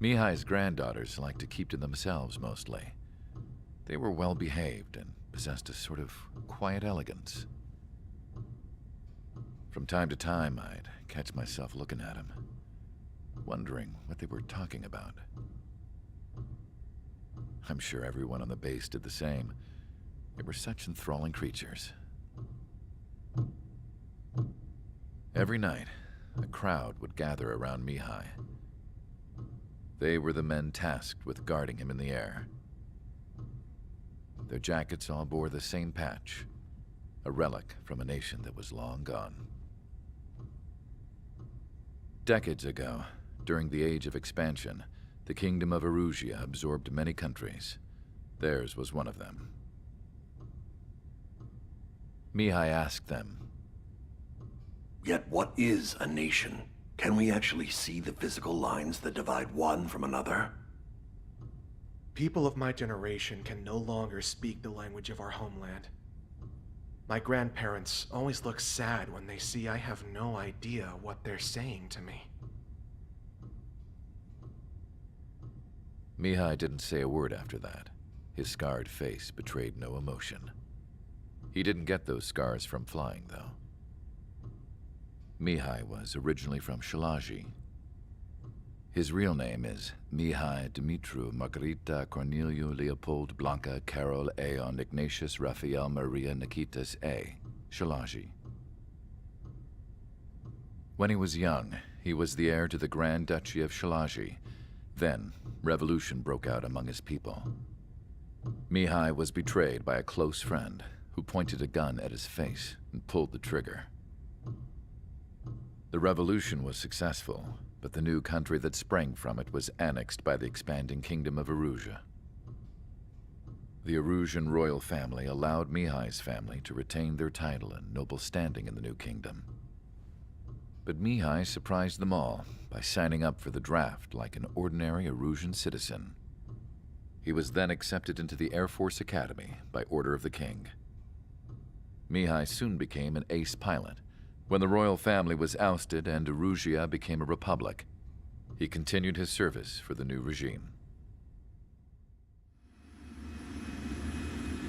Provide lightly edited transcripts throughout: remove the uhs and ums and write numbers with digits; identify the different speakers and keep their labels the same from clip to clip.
Speaker 1: Mihai's granddaughters liked to keep to themselves mostly. They were well behaved and possessed a sort of quiet elegance. From time to time, I'd catch myself looking at them, wondering what they were talking about. I'm sure everyone on the base did the same. They were such enthralling creatures. Every night, a crowd would gather around Mihai. They were the men tasked with guarding him in the air. Their jackets all bore the same patch, a relic from a nation that was long gone. Decades ago, during the Age of Expansion, the Kingdom of Erusia absorbed many countries. Theirs was one of them. Mihai asked them,
Speaker 2: "Yet what is a nation? Can we actually see the physical lines that divide one from another?"
Speaker 3: People of my generation can no longer speak the language of our homeland. My grandparents always look sad when they see I have no idea what they're saying to me.
Speaker 1: Mihai didn't say a word after that. His scarred face betrayed no emotion. He didn't get those scars from flying, though. Mihai was originally from Shalaji. His real name is Mihai Dumitru Margarita Corneliu Leopold Blanca Carol Aeon Ignatius Raphael Maria Nikitas A. Shalaji. When he was young, he was the heir to the Grand Duchy of Shalaji. Then, revolution broke out among his people. Mihai was betrayed by a close friend who pointed a gun at his face and pulled the trigger. The revolution was successful, but the new country that sprang from it was annexed by the expanding Kingdom of Erusia. The Erusian royal family allowed Mihai's family to retain their title and noble standing in the new kingdom. But Mihai surprised them all by signing up for the draft like an ordinary Erusian citizen. He was then accepted into the Air Force Academy by order of the king. Mihai soon became an ace pilot. When the royal family was ousted and Erusia became a republic, he continued his service for the new regime.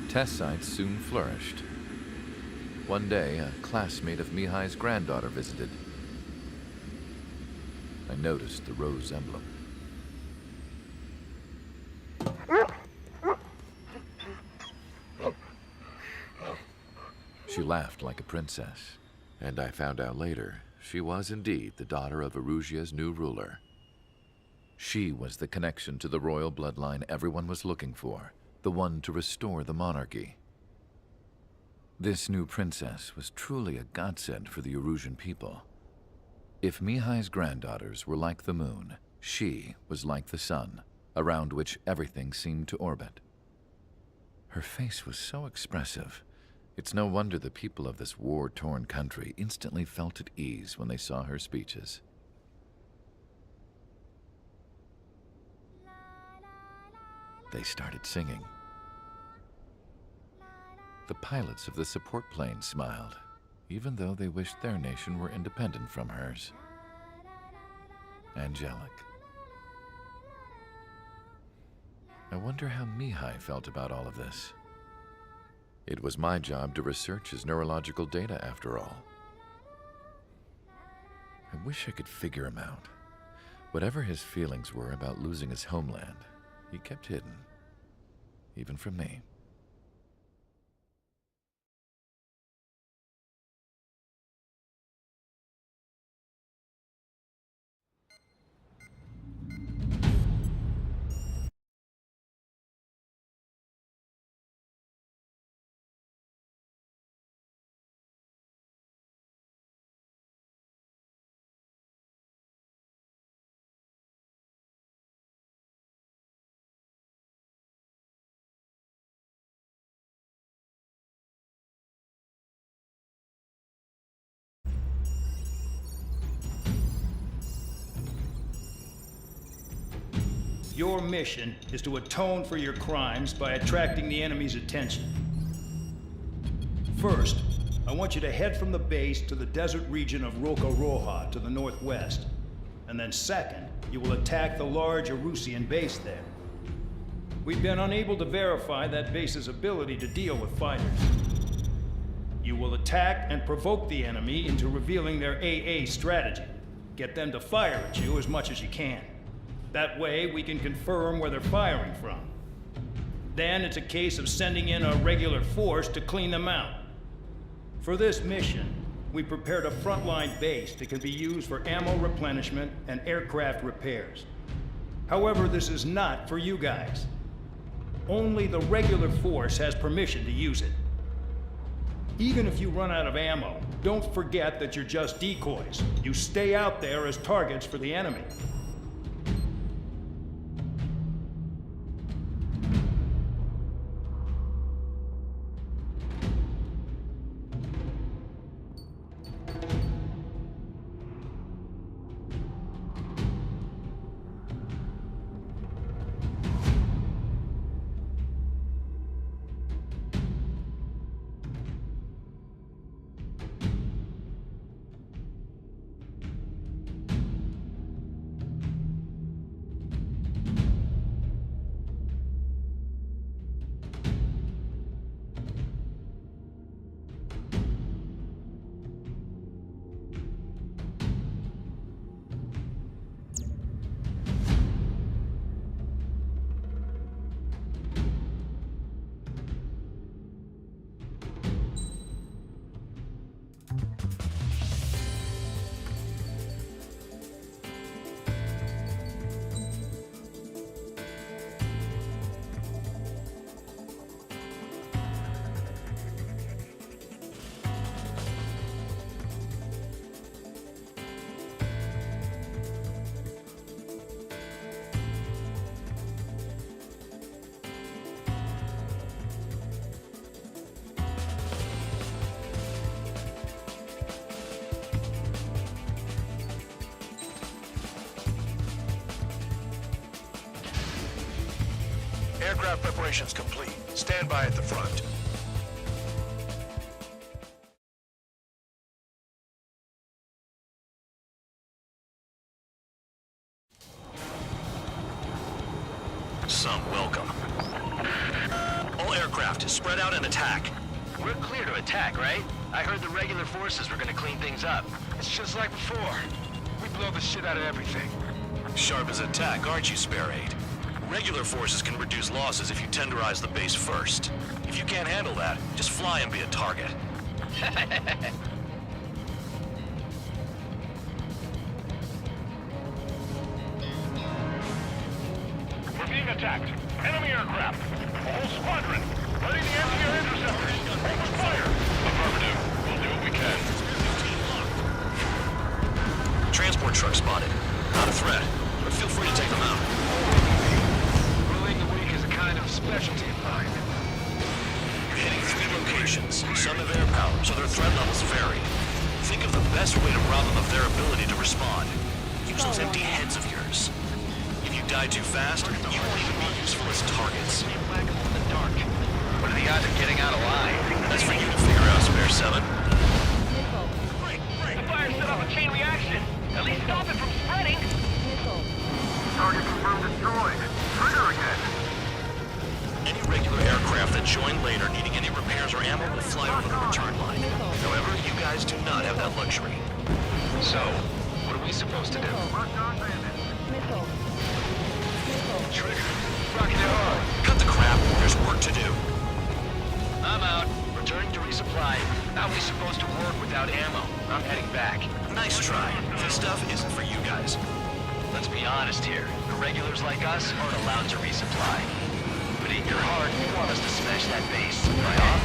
Speaker 1: Test sites soon flourished. One day, a classmate of Mihai's granddaughter visited. I noticed the rose emblem. She laughed like a princess, and I found out later she was indeed the daughter of Erusia's new ruler. She was the connection to the royal bloodline everyone was looking for, the one to restore the monarchy. This new princess was truly a godsend for the Erusian people. If Mihai's granddaughters were like the moon, she was like the sun, around which everything seemed to orbit. Her face was so expressive. It's no wonder the people of this war-torn country instantly felt at ease when they saw her speeches. They started singing. The pilots of the support planes smiled, even though they wished their nation were independent from hers. Angelic. I wonder how Mihai felt about all of this. It was my job to research his neurological data, after all. I wish I could figure him out. Whatever his feelings were about losing his homeland, he kept hidden, even from me.
Speaker 4: Your mission is to atone for your crimes by attracting the enemy's attention. First, I want you to head from the base to the desert region of Roca Roja to the northwest. And then second, you will attack the large Erusian base there. We've been unable to verify that base's ability to deal with fighters. You will attack and provoke the enemy into revealing their AA strategy. Get them to fire at you as much as you can. That way, we can confirm where they're firing from. Then it's a case of sending in a regular force to clean them out. For this mission, we prepared a frontline base that can be used for ammo replenishment and aircraft repairs. However, this is not for you guys. Only the regular force has permission to use it. Even if you run out of ammo, don't forget that you're just decoys. You stay out there as targets for the enemy.
Speaker 5: Aircraft preparations complete. Stand by at the front.
Speaker 6: Some welcome. All aircraft, spread out and attack.
Speaker 7: We're clear to attack, right? I heard the regular forces were gonna clean things up.
Speaker 5: It's just like before. We blow the shit out of everything.
Speaker 6: Sharp as attack, aren't you, Spare 8? Regular forces can reduce losses if you tenderize the base first. If you can't handle that, just fly and be a target.
Speaker 5: We're being attacked. Enemy aircraft. A whole squadron. Ready the anti-air interceptors. Open fire. Affirmative. We'll do what we can.
Speaker 6: Transport truck spotted. Not a threat, but feel free to take them out.
Speaker 5: Ruling the weak is a kind of specialty of mine.
Speaker 6: You're hitting 3 locations. Some have air power, so their threat levels vary. Think of the best way to rob them of their ability to respond. Use those empty heads of yours. If you die too fast, you won't even be useful as targets.
Speaker 7: Whack 'em in the dark. What are the odds of getting out alive?
Speaker 6: That's for you to figure out, Spare 7.
Speaker 7: The fire set off a chain reaction. At least stop it from spreading.
Speaker 5: Target confirmed destroyed. Trigger again.
Speaker 6: Any regular aircraft that join later needing any repairs or ammo will fly over the return line. However, you guys do not have that luxury.
Speaker 7: So, what are we supposed to do?
Speaker 5: Trigger. Rocking it hard.
Speaker 6: Cut the crap, there's work to do.
Speaker 7: I'm out. Returning to resupply. How are we supposed to work without ammo? I'm heading back.
Speaker 6: Nice try. This stuff isn't for you guys.
Speaker 7: Let's be honest here. The regulars like us aren't allowed to resupply. But in your heart, you want us to smash that base, right?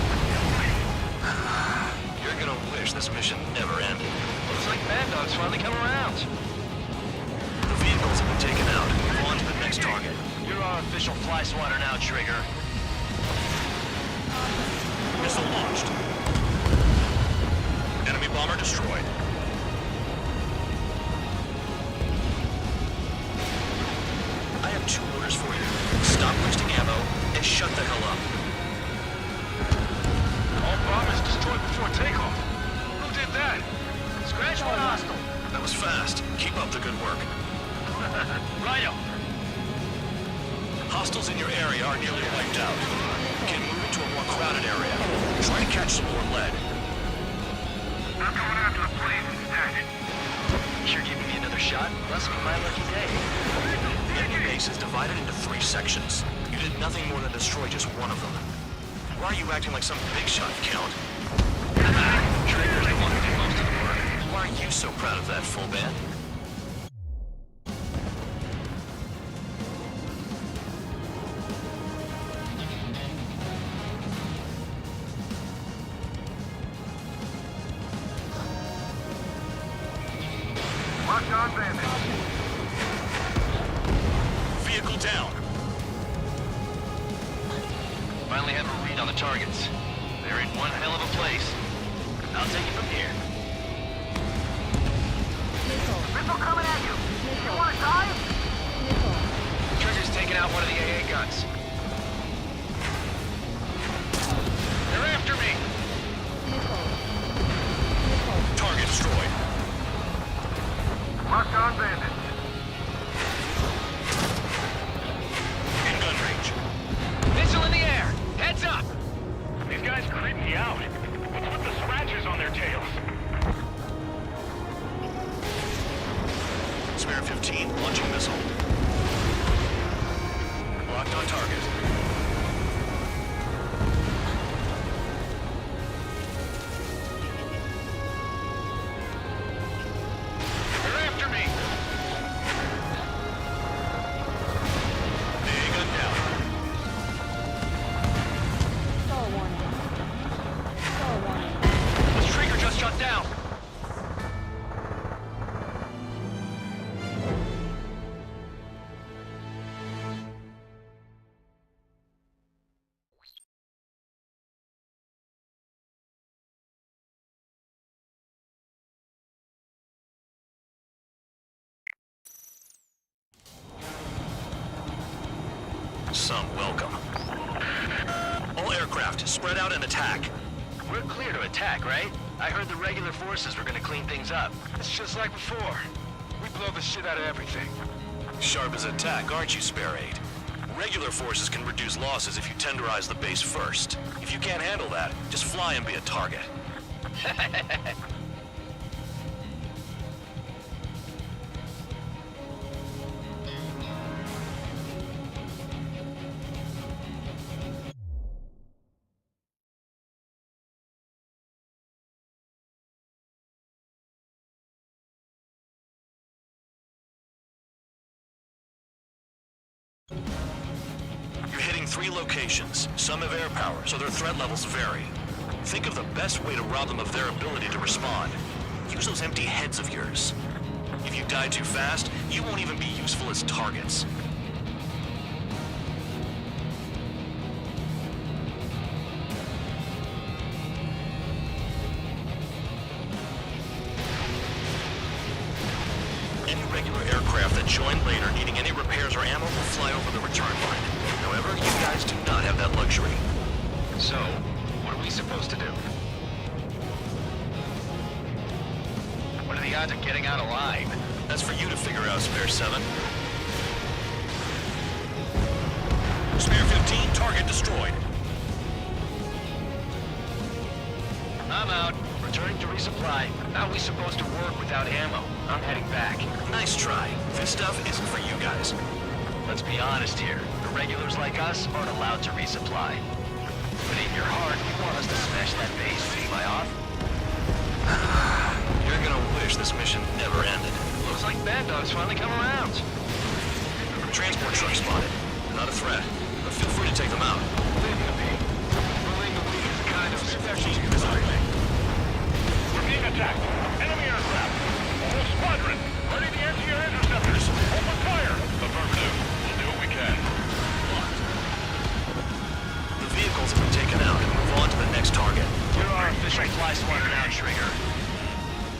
Speaker 6: You're gonna wish this mission never ended.
Speaker 7: Looks like Bandai's finally come around.
Speaker 6: The vehicles have been taken out. Move on to the next target.
Speaker 7: You're our official fly swatter now, Trigger.
Speaker 6: Missile launched. Enemy bomber destroyed. I have 2 orders for you. Stop wasting ammo and shut the hell up.
Speaker 5: All bombers destroyed before takeoff. Who did that?
Speaker 7: Scratch one hostile.
Speaker 6: That was fast. Keep up the good work.
Speaker 7: Righto.
Speaker 6: Hostiles in your area are nearly wiped out. Get moving to a more crowded area. Try to catch some more lead.
Speaker 5: I'm going after the police instead.
Speaker 7: You're giving me another shot? Must be my lucky day.
Speaker 6: Enemy base is divided into 3 sections. You did nothing more than destroy just one of them. Why are you acting like some big shot, Count?
Speaker 7: Trigger's the one who did most of the work.
Speaker 6: Why are you so proud of that, full band?
Speaker 5: Locked on bandit.
Speaker 6: Vehicle down.
Speaker 7: Finally have a read on the targets. They're in one hell of a place. I'll take it from here.
Speaker 5: Missile coming at you. You want to die?
Speaker 7: Trigger's taking out one of the AA guns. They're after me!
Speaker 6: Target destroyed.
Speaker 5: Locked on bandit.
Speaker 6: In gun range.
Speaker 7: Missile in the air! Heads up!
Speaker 5: These guys creep me out. What's with the scratches on their tails?
Speaker 6: Spare 15, launching missile. Locked on target.
Speaker 7: They're after me!
Speaker 6: AA gun down.
Speaker 7: This trigger just shut down!
Speaker 6: Some welcome. All aircraft, spread out and attack.
Speaker 7: We're clear to attack, right? I heard the regular forces were gonna clean things up.
Speaker 5: It's just like before. We blow the shit out of everything.
Speaker 6: Sharp as attack, aren't you, Spare 8? Regular forces can reduce losses if you tenderize the base first. If you can't handle that, just fly and be a target. You're hitting 3 locations. Some have air power, so their threat levels vary. Think of the best way to rob them of their ability to respond. Use those empty heads of yours. If you die too fast, you won't even be useful as targets. Any regular aircraft that join later needing any repairs or ammo will fly over the return line. However, you guys do not have that luxury.
Speaker 7: So, what are we supposed to do? What are the odds of getting out alive?
Speaker 6: That's for you to figure out, Spare 7. Spare 15, target destroyed.
Speaker 7: I'm out. Returning to resupply. How are we supposed to work without ammo? I'm heading back.
Speaker 6: Nice try. This stuff isn't for you guys.
Speaker 7: Let's be honest here. The regulars like us aren't allowed to resupply. But in your heart, you want us to smash that base. Am I off?
Speaker 6: You're gonna wish this mission never ended.
Speaker 7: Looks like Bandai's finally come around.
Speaker 6: Transport truck spotted. Not a threat, but feel free to take them out.
Speaker 7: Believe me. Bullying the weak is a kind of specialty of mine.
Speaker 5: We're being attacked. Enemy aircraft. A whole squadron. Ready the anti-air interceptors. Open fire. Affirmative. We'll do what we can.
Speaker 6: The vehicles have been taken out. Move on to the next target.
Speaker 7: You're our official fly swatter now, Trigger.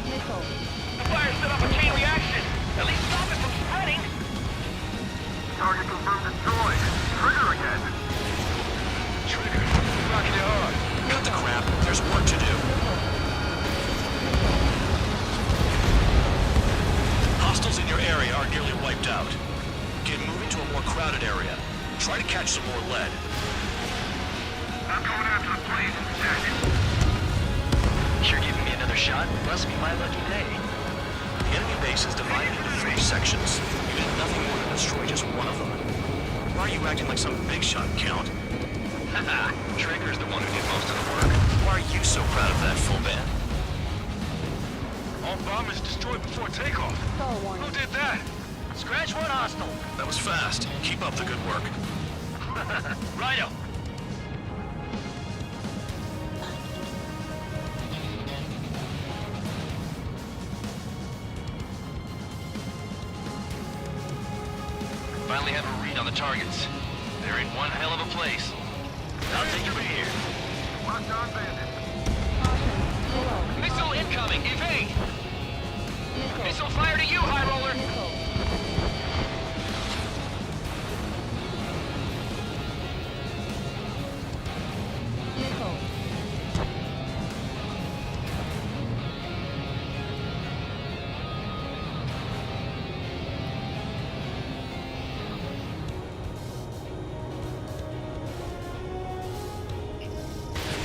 Speaker 5: The fire set up a chain reaction. At least stop it from spreading. Target confirmed destroyed. Trigger again.
Speaker 7: Trigger, rocking it hard.
Speaker 6: Cut the crap. There's work to do. Hostiles in your area are nearly wiped doubt. Get moving to a more crowded area. Try to catch some more lead.
Speaker 5: I'm going after the plane instead.
Speaker 7: You're giving me another shot? Must be my lucky day.
Speaker 6: The enemy base is divided into 3 sections. You did nothing more than destroy just one of them. Why are you acting like some big shot, Count?
Speaker 7: Haha, Trigger's the one who did most of the work.
Speaker 6: Why are you so proud of that, full band?
Speaker 5: All bombers destroyed before takeoff. Who did that?
Speaker 7: Scratch one hostile.
Speaker 6: That was fast. Keep up the good work.
Speaker 7: Righto. Finally have a read on the targets. They're in one hell of a place. I'll take you from here.
Speaker 5: Locked on bandit.
Speaker 7: Missile incoming! Evade! Missile fire to you, High Roller!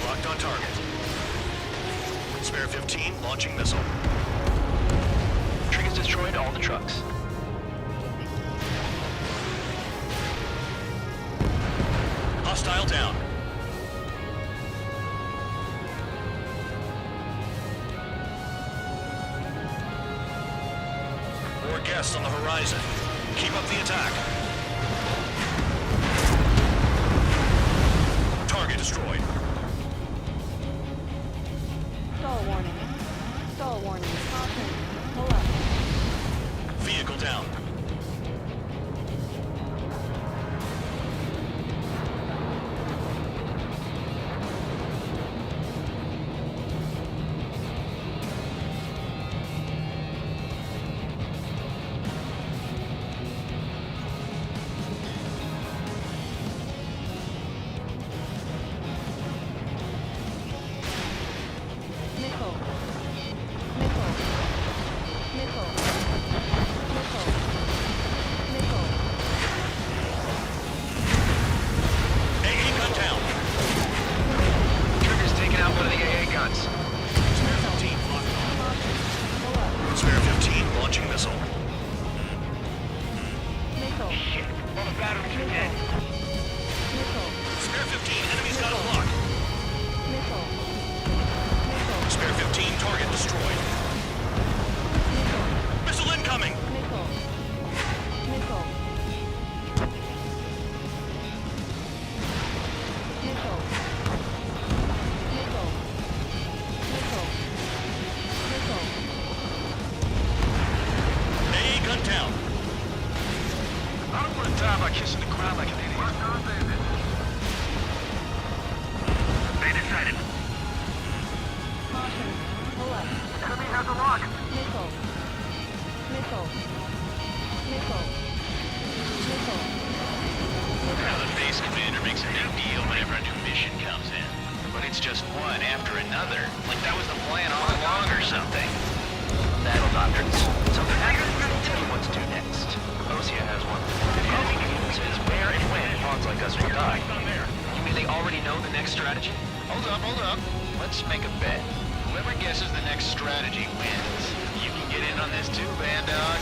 Speaker 6: Locked on target. Spare 15, launching missile.
Speaker 7: Trig has destroyed all the trucks.
Speaker 6: Hostile down. More guests on the horizon. Keep up the attack. Target destroyed.
Speaker 8: Stall warning. Stall warning. Caution. Pull up.
Speaker 6: Vehicle down.
Speaker 8: Missile. Missile. Missile. Missile. Missile.
Speaker 6: AA gun down.
Speaker 7: Trigger's taking out one of the AA guns.
Speaker 6: Spare 15 locked on.
Speaker 8: Pull up.
Speaker 6: Spare 15 launching missile.
Speaker 8: Missile.
Speaker 5: Shit. All the batteries are dead.
Speaker 8: Missile.
Speaker 6: Spare 15 enemies got a lock.
Speaker 8: Missile. Missile.
Speaker 6: Spare 15 target destroyed.
Speaker 8: Missile.
Speaker 6: Missile incoming.
Speaker 8: Missile. Missile. Missile. Missile. Missile. Missile.
Speaker 6: AA gun down.
Speaker 5: I don't want to die by kissing the ground like an idiot. Locked on bandit. Bandit sighted.
Speaker 8: Caution. Pull up.
Speaker 5: Enemy has a lock.
Speaker 8: Missile. Missile. Missile. Missile.
Speaker 7: Now the base commander makes a big deal whenever a new mission comes in. But it's just one after another. Like that was the plan all along or something. Battle doctrines. Something happens, they'll tell you what to do next. Osia has one. The enemy says where and when pawns like us will die. You mean they already know the next strategy? Hold up. Let's make a bet. Whoever guesses the next strategy wins. You can get in on this too, Bandai.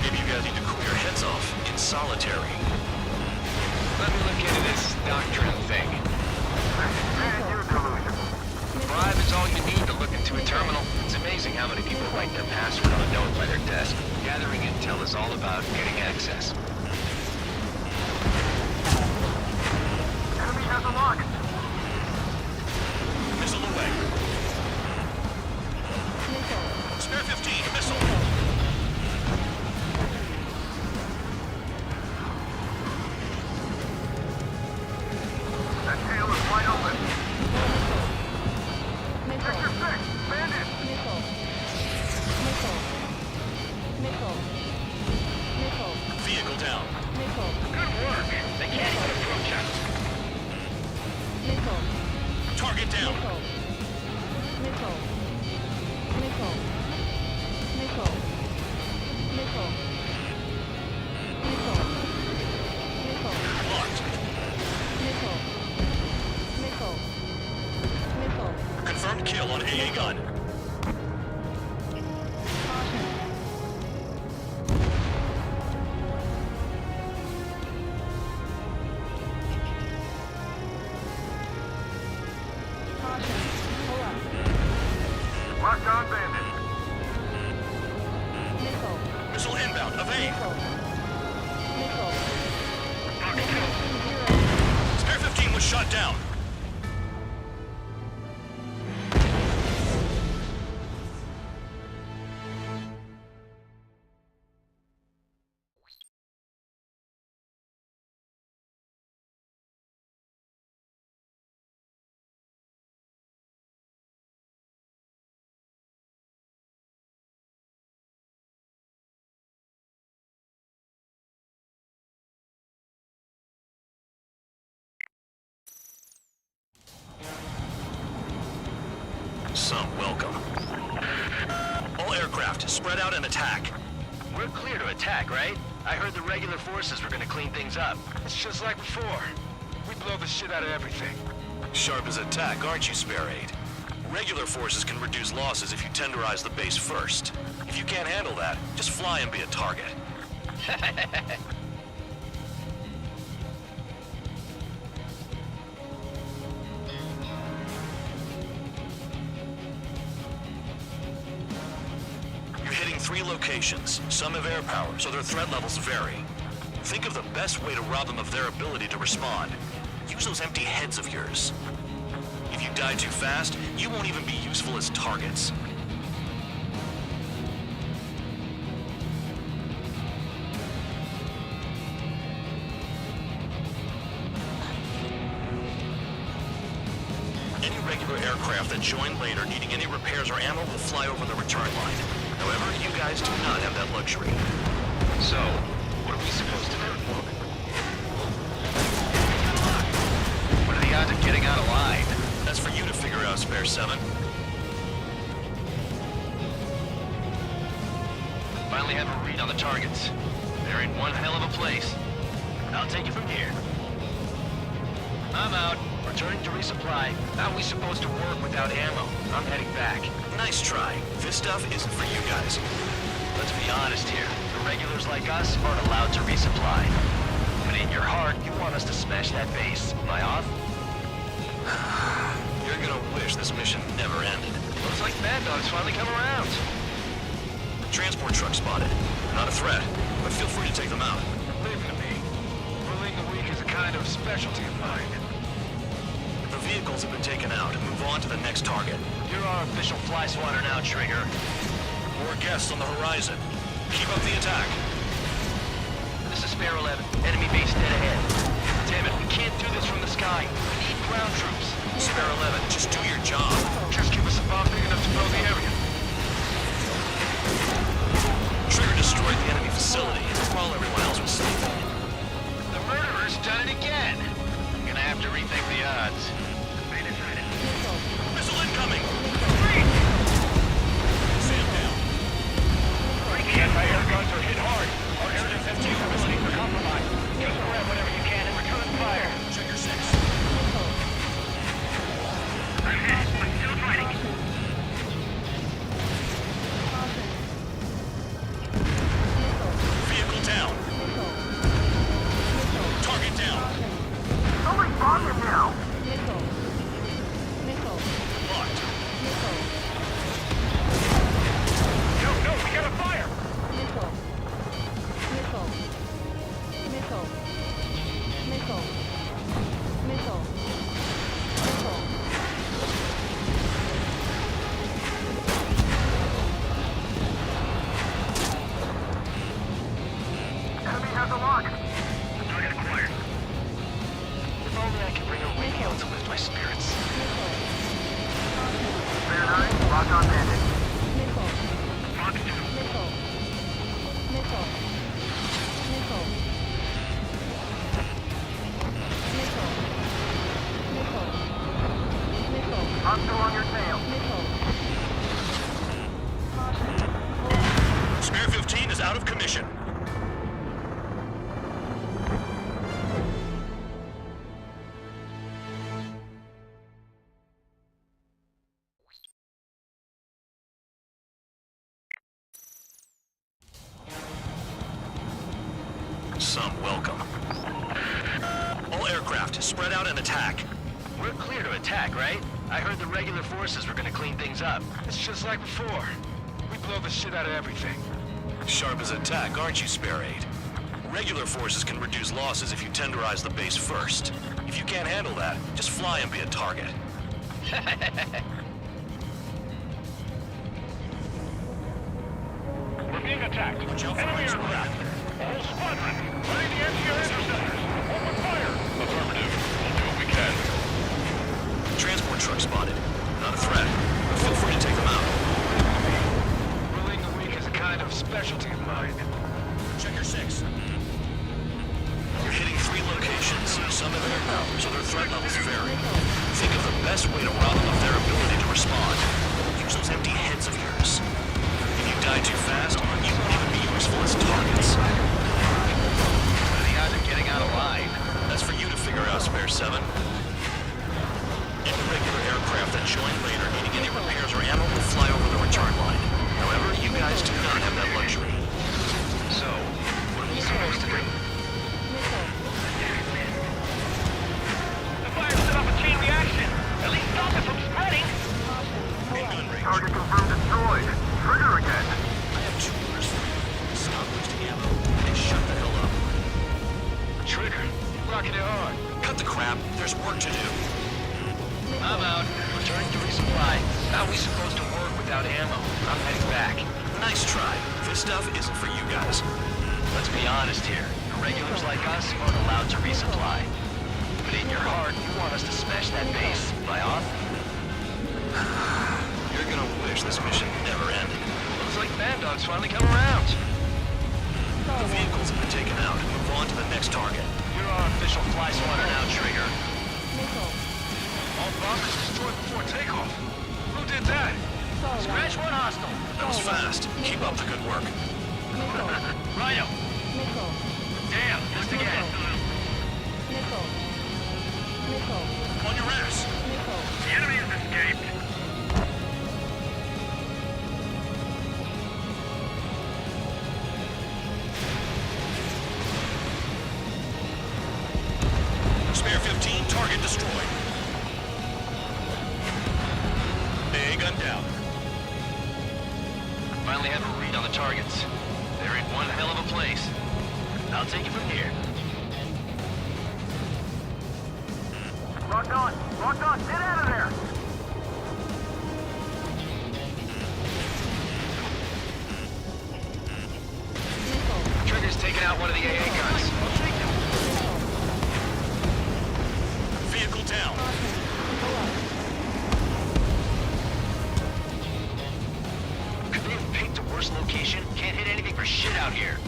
Speaker 6: Maybe you guys need to cool your heads off in solitary.
Speaker 7: Let me look into this doctrine thing. Bribe is all you need to look into a terminal. It's amazing how many people write their password on a note by their desk. Gathering intel is all about getting access.
Speaker 5: Enemy has a lock.
Speaker 6: Missile away.
Speaker 8: Missile.
Speaker 6: Spare 15 missile.
Speaker 5: That tail is wide open.
Speaker 8: Missile.
Speaker 5: Sector 6, bandit.
Speaker 8: Missile. Missile. Missile. Missile.
Speaker 6: Vehicle down.
Speaker 8: Missile.
Speaker 5: Good work.
Speaker 7: They can't even approach us.
Speaker 6: ground. Evade.
Speaker 8: Missile.
Speaker 6: Spare 15 was shot down. Some welcome. All aircraft, spread out and attack.
Speaker 7: We're clear to attack, right? I heard the regular forces were gonna clean things up.
Speaker 9: It's just like before. We blow the shit out of everything.
Speaker 6: Sharp as attack, aren't you, Spare 8? Regular forces can reduce losses if you tenderize the base first. If you can't handle that, just fly and be a target. You're hitting 3 locations. Some have air power, so their threat levels vary. Think of the best way to rob them of their ability to respond. Use those empty heads of yours. If you die too fast, you won't even be useful as targets. Any regular aircraft that join later needing any repairs or ammo will fly over the return line. However, you guys do not have that luxury.
Speaker 7: So, what are we supposed to do? What are the odds of getting out alive?
Speaker 6: That's for you to figure out, Spare 7.
Speaker 7: Finally have a read on the targets. They're in one hell of a place. I'll take it from here. I'm out. Returning to resupply. How are we supposed to work without ammo? I'm heading back.
Speaker 6: Nice try. This stuff isn't for you guys.
Speaker 7: Let's be honest here. The regulars like us aren't allowed to resupply. But in your heart, you want us to smash that base. Am I off?
Speaker 6: You're gonna wish this mission never ended.
Speaker 7: Looks like Mad Dog's finally come around.
Speaker 6: Transport truck spotted. Not a threat, but feel free to take them out.
Speaker 9: Leave it to me. Bullying the weak is a kind of specialty of mine.
Speaker 6: The vehicles have been taken out. Move on to the next target.
Speaker 7: You're our official fly swatter now, Trigger.
Speaker 6: More guests on the horizon. Keep up the attack.
Speaker 7: This is Spare 11. Enemy base dead ahead. Damn it, we can't do this from the sky. We need ground troops.
Speaker 6: Spare 11, just do your job.
Speaker 9: Just give us a bomb big enough to blow the area.
Speaker 6: Trigger destroyed the enemy facility while everyone else was sleeping.
Speaker 7: The murderer's done it again. I'm gonna have to rethink the odds.
Speaker 6: Missile incoming!
Speaker 5: Sam down. The anti-air guns are hit hard. Our air defense capabilities are compromised. Just grab whatever you can and return fire.
Speaker 6: Trigger 6.
Speaker 5: I'm hit, but still fighting.
Speaker 6: Vehicle down. Target down.
Speaker 8: Somebody bomb him now.
Speaker 6: Locked.
Speaker 5: No, we got a fire.
Speaker 8: Enemy has a lock.
Speaker 5: Target acquired.
Speaker 7: If only I could bring a radio to lift my spirits.
Speaker 8: Spare 9, lock on bandit.
Speaker 5: Fox 2.
Speaker 8: Hostile on your tail.
Speaker 6: Spare 15 is out of commission. Some welcome. All aircraft, spread out and attack.
Speaker 7: We're clear to attack, right? I heard the regular forces were gonna clean things up.
Speaker 9: It's just like before. We blow the shit out of everything.
Speaker 6: Sharp as a tack, aren't you, Spare 8? Regular forces can reduce losses if you tenderize the base first. If you can't handle that, just fly and be a target.
Speaker 5: We're being attacked. Enemy aircraft. A whole squadron. Ready the anti-air interceptors. Open fire. Affirmative. We'll do what we can.
Speaker 6: Transport truck spotted. Not a threat, but feel free to take them out.
Speaker 9: Ruling the weak is a kind of specialty of mine.
Speaker 6: Checker 6. You're hitting 3 locations. Some have air power, so their threat levels vary. Think of the best way to rob them of their ability to respond. Use those empty heads of yours. If you die too fast, you won't even be useful as targets.
Speaker 7: What are the odds of getting out alive?
Speaker 6: That's for you to figure out, Spare 7. Any regular aircraft that join later needing any repairs or ammo will fly over the return line. However, you guys do not have that luxury.
Speaker 7: So, what are we supposed to do?
Speaker 5: The fire set off a chain reaction. At least stop it from spreading.
Speaker 6: In gun range.
Speaker 9: Target confirmed destroyed. Trigger again.
Speaker 6: I have 2 orders for you. Stop wasting ammo and shut the hell up.
Speaker 9: Trigger. Rocking it hard.
Speaker 6: Cut the crap. There's work to do.
Speaker 7: I'm out. Returning to resupply. How are we supposed to work without ammo? I'm heading back.
Speaker 6: Nice try. This stuff isn't for you guys.
Speaker 7: Let's be honest here. Regulars like us aren't allowed to resupply. But in your heart, you want us to smash that base. By off?
Speaker 6: You're gonna wish this mission never ended.
Speaker 7: Looks like Bandog's finally come around.
Speaker 6: The vehicles have been taken out. Move on to the next target.
Speaker 7: You're our official fly swatter now, Trigger.
Speaker 9: All bombers destroyed before takeoff. Who did that?
Speaker 7: Scratch one hostile.
Speaker 6: That was fast. Keep up the good work.
Speaker 7: Rhino. Damn, just again.
Speaker 6: On your ass.
Speaker 5: The enemy has escaped.
Speaker 6: Spare 15, target destroyed. AA gun down.
Speaker 7: Finally have a read on the targets. They're in one hell of a place. I'll take it from here.
Speaker 9: Locked on. Locked on. Get out of there.
Speaker 7: Trigger's taking out one of the AA guns.
Speaker 6: Vehicle down.
Speaker 7: Could they have picked a worse location? Can't hit anything for shit out here.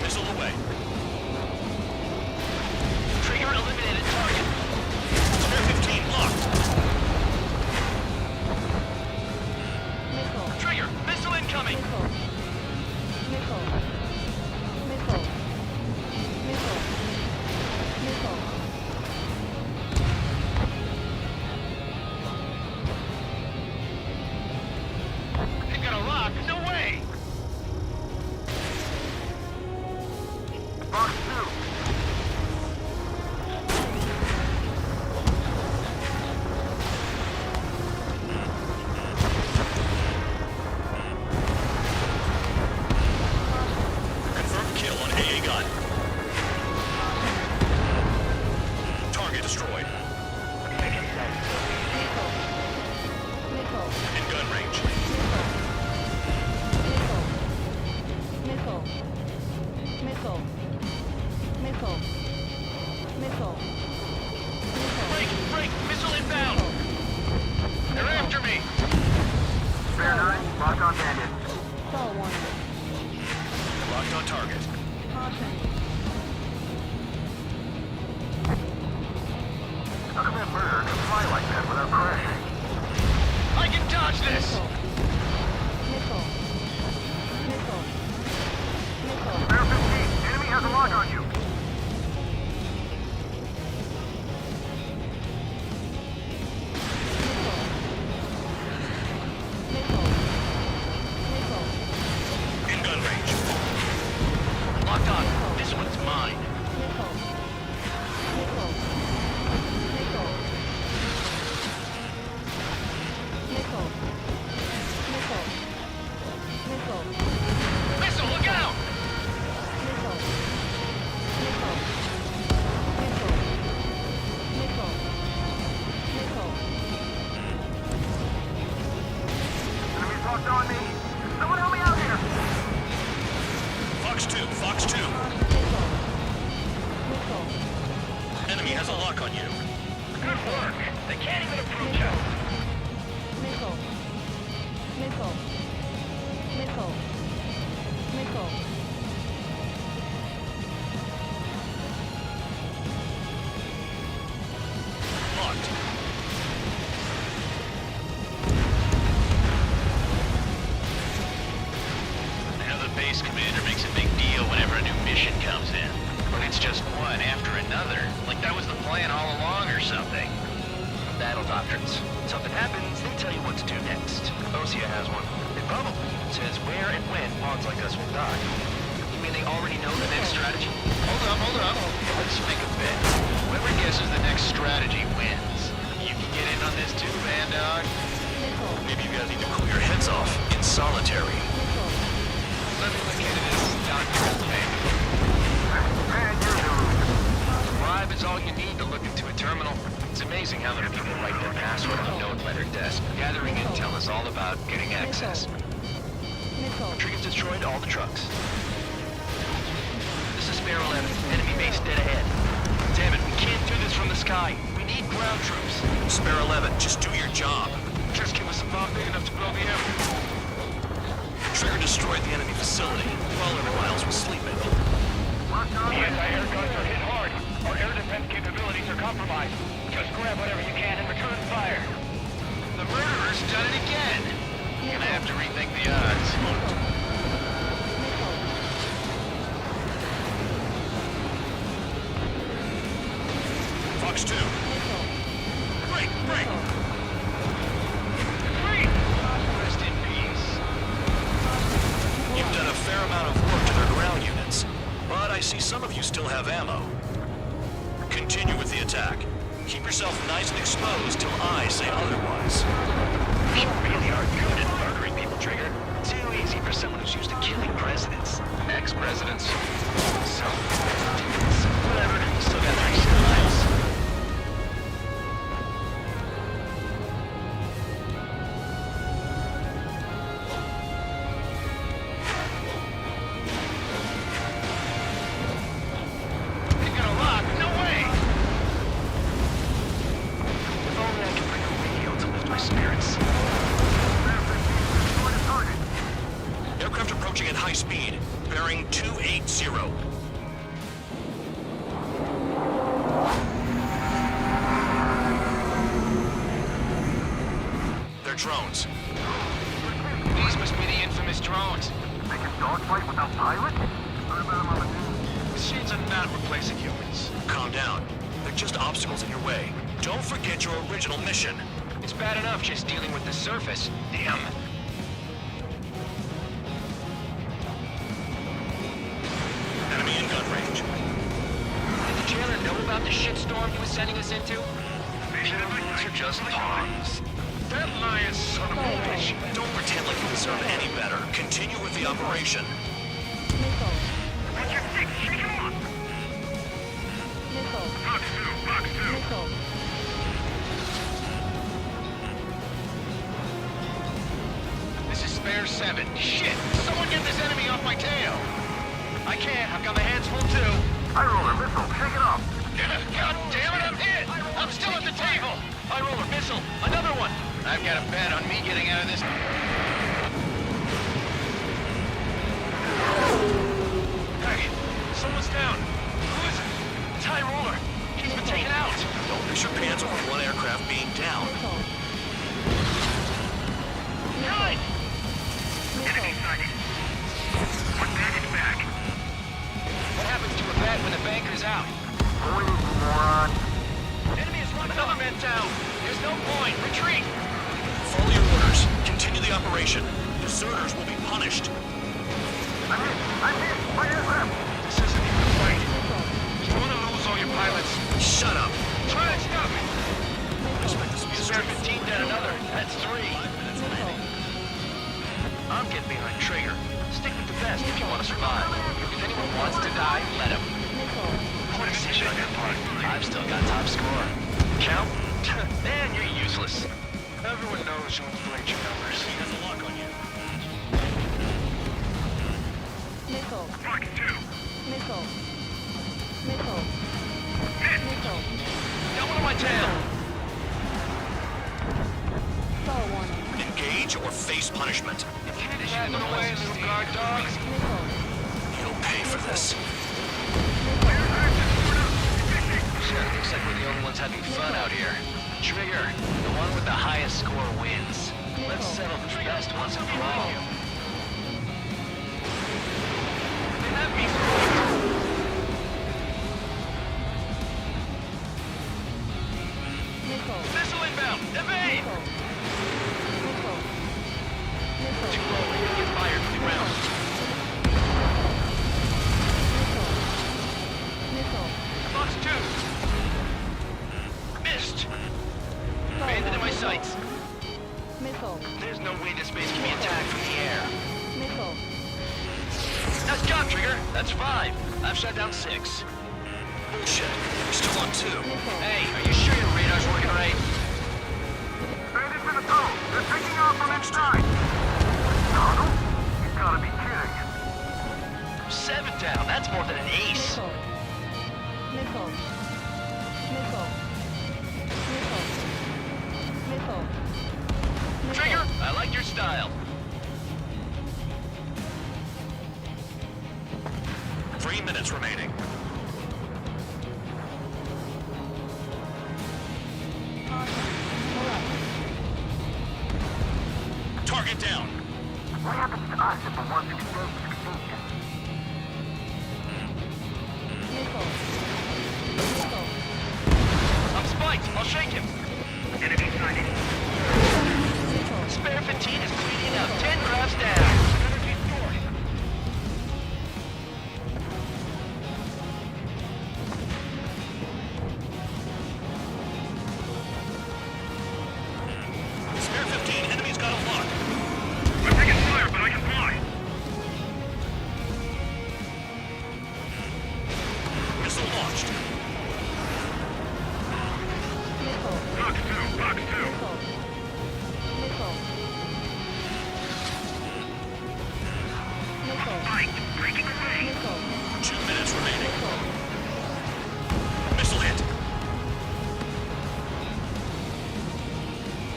Speaker 6: Missile away.
Speaker 7: Trigger eliminated target.
Speaker 6: Spare 15 locked.
Speaker 7: Trigger, missile incoming.
Speaker 5: They've got a lock. No way.
Speaker 9: Box 2.
Speaker 6: Confirmed kill on AA gun. Target destroyed. In gun range.
Speaker 7: Break, missile inbound. They're after me.
Speaker 9: Spare 9. Locked on bandit.
Speaker 8: Stall warning.
Speaker 6: Locked on target.
Speaker 8: Caution.
Speaker 9: How come that bird can fly like that without crashing?
Speaker 7: I can dodge this.
Speaker 8: Missile.
Speaker 9: Spare 15. Enemy has a lock on you.
Speaker 6: In gun range.
Speaker 7: Locked on. This one's mine.
Speaker 8: Missile. Missile. Missile.
Speaker 6: Locked.
Speaker 7: I know the base commander makes a big deal whenever a new mission comes in. But it's just one after another. Like that was the plan all along or something.
Speaker 6: Battle doctrines. Something happens, they tell you what to do next. Osea has one. It probably says where and when pawns like us will die. You mean they already know the next strategy?
Speaker 7: Hold up. Let's make a bet. Whoever guesses the next strategy wins. You can get in on this too, Bandai.
Speaker 8: Missile.
Speaker 6: Maybe you guys need to cool your heads off in solitary.
Speaker 8: Missile.
Speaker 7: Let me look into this document, man. Bribe is all you need to look into a terminal. It's amazing how many people write their password on a note by their desk. Gathering intel is all about getting access.
Speaker 8: Missile.
Speaker 6: Triggers destroyed all the trucks. This is Spare 11. Enemy base dead ahead. Damn it, we can't do this from the sky. We need ground troops. Spare 11, just do your job.
Speaker 7: Just give us a bomb big enough to blow the air.
Speaker 6: Trigger destroyed the enemy facility while everyone else was sleeping.
Speaker 5: The anti-air guns are hit hard. Our air defense capabilities are compromised. Just grab whatever you can and return fire.
Speaker 7: The murderer's done it again. Gonna have to rethink the odds.
Speaker 6: Fox 2. Break!
Speaker 7: Rest in peace.
Speaker 6: You've done a fair amount of work to their ground units, but I see some of you still have ammo. Continue with the attack. Keep yourself nice and exposed till I say otherwise.
Speaker 7: You really are good at murdering people, Trigger. Too easy for someone who's used to killing presidents. Ex-presidents. So, whatever. Still got 37 miles. Ain't gonna lock. No way!
Speaker 6: If only I could bring a radio to lift my spirits. Aircraft approaching at high speed, bearing 280. They're drones.
Speaker 7: These must be the infamous drones.
Speaker 9: They can dogfight without pilots? What about them on the news?
Speaker 7: Machines are not replacing humans.
Speaker 6: Calm down. They're just obstacles in your way. Don't forget your original mission.
Speaker 7: It's bad enough just dealing with the surface. Damn.
Speaker 6: Enemy in gun range.
Speaker 7: Did the jailer know about the shitstorm he was sending us into?
Speaker 6: These are just pawns.
Speaker 7: That lying son of a bitch.
Speaker 6: Don't pretend like you deserve any better. Continue with the operation.
Speaker 8: Missile.
Speaker 5: What's your stick? Shake him off!
Speaker 8: Missile.
Speaker 5: Fox 2.
Speaker 8: Missile.
Speaker 7: This is Spare 7. Shit! Someone get this enemy off my tail! I can't. I've got my hands full too.
Speaker 9: High roller missile, shake it off.
Speaker 7: God damn it, I'm hit! I'm still at the table! High roller missile. Another one! I've got a bet on me getting out of this. Hey, someone's down. Who is it? It's High roller. He's been taken out.
Speaker 6: Don't miss your pants over one aircraft being down.
Speaker 8: Missile.
Speaker 7: Nine!
Speaker 5: Enemy sighted. One bandit back.
Speaker 7: What happens to a bet when the banker's out?
Speaker 9: Boy, moron.
Speaker 7: Enemy is running. Another man down. There's no point. Retreat.
Speaker 6: Follow your orders. Continue the operation. Deserters will be punished.
Speaker 9: I'm hit. My aircraft.
Speaker 7: This isn't even a fight. You want to lose all your pilots.
Speaker 6: Shut up.
Speaker 7: Try and stop it.
Speaker 6: I expect this to be a
Speaker 7: Spare
Speaker 6: straight
Speaker 7: 15 dead another. That's 3.
Speaker 6: I'm getting behind Trigger. Stick with the best if you want to survive.
Speaker 7: If anyone wants to die, let him.
Speaker 6: What a decision on your part. I've still got top score. Count? Man, you're useless.
Speaker 7: Everyone knows you inflate your numbers.
Speaker 6: He has a lock on you.
Speaker 8: Missile.
Speaker 5: Fox 2.
Speaker 8: Missile. Missile. Missile.
Speaker 7: Got one on my tail.
Speaker 8: Foe warning.
Speaker 6: Engage or face punishment.
Speaker 9: Tapping away, little guard dog.
Speaker 8: Missile.
Speaker 6: You'll pay for this.
Speaker 7: Shit, looks like we're the only ones having fun out here. Trigger, the one with the highest score wins. Let's settle this best once and for all.
Speaker 9: They have me.
Speaker 8: Missile.
Speaker 9: Missile inbound. Evade!
Speaker 8: Missile. Missile. Missile.
Speaker 7: Too low, you're gonna get fired from the ground.
Speaker 8: Missile.
Speaker 9: Box 2. Missed. Bandit in my sights.
Speaker 8: Missile.
Speaker 7: There's no way this base can be attacked from the air.
Speaker 8: Missile.
Speaker 7: Nice job, Trigger. That's 5. I've shut down 6.
Speaker 6: Bullshit. We're still on 2.
Speaker 7: Hey, are you sure your radar's working right?
Speaker 5: Bandits in the tunnel. They're taking off from inside. Tunnel? You gotta be kidding.
Speaker 7: 7 down. That's more than an ace.
Speaker 8: Missile. Missile. Missile. Missile. Missile.
Speaker 7: Trigger, I like your style.
Speaker 6: 3 minutes remaining. Target down.
Speaker 5: What happens to us if the ones who escape is contagious?
Speaker 8: Missile. Missile.
Speaker 7: I'm spiked. I'll shake him.
Speaker 5: Enemy sighted.
Speaker 8: Missile.
Speaker 7: Spare 15 is cleaning up. 10 crabs down.
Speaker 5: Energy source.
Speaker 6: Spare 15. Enemy's got a lock.
Speaker 5: I'm taking fire, but I can fly.
Speaker 6: Missile launched.
Speaker 8: Missile.
Speaker 5: Box 2, box 2.
Speaker 8: Missile. Missile. Missile.
Speaker 5: Fight, breaking away.
Speaker 8: Missile.
Speaker 6: 2 minutes remaining.
Speaker 8: Missile.
Speaker 6: Missile hit.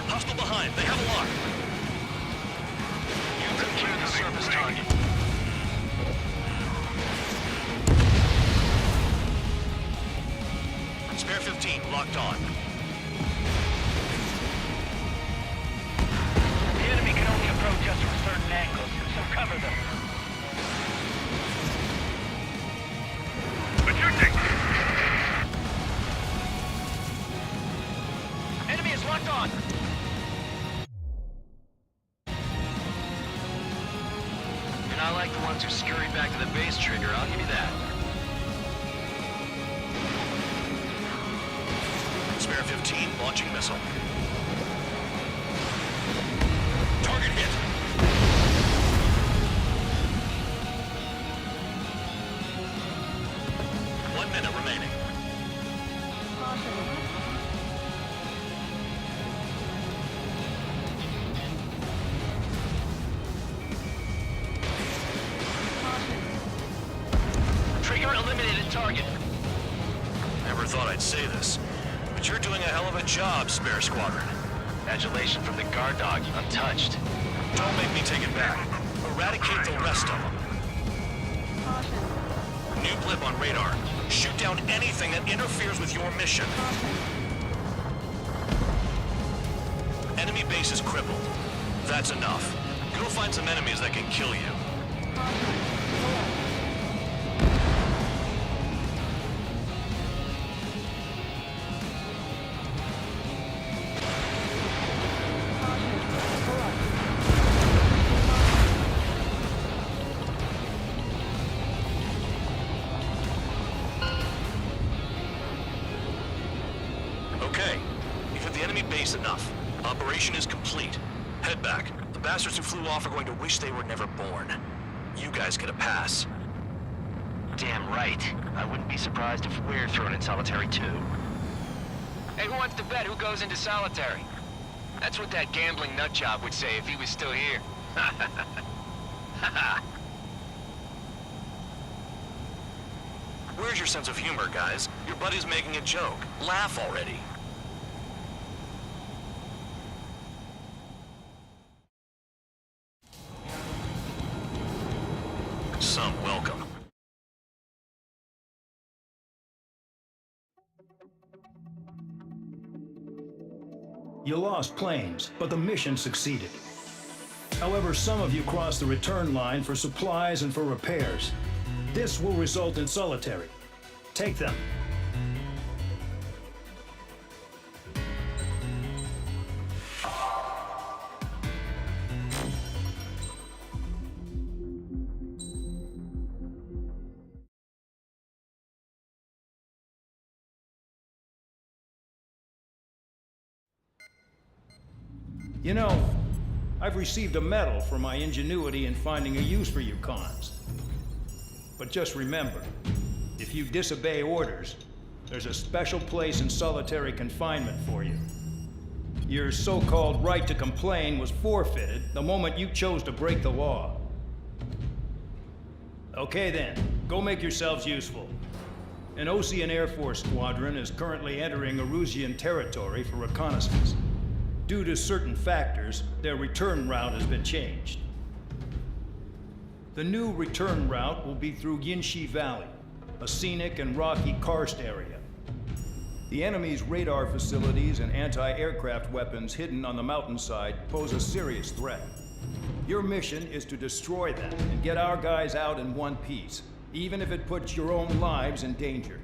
Speaker 6: Hostile behind. They have a lock.
Speaker 7: You secure the surface target.
Speaker 6: Spare 15 locked on.
Speaker 9: The enemy can only approach us from certain angles, so cover them.
Speaker 5: Attacking.
Speaker 7: Enemy is locked on. You're not like the ones who scurried back to the base, Trigger. I'll give you that.
Speaker 6: Spare 15 launching missile. Target hit. One minute remaining.
Speaker 8: Caution.
Speaker 7: Trigger eliminated target.
Speaker 6: Never thought I'd say this, but you're doing a hell of a job, Spare Squadron.
Speaker 7: Adulation from the guard dog. Untouched.
Speaker 6: Don't make me take it back. Eradicate the rest of them.
Speaker 8: Caution.
Speaker 6: New blip on radar. Shoot down anything that interferes with your mission. Enemy base is crippled. That's enough. Go find some enemies that can kill you. Okay, you've hit the enemy base enough. Operation is complete. Head back. The bastards who flew off are going to wish they were never born. You guys get a pass.
Speaker 7: Damn right. I wouldn't be surprised if we're thrown in solitary too. Hey, who wants to bet who goes into solitary? That's what that gambling nutjob would say if he was still here.
Speaker 6: Where's your sense of humor, guys? Your buddy's making a joke. Laugh already. Some welcome.
Speaker 4: You lost planes, but the mission succeeded. However, some of you crossed the return line for supplies and for repairs. This will result in solitary. Take them. You know, I've received a medal for my ingenuity in finding a use for you cons. But just remember, if you disobey orders, there's a special place in solitary confinement for you. Your so-called right to complain was forfeited the moment you chose to break the law. Okay then, go make yourselves useful. An Osean Air Force squadron is currently entering Erusian territory for reconnaissance. Due to certain factors, their return route has been changed. The new return route will be through Yinshi Valley, a scenic and rocky karst area. The enemy's radar facilities and anti-aircraft weapons hidden on the mountainside pose a serious threat. Your mission is to destroy them and get our guys out in one piece, even if it puts your own lives in danger.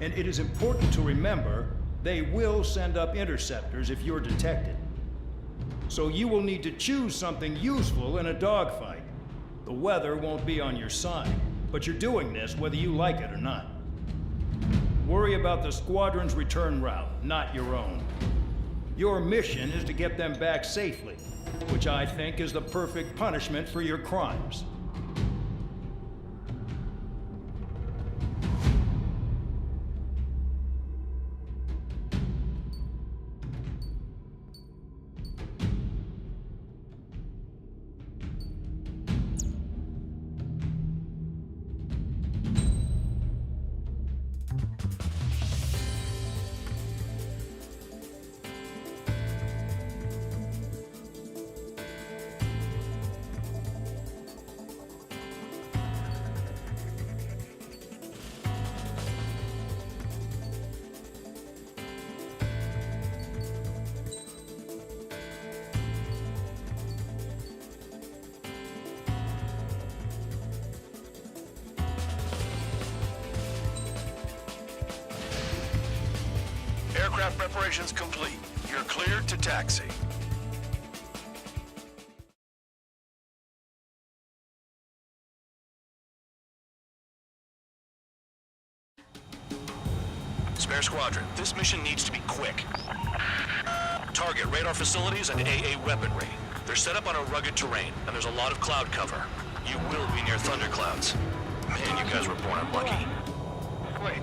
Speaker 4: And it is important to remember they will send up interceptors if you're detected. So you will need to choose something useful in a dogfight. The weather won't be on your side, but you're doing this whether you like it or not. Worry about the squadron's return route, not your own. Your mission is to get them back safely, which I think is the perfect punishment for your crimes.
Speaker 6: Aircraft preparations complete. You're cleared to taxi. Spare squadron, this mission needs to be quick. Target radar facilities and AA weaponry. They're set up on a rugged terrain, and there's a lot of cloud cover. You will be near thunderclouds. Man, you guys were born unlucky.
Speaker 9: Wait.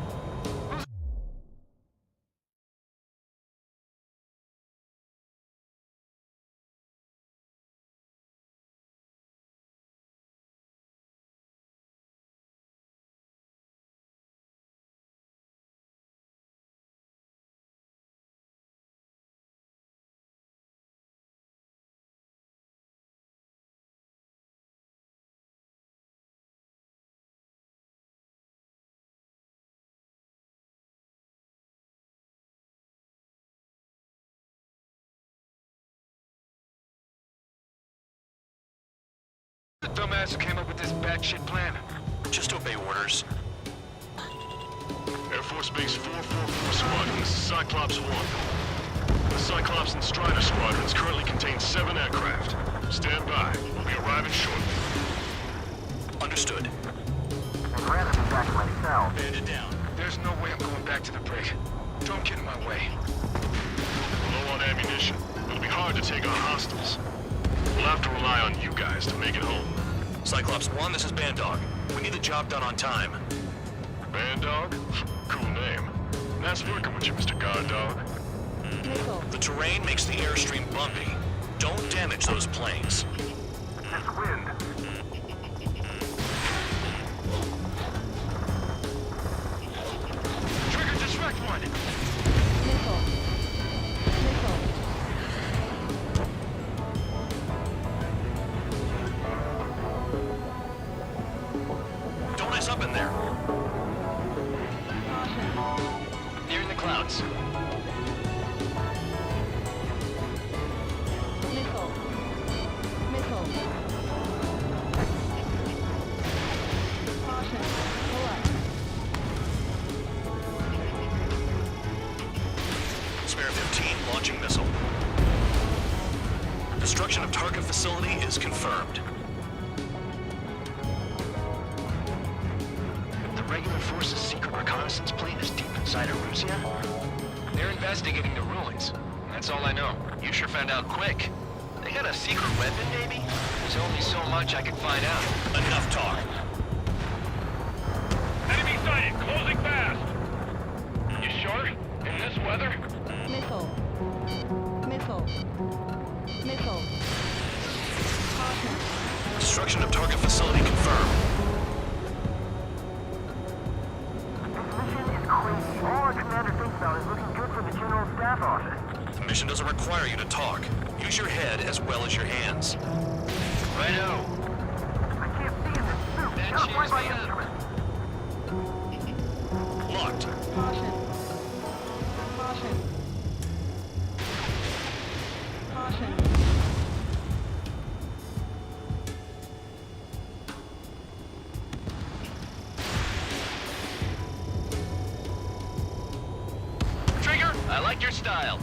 Speaker 9: The dumbass who came up with this batshit plan.
Speaker 6: Just obey orders.
Speaker 5: Air Force Base 444 Squadron, this is Cyclops 1. The Cyclops and Strider squadrons currently contain 7 aircraft. Stand by. We'll be arriving shortly.
Speaker 6: Understood.
Speaker 9: Banded down. There's no way I'm going back to the brig. Don't get in my way.
Speaker 5: We're low on ammunition. It'll be hard to take on hostiles. We'll have to rely on you guys to make it home.
Speaker 6: Cyclops 1, this is Bandog. We need the job done on time.
Speaker 5: Bandog? Cool name. Nice working with you, Mr. Guard Dog.
Speaker 8: Nickel.
Speaker 6: The terrain makes the airstream bumpy. Don't damage those planes.
Speaker 9: This wind. Trigger distract one.
Speaker 8: Nickel. Nickel.
Speaker 6: Destruction of target facility is confirmed.
Speaker 7: The regular force's secret reconnaissance plane is deep inside Erusia? They're investigating the ruins. That's all I know. You sure found out quick. They got a secret weapon, maybe? There's only so much I can find out.
Speaker 6: Enough talk.
Speaker 9: Enemy sighted! Closing fast! You sure? In this weather?
Speaker 8: Missile. Missile. Missile. Caution.
Speaker 6: Destruction of target facility confirmed.
Speaker 10: This mission is crazy. All our commander thinks about is looking good for the General Staff Office.
Speaker 6: The mission doesn't require you to talk. Use your head as well as your hands.
Speaker 7: Righto.
Speaker 10: I can't see in this suit.
Speaker 7: That
Speaker 10: Gotta
Speaker 7: cheers
Speaker 10: find my
Speaker 7: me up.
Speaker 10: instrument.
Speaker 6: Locked.
Speaker 8: Caution. Caution. Caution.
Speaker 7: Trigger, I like your style.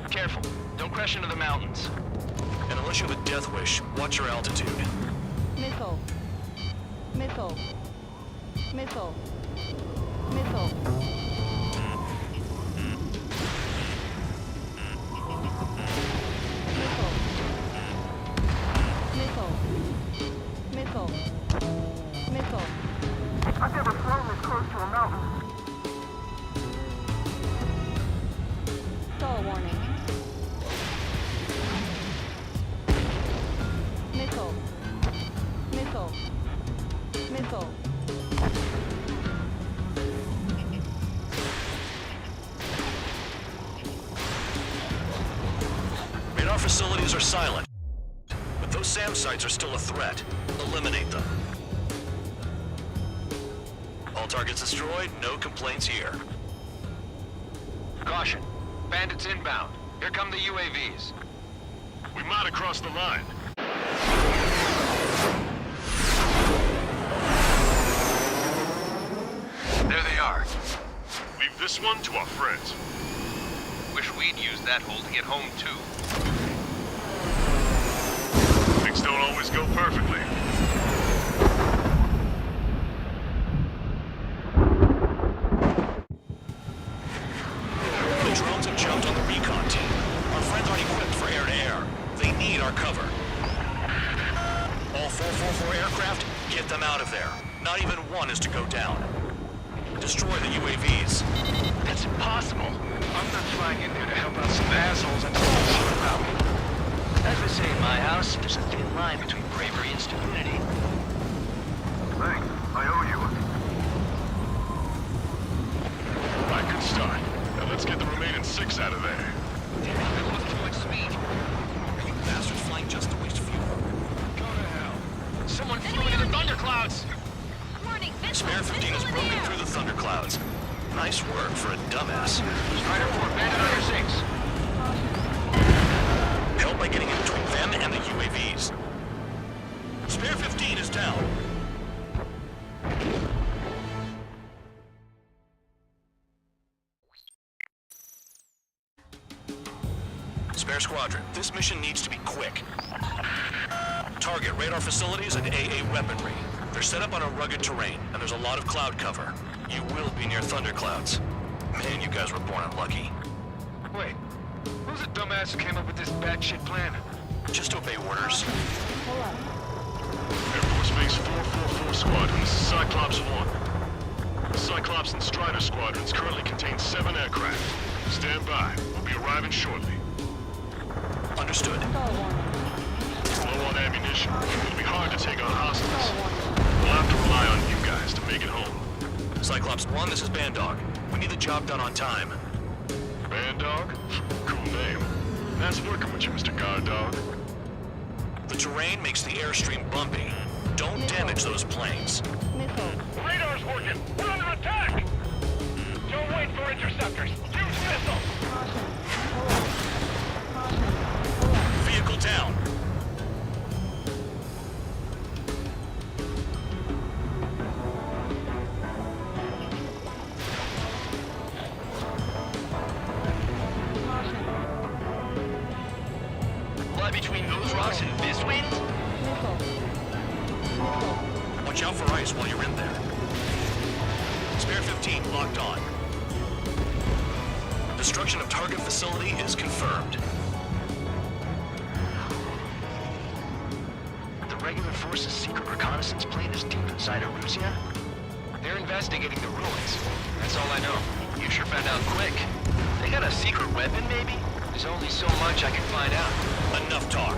Speaker 7: Careful, don't crash into the mountains.
Speaker 6: And unless you have a death wish, watch your altitude.
Speaker 8: Missile. Missile. Missile. Missile. Missile. Missile. Missile. Missile.
Speaker 10: I've never flown this close to a mountain.
Speaker 8: Stall warning. Missile. Missile. Missile.
Speaker 6: Radar facilities are silent. But those SAM sites are still a threat. Eliminate them. All targets destroyed, no complaints here.
Speaker 7: Caution, bandits inbound. Here come the UAVs.
Speaker 5: We might have crossed the line.
Speaker 9: There they are.
Speaker 5: Leave this one to our friends.
Speaker 9: Wish we'd used that hole to get home, too.
Speaker 5: Things don't always go perfectly.
Speaker 6: The drones have jumped on the recon team. Our friends aren't equipped for air-to-air. They need our cover. All 444 aircraft, get them out of there. Not even one is to go down. Destroy the UAVs.
Speaker 9: That's impossible. I'm not flying in there to help out some assholes and talk shit about me.
Speaker 7: As they say in my house, there's a thin line between bravery and stupidity.
Speaker 9: Thanks. I owe you.
Speaker 5: Right, good start. Now let's get the remaining 6 out of there.
Speaker 9: Damn it, I lost too much speed.
Speaker 6: You bastards flying just to waste fuel.
Speaker 9: Go to hell. Someone flew into the thunderclouds!
Speaker 11: Warning,
Speaker 6: Spare 15 has broken through the thunderclouds. Nice work for a dumbass.
Speaker 9: Strider 4, bandit on your 6.
Speaker 6: Help by getting in between them and the UAVs. Spare 15 is down. Spare squadron, this mission needs to be quick. Target radar facilities and AA weaponry. They're set up on a rugged terrain, and there's a lot of cloud cover. You will be near thunderclouds. Man, you guys were born unlucky.
Speaker 9: Wait, who's the dumbass who came up with this batshit plan?
Speaker 6: Just obey orders.
Speaker 8: Pull up.
Speaker 5: Air Force Base 444 Squadron, this is Cyclops 1. The Cyclops and Strider squadrons currently contain 7 aircraft. Stand by. We'll be arriving shortly.
Speaker 6: Understood.
Speaker 8: Stall warning.
Speaker 5: Low on ammunition. It'll be hard to take on hostiles.
Speaker 8: Stall warning.
Speaker 5: We'll have to rely on you guys to make it home.
Speaker 6: Cyclops 1, this is Bandai. We need the job done on time.
Speaker 5: Bandog? Cool name. Nice working with you, Mr. Guard Dog.
Speaker 6: The terrain makes the airstream bumpy. Don't damage those planes.
Speaker 8: Missile.
Speaker 9: Radar's working! We're under attack! Don't wait for interceptors! Use missiles!
Speaker 8: Caution. Pull up. Caution. Pull up.
Speaker 6: Vehicle down.
Speaker 8: Caution.
Speaker 7: Right between those rocks and this wind?
Speaker 8: Missile.
Speaker 6: Watch out for ice while you're in there. Spare 15 locked on. Destruction of target facility is confirmed.
Speaker 7: The regular force's secret reconnaissance plane is deep inside Erusia? They're investigating the ruins. That's all I know. You sure found out quick. They got a secret weapon, maybe? There's only so much I can find out.
Speaker 6: Enough talk.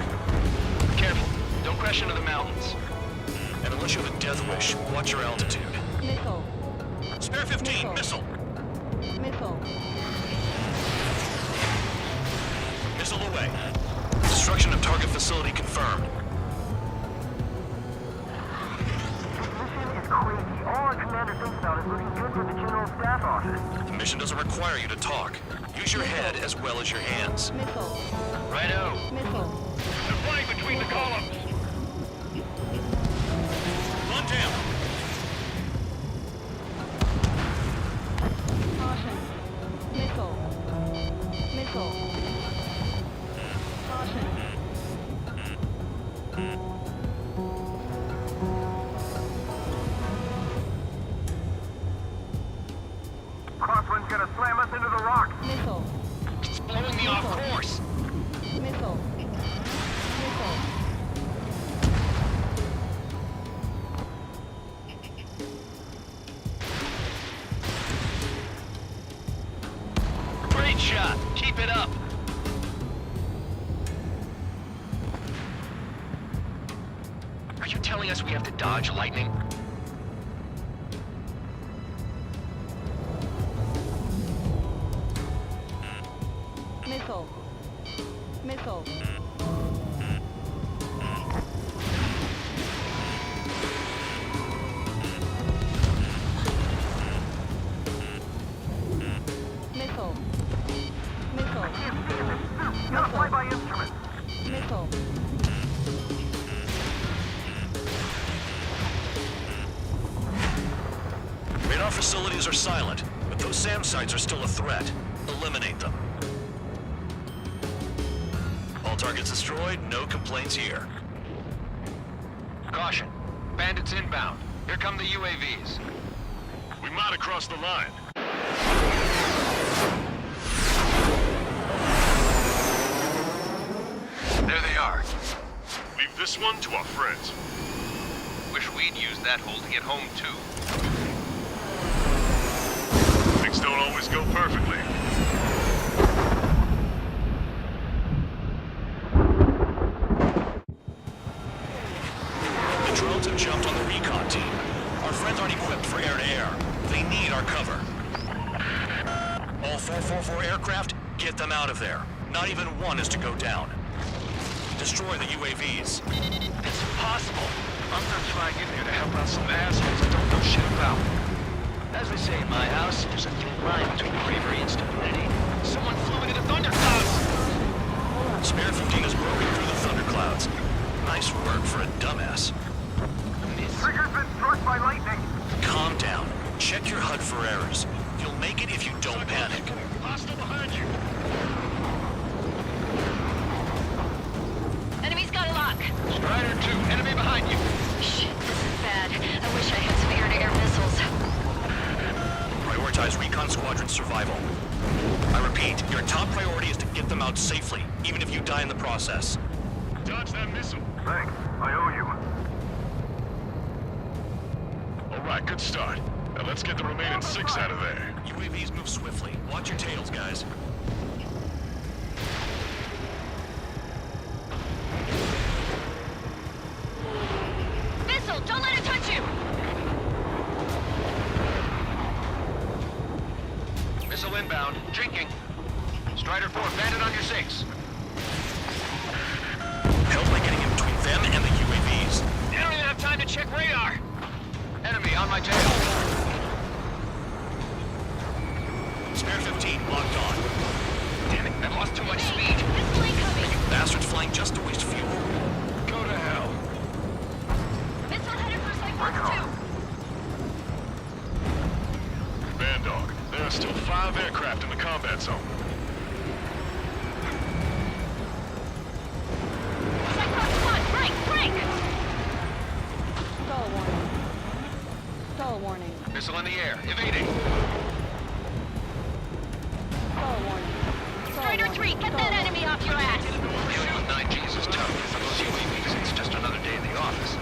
Speaker 7: Careful. Don't crash into the mountains.
Speaker 6: And unless you have a death wish, watch your altitude.
Speaker 8: Missile.
Speaker 6: Spare 15,
Speaker 8: Missile.
Speaker 6: missile.
Speaker 8: Missile.
Speaker 6: Missile away. Destruction of target facility confirmed.
Speaker 10: Mission is crazy. All our commander thinks about is looking good for the General Staff Office.
Speaker 6: The mission doesn't require you to talk. Use your head as well as your hands.
Speaker 8: Missile.
Speaker 7: Righto.
Speaker 8: Missile.
Speaker 9: They're flying between the columns.
Speaker 6: Run down.
Speaker 8: Caution. Missile. Missile. Caution.
Speaker 10: Crosswind's gonna slam us into the rocks.
Speaker 8: Missile.
Speaker 7: It's blowing me off course.
Speaker 8: Missile. Missile.
Speaker 7: Great shot. Keep it up. Are you telling us we have to dodge lightning?
Speaker 8: Missile. Missile. Missile. Missile.
Speaker 10: Gotta fly by instrument.
Speaker 8: Missile.
Speaker 6: Radar facilities are silent, but those SAM sites are still a threat. Eliminate them. All targets destroyed, no complaints here.
Speaker 7: Caution. Bandits inbound. Here come the UAVs.
Speaker 5: We might have crossed the line.
Speaker 7: There they are.
Speaker 5: Leave this one to our friends.
Speaker 7: Wish we'd used that hole to get home, too.
Speaker 5: Things don't always go perfectly.
Speaker 6: The drones have jumped on the recon team. Our friends aren't equipped for air-to-air. They need our cover. All 444 aircraft, get them out of there. Not even one is to go down. Destroy the UAVs.
Speaker 7: It's impossible. I'm not flying in here to help out some assholes I don't know shit about. As they say in my house, there's a thin line between bravery and stupidity. Someone flew into the thunderclouds!
Speaker 6: Spare 15 is broken through the thunderclouds. Nice work for a dumbass.
Speaker 10: Trigger's been struck by lightning.
Speaker 6: Calm down. Check your HUD for errors. You'll make it if you don't panic.
Speaker 5: Hostile behind you.
Speaker 11: Enemy's got a lock.
Speaker 7: Strider 2, enemy behind you.
Speaker 11: Shit, this is bad. I wish I had some air-to-air missiles.
Speaker 6: Prioritize recon squadron survival. I repeat, your top priority is to get them out safely, even if you die in the process.
Speaker 5: Dodge that missile.
Speaker 10: Thanks. I owe you.
Speaker 5: All right, good start. Now let's get the remaining 6 out of there.
Speaker 6: UAVs move swiftly. Watch your tails, guys.
Speaker 11: Missile, don't let it touch you!
Speaker 7: Missile inbound. Jinking. Strider 4, bandit on your 6.
Speaker 6: Help by getting in between them and the UAVs.
Speaker 7: You don't even have time to check radar. Enemy on my tail.
Speaker 6: Spare 15 locked on.
Speaker 7: Damn it, I've lost too much speed.
Speaker 11: Missile incoming!
Speaker 6: Bastards flying just to waste fuel.
Speaker 7: Go to hell.
Speaker 11: Missile headed for Cyclops 2!
Speaker 5: Bandog, there are still 5 aircraft in the combat zone.
Speaker 7: Missile in the air. Evading.
Speaker 8: Stall warning.
Speaker 11: Strider 3, get that enemy off your ass!
Speaker 7: Dealing with 9Gs is tough. UAVs, it's just another day in the office.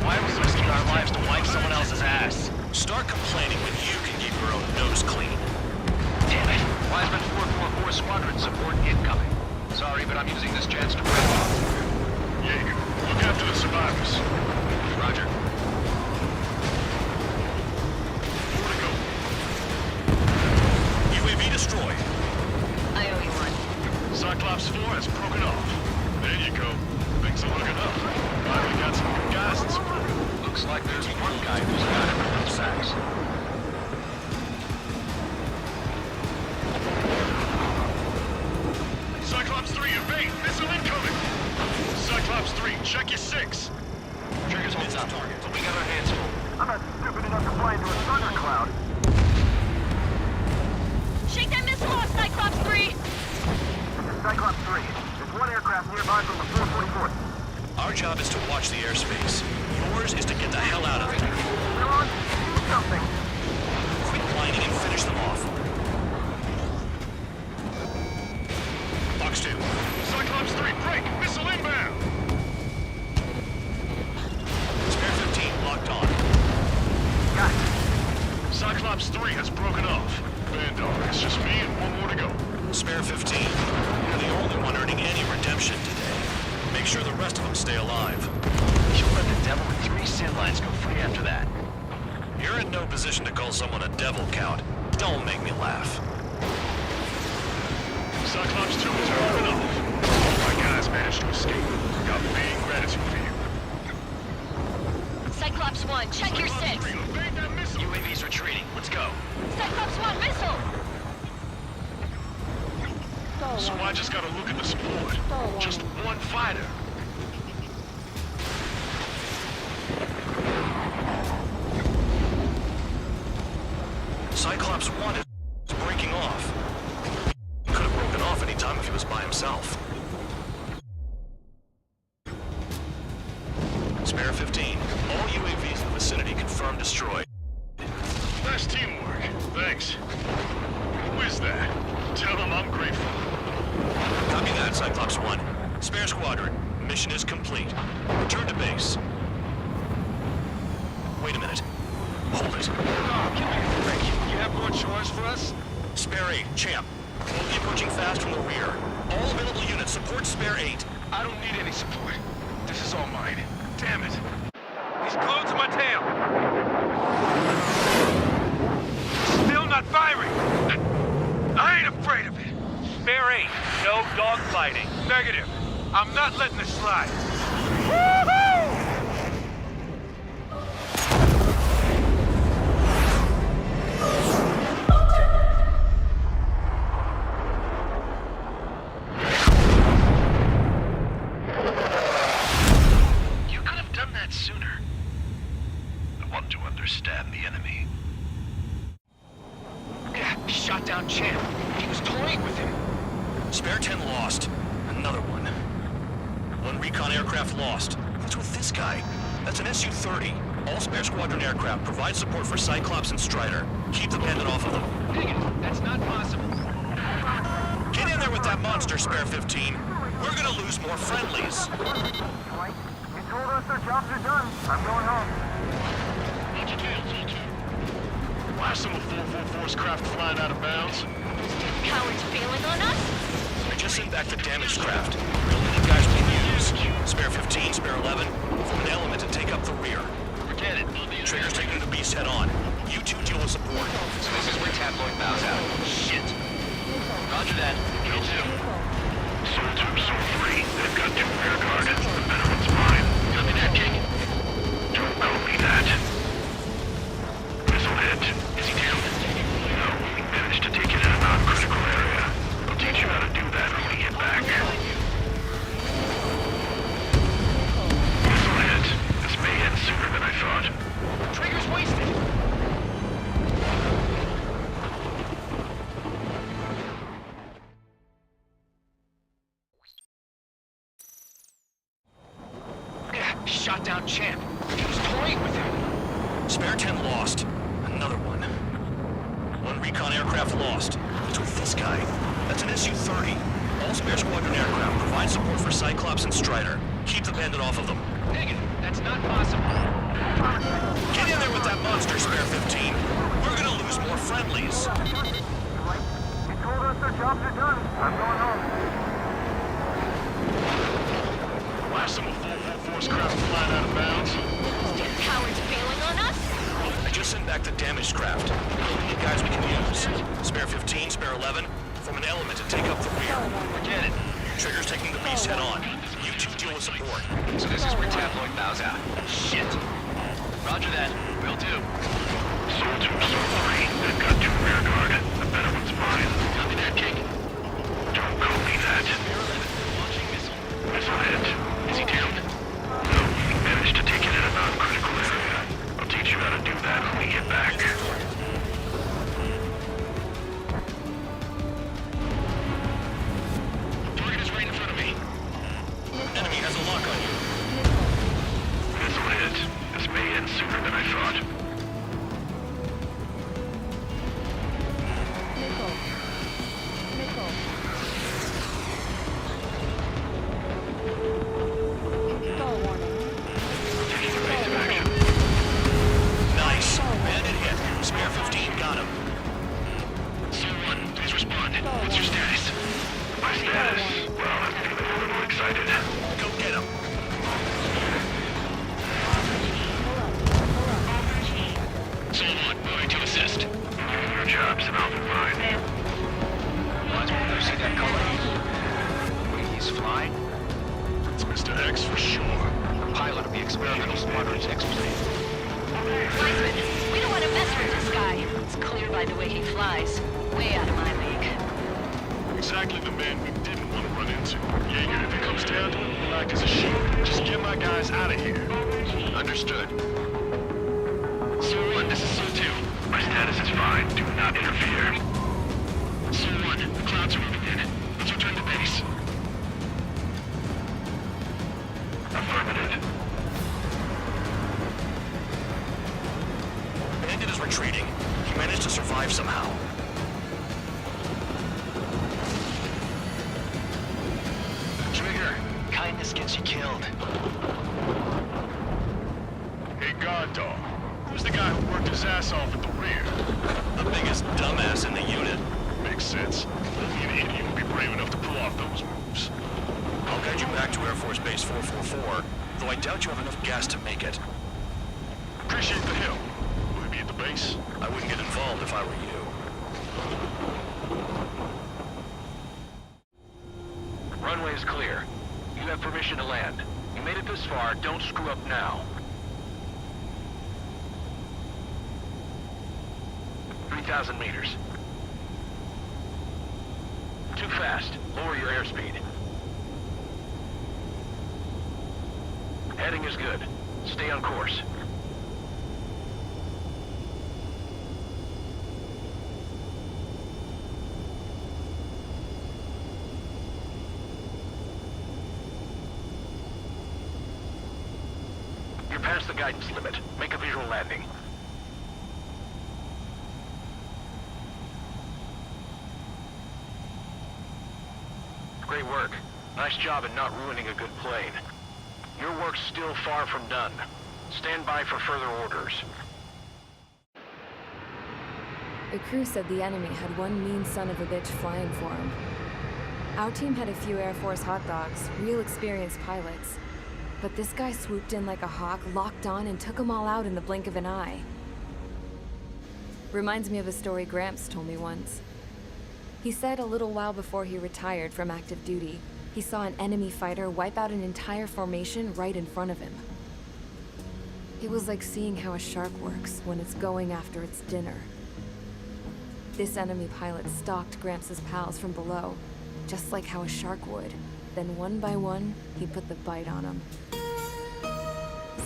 Speaker 7: Why are we risking our lives to wipe someone else's ass?
Speaker 6: Start complaining when you can keep your own nose clean.
Speaker 7: Damn it. Wiseman 444 Squadron support incoming. Sorry, but I'm using this chance to break off.
Speaker 5: Jaeger, look after the survivors.
Speaker 7: Roger.
Speaker 5: More to go.
Speaker 6: UAV destroyed.
Speaker 11: I owe you one.
Speaker 5: Cyclops 4 has broken off. There you go. Things are looking up. Finally got some good guys in support.
Speaker 7: Looks like there's one guy who's got it with those sacks.
Speaker 5: Cyclops 3, evade! Missile incoming! Cyclops 3, check your 6.
Speaker 7: Triggers hold up. But we got our hands full.
Speaker 10: I'm not stupid enough to fly into a thundercloud.
Speaker 11: Shake that missile off, Cyclops 3!
Speaker 10: This is Cyclops 3. There's one aircraft nearby from the 444th.
Speaker 6: Our job is to watch the airspace. Yours is to get the hell out of it.
Speaker 10: Come on, do something.
Speaker 6: Quit whining and finish them off. Fox 2.
Speaker 5: Cyclops 3, break! Missile inbound!
Speaker 6: Spare 15 locked on.
Speaker 10: Got it.
Speaker 5: Cyclops 3 has broken off. Bandai, it's just me and one more to go.
Speaker 6: Spare 15. You're the only one earning any redemption today. Make sure the rest of them stay alive.
Speaker 7: You'll let the devil with 3 sin lines go free after that.
Speaker 6: You're in no position to call someone a devil, Count. Don't make me laugh.
Speaker 5: Cyclops 2 is broken off. All my guys managed to escape. Got big gratitude for you.
Speaker 11: Cyclops 1, check your 6!
Speaker 5: Cyclops 3, evade that missile!
Speaker 7: UAV's retreating. Let's go.
Speaker 11: Cyclops 1, missile!
Speaker 8: Stall
Speaker 5: So I
Speaker 8: warning.
Speaker 5: just gotta look at the support.
Speaker 8: Stall
Speaker 5: Just
Speaker 8: warning.
Speaker 5: one fighter.
Speaker 6: Cyclops 1 is breaking off. Could have broken off any time if he was by himself. Spare 15. All UAVs in the vicinity confirmed destroyed.
Speaker 5: Nice teamwork. Thanks. Who is that? Tell him I'm grateful.
Speaker 6: Copy that, Cyclops 1. Spare squadron. Mission is complete. Return to base. Wait a minute. Hold it.
Speaker 5: Oh, give me a break. You have more chores for us?
Speaker 6: Spare 8, champ. We'll be approaching fast from the rear. All available units support Spare 8.
Speaker 5: I don't need any support. This is all mine. Damn it. He's glued to my tail. Still not firing. I ain't afraid of it. Spare 8. No dogfighting. Negative. I'm not letting this slide. Woohoo!
Speaker 7: You could have done that sooner. I want to understand the enemy. Yeah, shot down Champ. He was toying with him.
Speaker 6: Spare 10 lost. Another one. One recon aircraft lost. What's with this guy? That's an Su-30. All spare squadron aircraft provide support for Cyclops and Strider. Keep the pendant off of them.
Speaker 7: Negative. That's not possible.
Speaker 6: Get in there with that monster, Spare 15. We're gonna lose more friendlies.
Speaker 10: Dwight, you told us their jobs are done. I'm going home.
Speaker 5: Why some of 444's craft flying out of bounds?
Speaker 11: Cowards bailing on us?
Speaker 6: I just sent back the damaged craft. We're only the guys we can use. Spare 15, Spare 11. Form an element and take up the rear.
Speaker 7: Forget it.
Speaker 6: Trigger's taking the beast head on. You two deal with support.
Speaker 7: So this is where Tabloid bows out. Shit. Roger that. Kill 2.
Speaker 5: Soul 2, Soul 3. They've got 2 rear guard. The better one's mine.
Speaker 7: Copy that, King.
Speaker 5: Don't call me that. Missile hit. Is he down? No. Managed to take it in a non-critical area. I'll teach you how to do that when we get back. Missile hit. This may end sooner than I thought.
Speaker 7: Trigger's wasted. Yeah, shot down Champ. He was toying with him.
Speaker 6: Spare 10 lost. another one. One recon aircraft lost. It's with this guy. That's an Su-30. All spare squadron aircraft provide support for Cyclops and Strider. Keep the bandit off of them.
Speaker 7: Negative. That's not possible.
Speaker 6: Get in there with that monster, Spare 15. We're gonna lose more friendlies.
Speaker 10: They told us their jobs are done. I'm going home.
Speaker 5: Last time a full force craft flying out of bounds.
Speaker 11: Damn cowards bailing on us?
Speaker 6: I just sent back the damaged craft. We need guys we can use. Spare 15, Spare 11, form an element and take up the rear.
Speaker 7: Forget it.
Speaker 6: Trigger's taking the beast head on. You two deal with support.
Speaker 7: So this is where Tabloid bows out. Shit. Roger that. Will do.
Speaker 5: Soul 2, Soul 3. They've got 2 rear guard. The better one's mine.
Speaker 7: Copy that, Jake.
Speaker 5: Don't call me that.
Speaker 7: Launching missile.
Speaker 5: Missile hit. Is he down? No, he managed to take it in a non-critical area. I'll teach you how to do that when we get back.
Speaker 7: Target is right in front of me.
Speaker 6: Enemy has a lock on you.
Speaker 5: Missile hit. This may end sooner than I thought.
Speaker 8: Stall warning.
Speaker 5: Taking evasive action.
Speaker 6: Nice. Bandit hit. Spare 15 got him.
Speaker 5: Soul 1, please respond. What's your status? My status? Well, I'm feeling a little excited.
Speaker 6: Go get him.
Speaker 5: Soul 1, moving to assist. Your job's an open mine.
Speaker 7: Reminds me of see that color. Wait, he's flying?
Speaker 5: It's Mr. X for sure.
Speaker 7: The pilot of the experimental squadron's X-plane.
Speaker 11: Wiseman, we don't want to mess with this guy. It's clear by the way he flies. Way out of my league.
Speaker 5: Exactly the man we didn't want to run into. Jaeger, if it comes down to it, we'll act as a shield. Just get my guys out of here.
Speaker 7: Understood.
Speaker 5: Soul 1, this is Soul 2. My status is fine. Do not interfere. Soul 1, the clouds are moving in. Let's return to base. Affirmative.
Speaker 6: Bandit is retreating. He managed to survive somehow.
Speaker 7: Trigger, kindness gets you killed.
Speaker 5: Hey, guard dog. Who's the guy who worked his ass off at the rear?
Speaker 6: The biggest dumbass in the unit.
Speaker 5: Makes sense. Only an idiot would be brave enough to pull off those moves.
Speaker 6: I'll guide you back to Air Force Base 444, though I doubt you have enough gas to make it.
Speaker 5: Appreciate the help. Will he be at the base?
Speaker 6: I wouldn't get involved if I were you.
Speaker 7: Runway is clear. You have permission to land. You made it this far, don't screw up now. 3,000 meters. Too fast. Lower your airspeed. Heading is good. Stay on course. You're past the guidance limit. Make a visual landing. Great work. Nice job in not ruining a good plane. Your work's still far from done. Stand by for further orders.
Speaker 12: The crew said the enemy had one mean son of a bitch flying for him. Our team had a few Air Force hot dogs, real experienced pilots. But this guy swooped in like a hawk, locked on, and took them all out in the blink of an eye. Reminds me of a story Gramps told me once. He said a little while before he retired from active duty, he saw an enemy fighter wipe out an entire formation right in front of him. It was like seeing how a shark works when it's going after its dinner. This enemy pilot stalked Gramps' pals from below, just like how a shark would. Then one by one, he put the bite on them.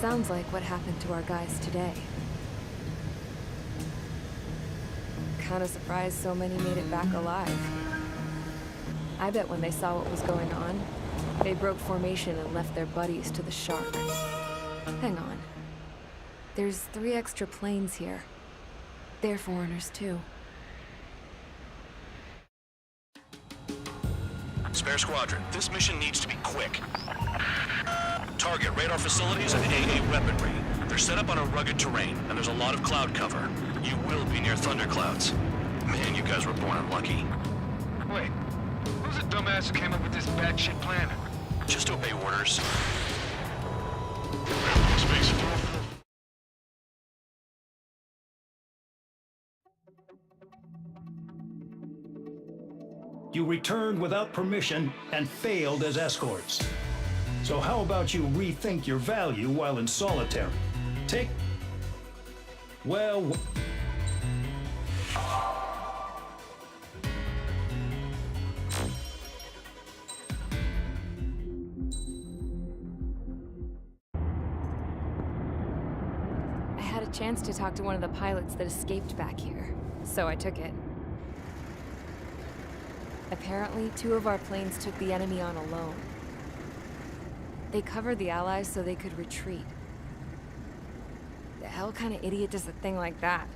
Speaker 12: Sounds like what happened to our guys today. Kinda surprised so many made it back alive. I bet when they saw what was going on, they broke formation and left their buddies to the shark. Hang on. There's 3 extra planes here. They're foreigners too.
Speaker 6: Spare squadron, this mission needs to be quick. Target radar facilities and AA weaponry. They're set up on a rugged terrain, and there's a lot of cloud cover. You will be near thunderclouds. Man, you guys were born unlucky.
Speaker 9: Wait, who's the dumbass who came up with this batshit plan?
Speaker 6: Just obey orders.
Speaker 5: Space 444.
Speaker 4: You returned without permission and failed as escorts. So how about you rethink your value while in solitary? Take... Well...
Speaker 12: I had a chance to talk to one of the pilots that escaped back here, so I took it. Apparently, 2 of our planes took the enemy on alone. They covered the Allies so they could retreat. The hell kind of idiot does a thing like that?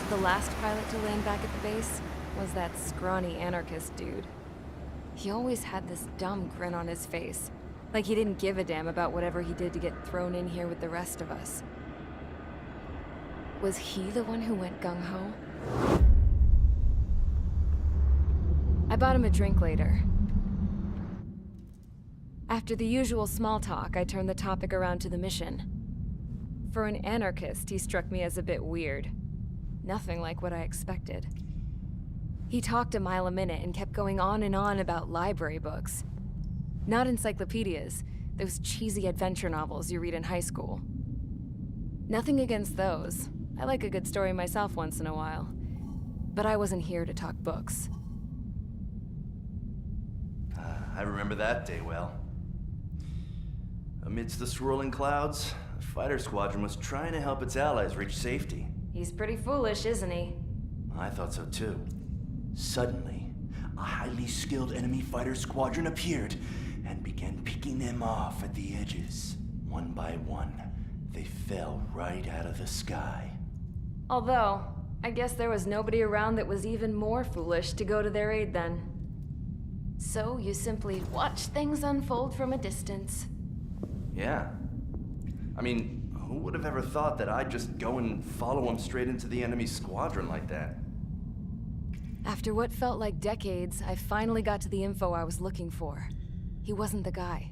Speaker 12: The last pilot to land back at the base was that scrawny anarchist dude. He always had this dumb grin on his face, like he didn't give a damn about whatever he did to get thrown in here with the rest of us. Was he the one who went gung-ho? I bought him a drink later. After the usual small talk, I turned the topic around to the mission. For an anarchist, he struck me as a bit weird. Nothing like what I expected. He talked a mile a minute and kept going on and on about library books. Not encyclopedias, those cheesy adventure novels you read in high school. Nothing against those. I like a good story myself once in a while. But I wasn't here to talk books.
Speaker 13: I remember that day well. Amidst the swirling clouds, the fighter squadron was trying to help its allies reach safety.
Speaker 12: He's pretty foolish, isn't he?
Speaker 13: I thought so too. Suddenly, a highly skilled enemy fighter squadron appeared and began picking them off at the edges. One by one, they fell right out of the sky.
Speaker 12: Although, I guess there was nobody around that was even more foolish to go to their aid then. So you simply watch things unfold from a distance.
Speaker 13: Yeah. I mean, who would have ever thought that I'd just go and follow him straight into the enemy squadron like that?
Speaker 12: After what felt like decades, I finally got to the info I was looking for. He wasn't the guy.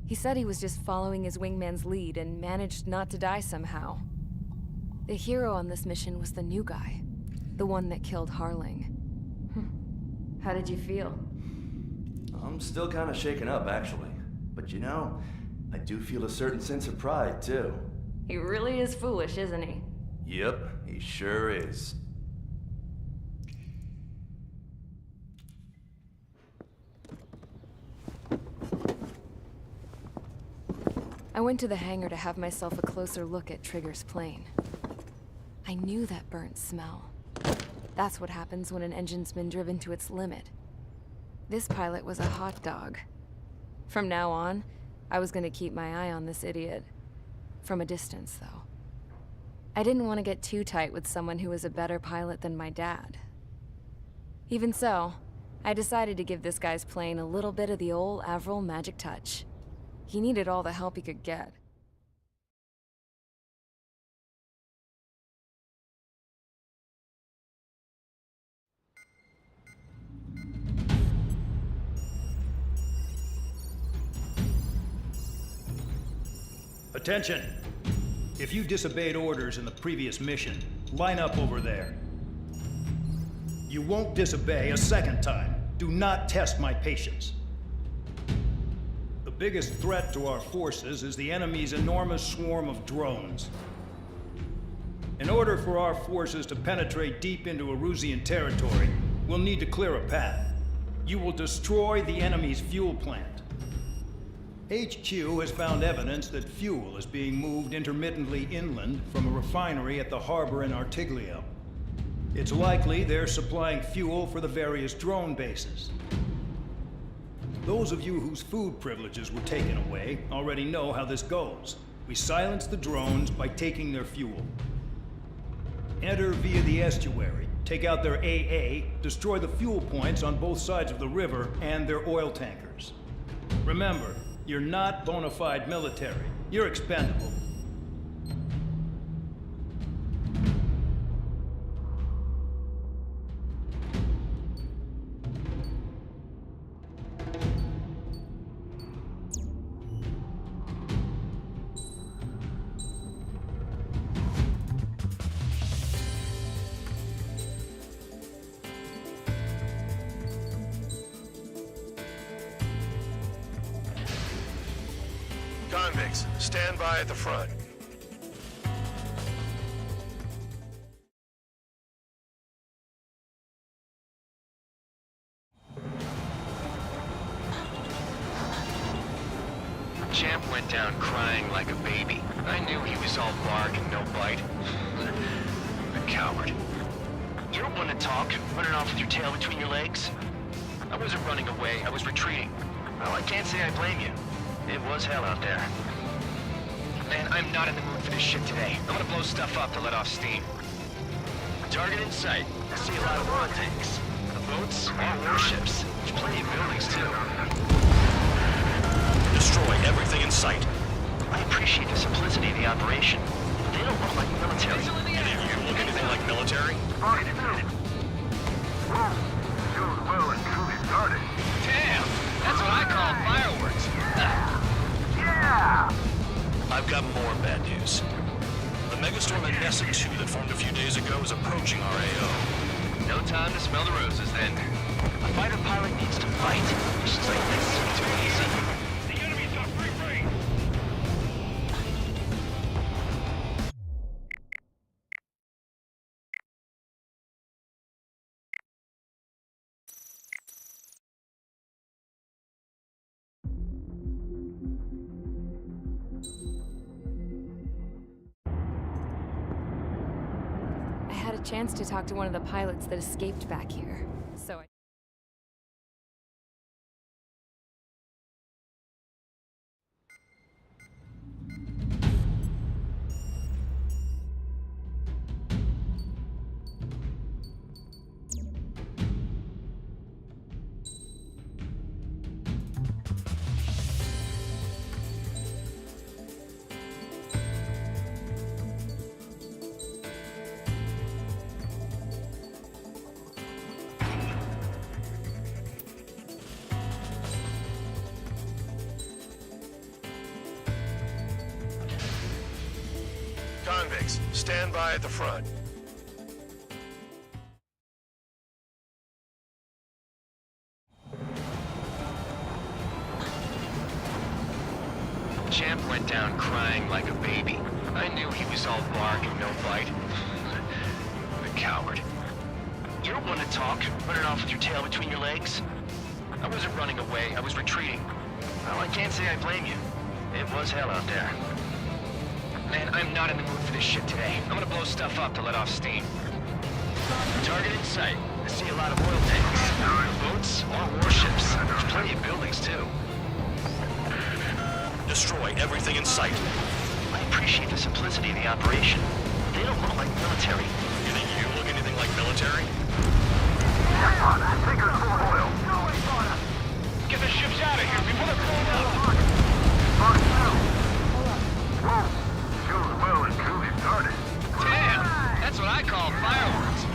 Speaker 12: He said he was just following his wingman's lead and managed not to die somehow. The hero on this mission was the new guy. The one that killed Harling. How did you feel?
Speaker 13: I'm still kind of shaken up, actually. But you know, I do feel a certain sense of pride, too.
Speaker 12: He really is foolish, isn't he?
Speaker 13: Yep, he sure is.
Speaker 12: I went to the hangar to have myself a closer look at Trigger's plane. I knew that burnt smell. That's what happens when an engine's been driven to its limit. This pilot was a hot dog. From now on, I was gonna keep my eye on this idiot. From a distance, though. I didn't want to get too tight with someone who was a better pilot than my dad. Even so, I decided to give this guy's plane a little bit of the old Avril magic touch. He needed all the help he could get.
Speaker 4: Attention! If you disobeyed orders in the previous mission, line up over there. You won't disobey a second time. Do not test my patience. The biggest threat to our forces is the enemy's enormous swarm of drones. In order for our forces to penetrate deep into Erusian territory, we'll need to clear a path. You will destroy the enemy's fuel plant. HQ has found evidence that fuel is being moved intermittently inland from a refinery at the harbor in Artiglio. It's likely they're supplying fuel for the various drone bases. Those of you whose food privileges were taken away already know how this goes. We silence the drones by taking their fuel. Enter via the estuary, take out their AA, destroy the fuel points on both sides of the river and their oil tankers. Remember, you're not bona fide military. You're expendable.
Speaker 5: Convicts, stand by at the front.
Speaker 7: Champ went down crying like a baby. I knew he was all bark and no bite. A coward. You're one to talk, running off with your tail between your legs. I wasn't running away, I was retreating. Well, I can't say I blame you. It was hell out there. Man, I'm not in the mood for this shit today. I'm gonna blow stuff up to let off steam. Target in sight. I see a lot of oil tanks. The boats, all warships. There's plenty of buildings, too.
Speaker 6: Destroy everything in sight.
Speaker 7: I appreciate the simplicity of the operation. They don't look like military.
Speaker 6: Do you look anything like military?
Speaker 10: Well and truly started.
Speaker 7: Damn! That's what I call fireworks.
Speaker 10: Yeah!
Speaker 6: I've got more bad news. The megastorm at Nessa 2 that formed a few days ago is approaching our AO.
Speaker 7: No time to smell the roses, then. A fighter pilot needs to fight. Missions like this are too easy.
Speaker 9: The enemy's got free reign!
Speaker 12: I had a chance to talk to one of the pilots that escaped back here, so I...
Speaker 5: Convicts, stand by at the front.
Speaker 7: Champ went down crying like a baby. I knew he was all bark and no bite. A coward. You're one to talk, running off with your tail between your legs. I wasn't running away, I was retreating. Well, I can't say I blame you. It was hell out there. Man, I'm not in the mood for this shit today. I'm gonna blow stuff up to let off steam. Target in sight. I see a lot of oil tanks. Boats, all warships. There's plenty of buildings, too.
Speaker 6: Destroy everything in sight.
Speaker 7: I appreciate the simplicity of the operation. They don't look like military.
Speaker 6: You think you look anything like military?
Speaker 10: Tankers full of oil.
Speaker 9: Get the ships out of here before they're blown up!
Speaker 10: Whoa! Shows well and truly started.
Speaker 7: Damn! That's what I call fireworks.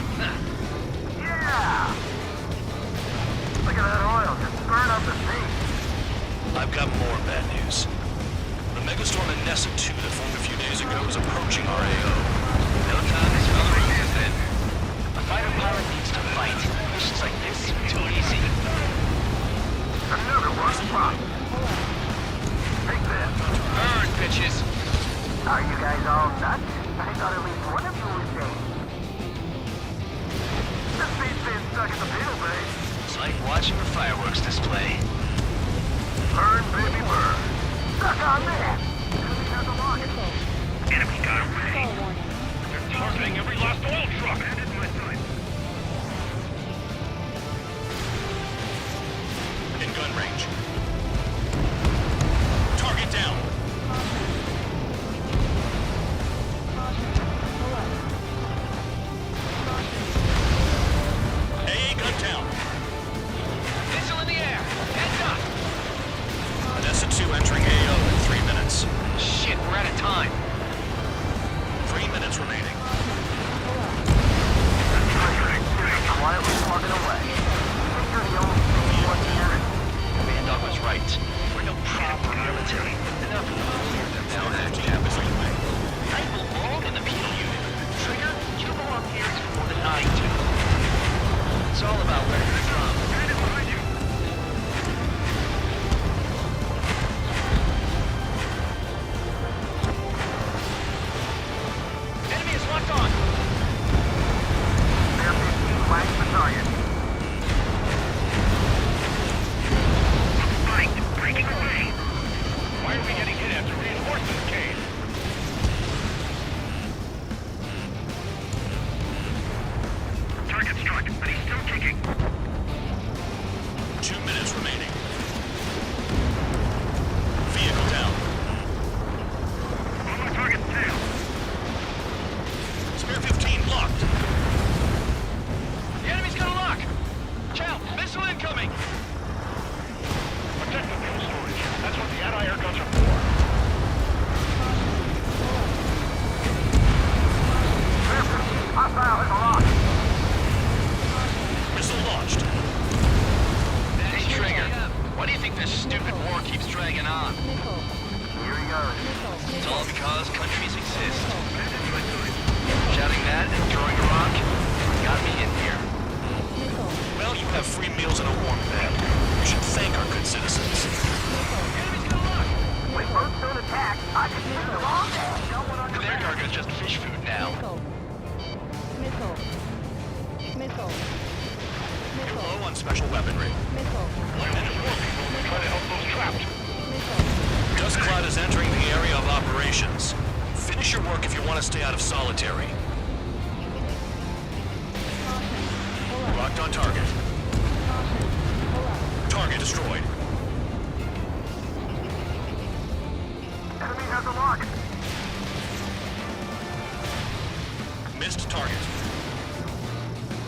Speaker 10: Yeah! Look at that oil just burn up the sea.
Speaker 6: I've got more bad news. The megastorm at Nessa 2 that formed a few days ago is approaching our AO.
Speaker 7: No time to smell the roses, then. A fighter pilot needs to fight. Missions like this are too easy.
Speaker 10: Another one spot. Take that.
Speaker 7: Burn, bitches!
Speaker 10: Are you guys all nuts? I thought at least one of you was dead. The speed's been stuck in the field, babe.
Speaker 7: It's like watching a fireworks display.
Speaker 10: Burn, baby, burn. Stuck on that.
Speaker 9: Enemy got away! They're targeting every last oil truck!
Speaker 6: In gun range. Target down.
Speaker 7: This stupid war keeps dragging on.
Speaker 8: Missile.
Speaker 10: Here he goes.
Speaker 8: Missile.
Speaker 7: It's all because countries exist. Shouting that and throwing a rock got me in here.
Speaker 8: Missile.
Speaker 6: Well, you have free meals and a warm bed. You should thank our good citizens.
Speaker 10: With boats don't attack, I can use them all day.
Speaker 7: Their cargo's just fish food now.
Speaker 8: Missile. Missile. Missile.
Speaker 6: You're low on special weaponry.
Speaker 8: Missile.
Speaker 9: Try to help those trapped.
Speaker 8: Missile.
Speaker 6: Dust Cloud is entering the area of operations. Finish your work if you want to stay out of solitary. Locked on target. Target destroyed.
Speaker 10: Enemy has a lock.
Speaker 6: Missed target.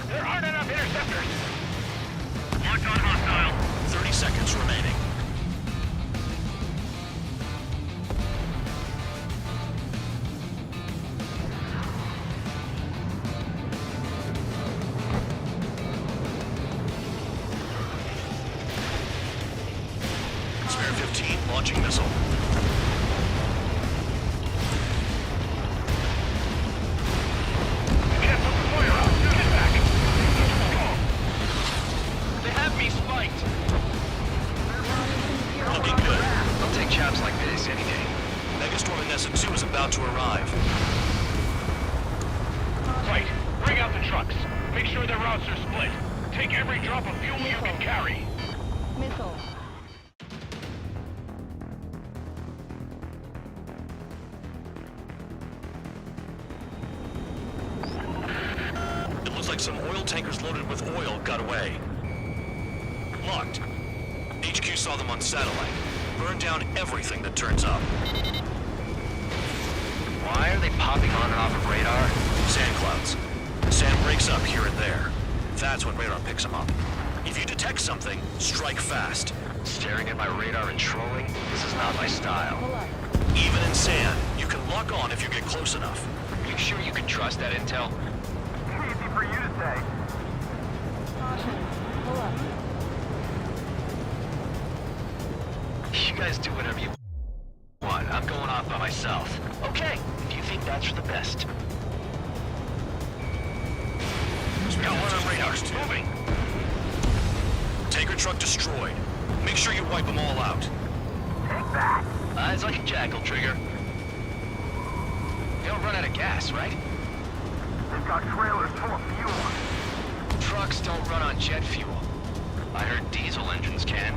Speaker 9: There aren't enough interceptors.
Speaker 5: Locked on hostile.
Speaker 6: 30 seconds remaining. Spare 15 launching missile.
Speaker 9: Can't put the fire out. Get back.
Speaker 7: They have me spiked.
Speaker 6: Looking good.
Speaker 7: I'll take chops like this any day.
Speaker 6: Megastorm Nessa 2 is about to arrive.
Speaker 9: Right. Bring out the trucks. Make sure their routes are split. Take every drop of fuel you can carry.
Speaker 8: Missile.
Speaker 6: It looks like some oil tankers loaded with oil got away. Locked. HQ saw them on satellite. Burn down everything that turns up.
Speaker 7: Why are they popping on and off of radar?
Speaker 6: Sand clouds. Sand breaks up here and there. That's when radar picks them up. If you detect something, strike fast.
Speaker 7: Staring at my radar and trolling? This is not my style.
Speaker 6: Even in sand, you can lock on if you get close enough.
Speaker 7: You sure you can trust that intel?
Speaker 10: Easy for you to say.
Speaker 8: Caution. Pull up.
Speaker 7: You guys do whatever you want. I'm going off by myself. Okay, if you think that's for the best.
Speaker 6: Got one on radar. Moving. Tanker truck destroyed. Make sure you wipe them all out.
Speaker 10: Take that.
Speaker 7: Eyes like a jackal, Trigger. They don't run out of gas, right?
Speaker 10: They've got trailers full of fuel.
Speaker 7: Trucks don't run on jet fuel. I heard diesel engines can.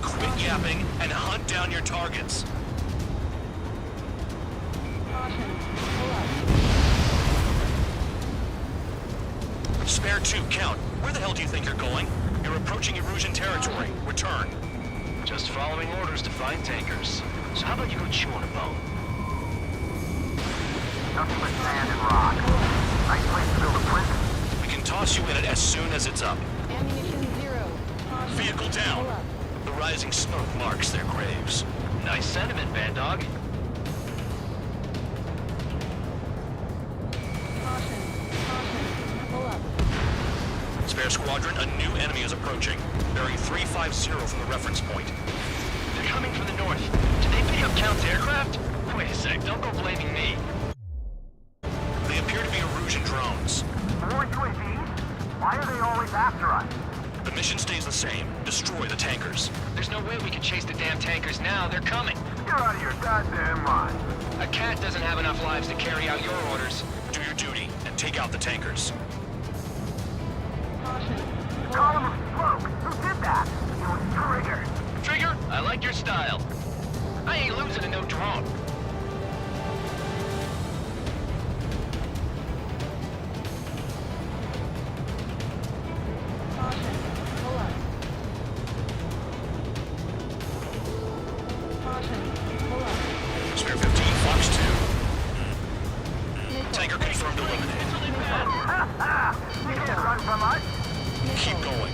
Speaker 6: Quit yapping and hunt down your targets.
Speaker 8: Caution. Pull up.
Speaker 6: Spare 2, count. Where the hell do you think you're going? You're approaching Erusian territory. Return.
Speaker 7: Just following orders to find tankers. So how about you go chew on a bone?
Speaker 10: Nothing but sand and rock. Nice place to build a prison.
Speaker 6: We can toss you in it as soon as it's up.
Speaker 8: Ammunition 0. Caution.
Speaker 6: Vehicle down.
Speaker 8: Pull up.
Speaker 6: The rising smoke marks their graves.
Speaker 7: Nice sentiment, Bandog.
Speaker 8: Caution. Caution. Pull up.
Speaker 6: Spare squadron, a new enemy is approaching. Bearing 350 from the reference point.
Speaker 7: They're coming from the north. Did they pick up Count's aircraft? Wait a sec, don't go blaming me.
Speaker 6: They appear to be Erusian drones.
Speaker 10: More UAVs? Why are they always after us?
Speaker 6: The mission stays the same. Destroy the tankers.
Speaker 7: There's no way we can chase the damn tankers now. They're coming.
Speaker 10: You're out of your goddamn mind.
Speaker 7: A cat doesn't have enough lives to carry out your orders.
Speaker 6: Do your duty and take out the tankers.
Speaker 8: Caution. Pull
Speaker 10: Column
Speaker 8: up.
Speaker 10: of smoke. Who did that? It was Trigger.
Speaker 7: Trigger, I like your style. I ain't losing to no drone.
Speaker 8: Caution. Pull up. Caution. Pull up.
Speaker 6: Spare 15, Fox 2.
Speaker 8: Missile.
Speaker 6: Tanker confirmed eliminated.
Speaker 10: You can't run from us.
Speaker 6: Keep going.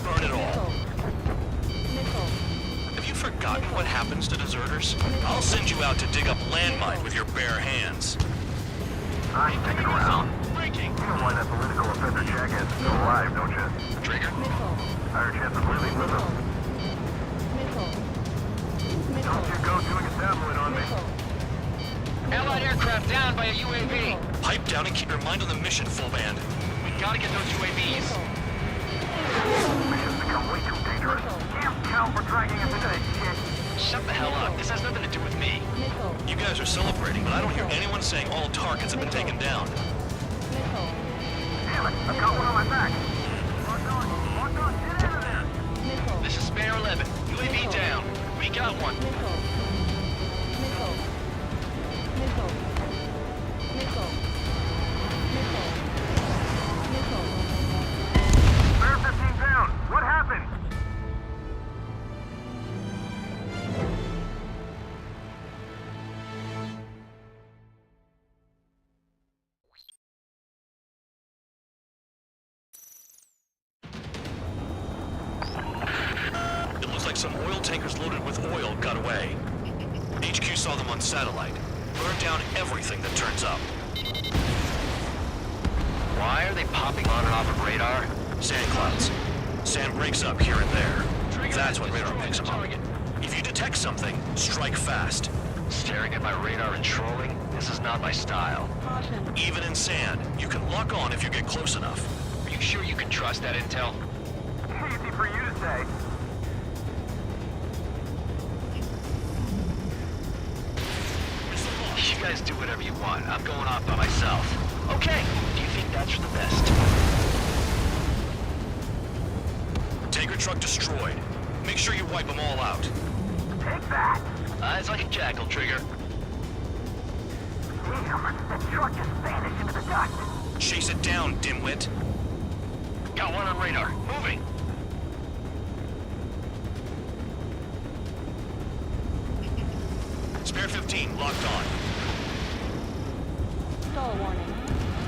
Speaker 6: Burn it all.
Speaker 8: Missile.
Speaker 6: Have you forgotten what happens to deserters? I'll send you out to dig up landmine with your bare hands.
Speaker 10: I stick around.
Speaker 7: Breaking.
Speaker 10: You know why that political offender jackass is still alive, don't you?
Speaker 7: Trigger.
Speaker 8: Missile.
Speaker 10: Higher chance of living with him.
Speaker 7: by a UAV.
Speaker 6: Pipe down and keep your mind on the mission, full band.
Speaker 7: We gotta get those UAVs.
Speaker 10: Mission's become way too dangerous. Can't count for dragging us into this shit.
Speaker 7: Shut the hell up. This has nothing to do with me.
Speaker 8: Missile.
Speaker 6: You guys are celebrating, but I don't hear anyone saying all targets have been taken down.
Speaker 8: Missile.
Speaker 10: Damn it, I've got one on my back. Lock on, get out of there.
Speaker 8: Missile.
Speaker 7: This is Spare 11. UAV down. We got one.
Speaker 8: Missile. Missile. Missile. Missile. Missile. Missile.
Speaker 10: Spare 15 down. What happened?
Speaker 6: It looks like some oil tankers loaded with oil got away. HQ saw them on satellite. Burned down everything that turns up.
Speaker 7: Why are they popping on and off of radar?
Speaker 6: Sand clouds. Sand breaks up here and there. That's when radar picks them up. If you detect something, strike fast.
Speaker 7: Staring at my radar and trolling? This is not my style.
Speaker 8: Caution.
Speaker 6: Even in sand, you can lock on if you get close enough.
Speaker 7: Are you sure you can trust that intel?
Speaker 10: Easy for you to say.
Speaker 7: You guys do whatever you want. I'm going off by myself. Okay. Do you think that's for the best?
Speaker 6: Tanker truck destroyed. Make sure you wipe them all out.
Speaker 10: Take that.
Speaker 7: Eyes like a jackal, Trigger.
Speaker 10: Damn, that truck just vanished into the dust.
Speaker 6: Chase it down, dimwit.
Speaker 7: Got one on radar. Moving.
Speaker 6: Spare 15, locked on.
Speaker 8: Stall warning.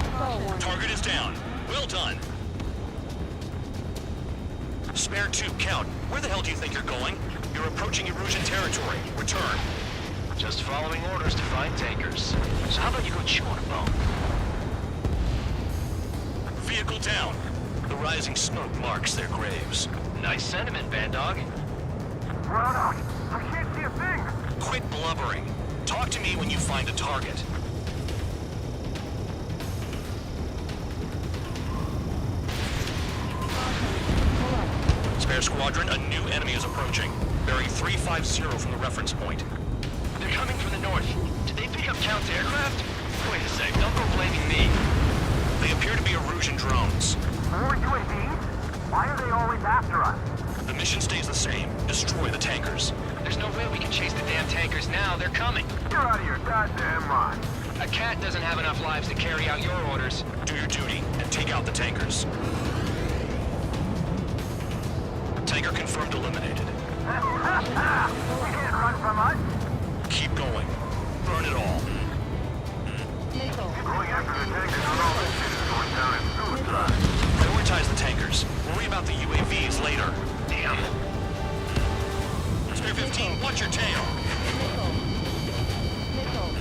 Speaker 8: Stall warning.
Speaker 6: Target is down. Well done. Spare 2, count. Where the hell do you think you're going? You're approaching Erusian territory. Return.
Speaker 7: Just following orders to find tankers. So how about you go chew on a bone?
Speaker 6: Vehicle down. The rising smoke marks their graves.
Speaker 7: Nice sentiment, Bandog.
Speaker 10: Run out. I can't see a thing.
Speaker 6: Quit blubbering. Talk to me when you find a target. Spare squadron, a new enemy is approaching. Bearing 350 from the reference point.
Speaker 7: They're coming from the north. Did they pick up Count's aircraft? Wait a sec, don't go blaming me.
Speaker 6: They appear to be Erusian drones.
Speaker 10: More UAVs? Why are they always after us?
Speaker 6: The mission stays the same. Destroy the tankers.
Speaker 7: There's no way we can chase the damn tankers now. They're coming.
Speaker 10: You're out of your goddamn mind.
Speaker 7: A cat doesn't have enough lives to carry out your orders.
Speaker 6: Do your duty and take out the tankers. Tanker confirmed eliminated.
Speaker 10: You can't run from us.
Speaker 6: Keep going. Burn it all.
Speaker 8: Missile.
Speaker 10: Going after the tankers on all this shit is going down in suicide.
Speaker 6: Prioritize the tankers. Worry about the UAVs later.
Speaker 7: Damn.
Speaker 6: Spare 15, watch your tail.
Speaker 8: Missile. Missile.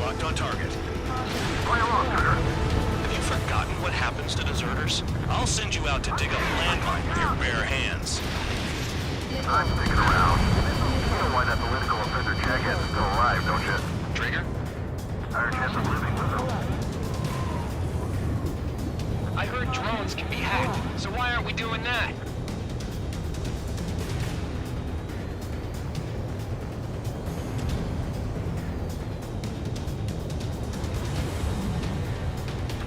Speaker 6: Locked on target.
Speaker 10: Play along, Trigger.
Speaker 6: Have you forgotten what happens to deserters? I'll send you out to dig up landmine with your bare hands.
Speaker 10: I'm sticking around. You know why that political offender jackass is still alive, don't you?
Speaker 7: Trigger?
Speaker 10: Higher chance of living with him.
Speaker 7: I heard drones can be hacked, so why aren't we doing that?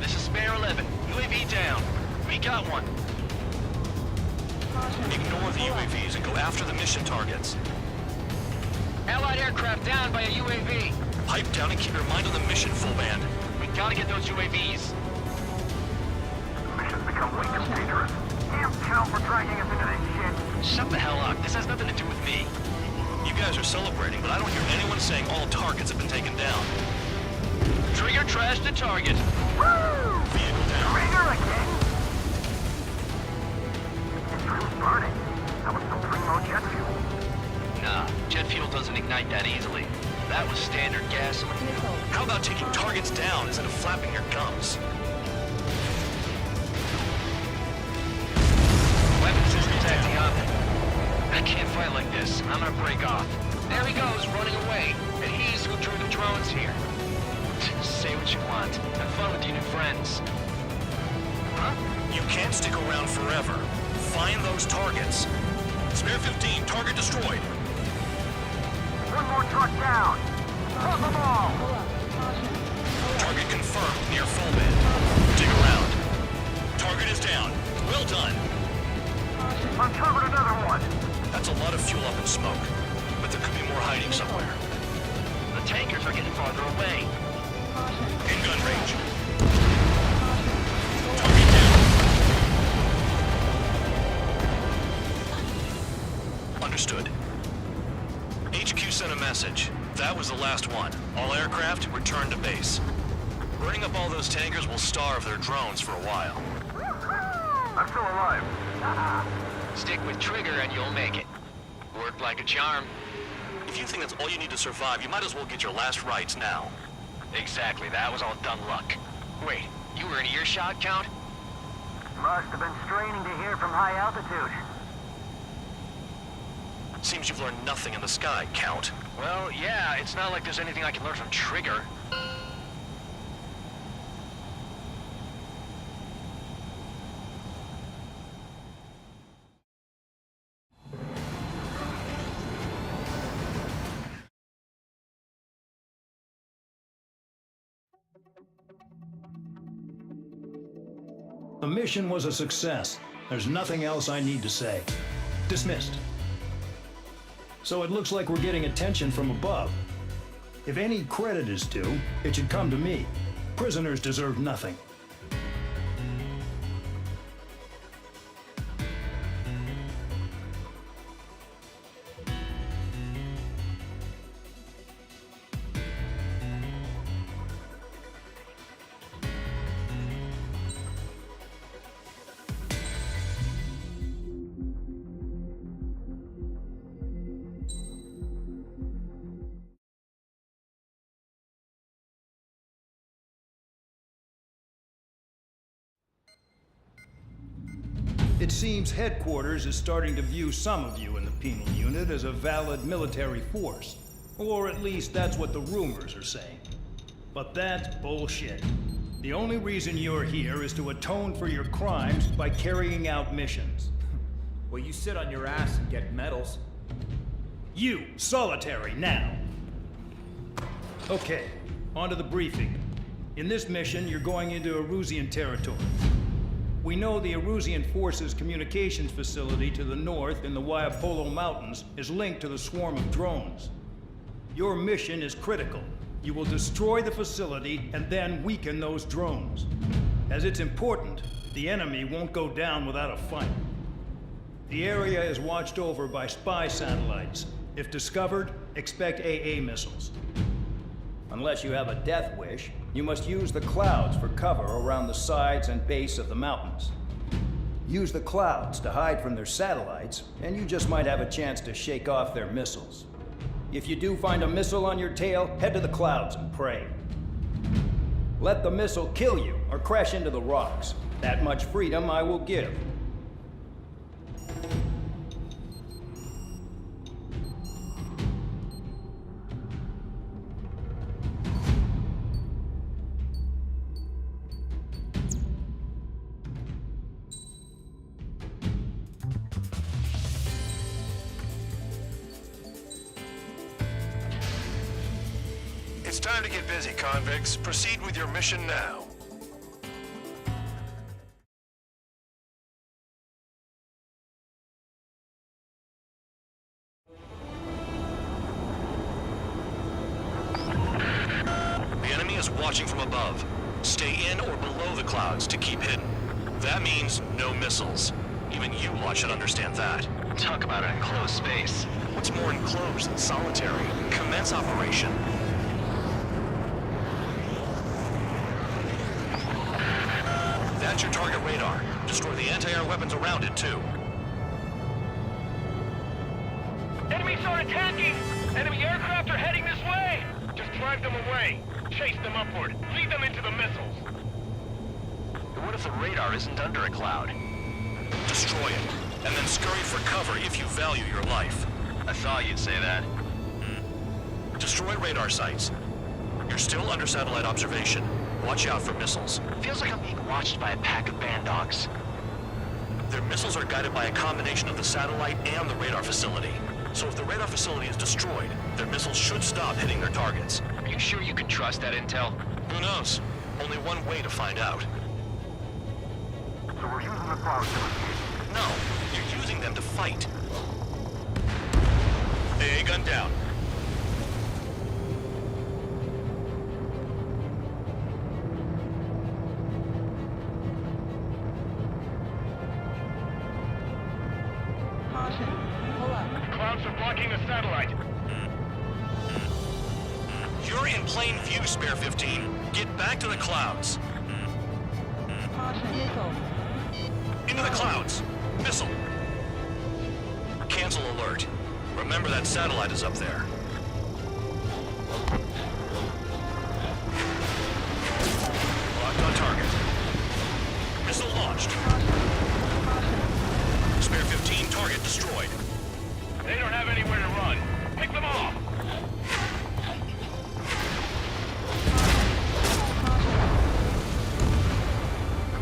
Speaker 7: This is Spare 11. UAV down. We got one.
Speaker 6: Ignore the UAVs and go after the mission targets.
Speaker 7: Allied aircraft down by a UAV.
Speaker 6: Pipe down and keep your mind on the mission, full band.
Speaker 7: We gotta get those UAVs.
Speaker 10: Mission's become way too dangerous. Damn count for dragging us into this shit.
Speaker 7: Shut the hell up. This has nothing to do with me.
Speaker 6: You guys are celebrating, but I don't hear anyone saying all targets have been taken down.
Speaker 7: Trigger trashed the target.
Speaker 10: Woo!
Speaker 6: Vehicle down.
Speaker 10: Trigger again? It's really burning. That was some primo jet fuel.
Speaker 7: Nah, jet fuel doesn't ignite that easily. That was standard gasoline.
Speaker 8: Missile.
Speaker 6: How about taking targets down instead of flapping your gums?
Speaker 7: Weapon systems acting up. I can't fight like this. I'm gonna break off. There he goes, running away. And he's who drew the drones here. Say what you want. Have fun with your new friends. Huh?
Speaker 6: You can't stick around forever. Find those targets. Spare 15, target destroyed.
Speaker 10: One more truck down. Drop them all.
Speaker 6: Target confirmed near Fullman. Dig around. Target is down. Well done.
Speaker 10: Uncovered another one.
Speaker 6: That's a lot of fuel up in smoke. But there could be more hiding somewhere.
Speaker 7: The tankers are getting farther away.
Speaker 6: In gun range. Target down. Understood. HQ sent a message. That was the last one. All aircraft return to base. Burning up all those tankers will starve their drones for a while.
Speaker 10: I'm still alive.
Speaker 7: Stick with Trigger and you'll make it. Worked like a charm.
Speaker 6: If you think that's all you need to survive, you might as well get your last rites now.
Speaker 7: Exactly, that was all dumb luck. Wait, you were in earshot, Count?
Speaker 10: Must have been straining to hear from high altitude.
Speaker 6: Seems you've learned nothing in the sky, Count.
Speaker 7: Well, yeah, it's not like there's anything I can learn from Trigger.
Speaker 4: The mission was a success. There's nothing else I need to say. Dismissed. So it looks like we're getting attention from above. If any credit is due, it should come to me. Prisoners deserve nothing. It seems headquarters is starting to view some of you in the penal unit as a valid military force. Or at least that's what the rumors are saying. But that's bullshit. The only reason you're here is to atone for your crimes by carrying out missions.
Speaker 14: Well, you sit on your ass and get medals.
Speaker 4: You, solitary, now. Okay, on to the briefing. In this mission, you're going into Erusian territory. We know the Erusian Forces communications facility to the north in the Waiapolo Mountains is linked to the swarm of drones. Your mission is critical. You will destroy the facility and then weaken those drones. As it's important, the enemy won't go down without a fight. The area is watched over by spy satellites. If discovered, expect AA missiles. Unless you have a death wish, you must use the clouds for cover around the sides and base of the mountains. Use the clouds to hide from their satellites, and you just might have a chance to shake off their missiles. If you do find a missile on your tail, head to the clouds and pray. Let the missile kill you or crash into the rocks. That much freedom I will give.
Speaker 5: It's time to get busy, convicts. Proceed with your mission now.
Speaker 6: The enemy is watching from above. Stay in or below the clouds to keep hidden. That means no missiles. Even you lot should understand that.
Speaker 7: Talk about an enclosed space.
Speaker 6: What's more enclosed than solitary? Commence operation. That's your target radar. Destroy the anti-air weapons around it, too.
Speaker 9: Enemies are attacking! Enemy aircraft are heading this way! Just drive them away. Chase them upward. Lead them into the missiles.
Speaker 7: What if the radar isn't under a cloud?
Speaker 6: Destroy it. and then scurry for cover if you value your life.
Speaker 7: I thought you'd say that.
Speaker 6: Destroy radar sites. You're still under satellite observation. Watch out for missiles.
Speaker 7: Feels like I'm being watched by a pack of band dogs.
Speaker 6: Their missiles are guided by a combination of the satellite and the radar facility. So if the radar facility is destroyed, their missiles should stop hitting their targets.
Speaker 7: Are you sure you can trust that intel?
Speaker 6: Who knows? Only one way to find out.
Speaker 10: So we're using the clouds to escape.
Speaker 6: No, you're using them to fight. AA gun down.
Speaker 8: Caution. Pull up.
Speaker 9: Clouds are blocking the satellite.
Speaker 6: You're in plain view, Spare 15. Get back to the clouds.
Speaker 8: Caution. Missile.
Speaker 6: Into the clouds. Missile. Cancel alert. Remember that satellite is up there. Locked on target. Missile launched. Spare 15, target destroyed.
Speaker 9: They don't have anywhere to run. Pick them off.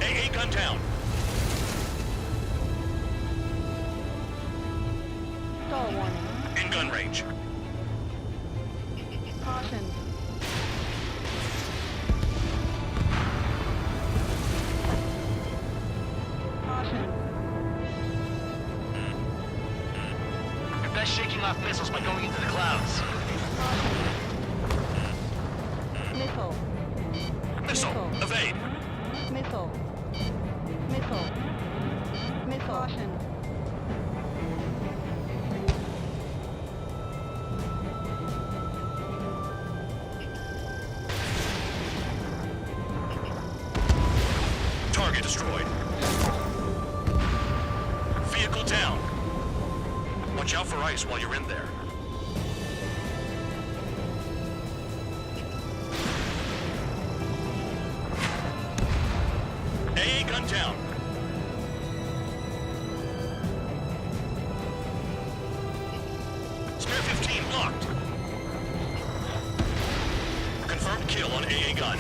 Speaker 6: AA gun down.
Speaker 8: Stall warning.
Speaker 6: In gun range.
Speaker 8: Caution. Caution.
Speaker 7: You're best shaking off missiles by going into the clouds.
Speaker 8: Missile.
Speaker 6: Missile. Evade.
Speaker 8: Missile. Missile. Missile. Caution.
Speaker 6: Target destroyed. Vehicle down. Watch out for ice while you're in there. AA gun down. Spare 15 locked. Confirmed kill on AA gun.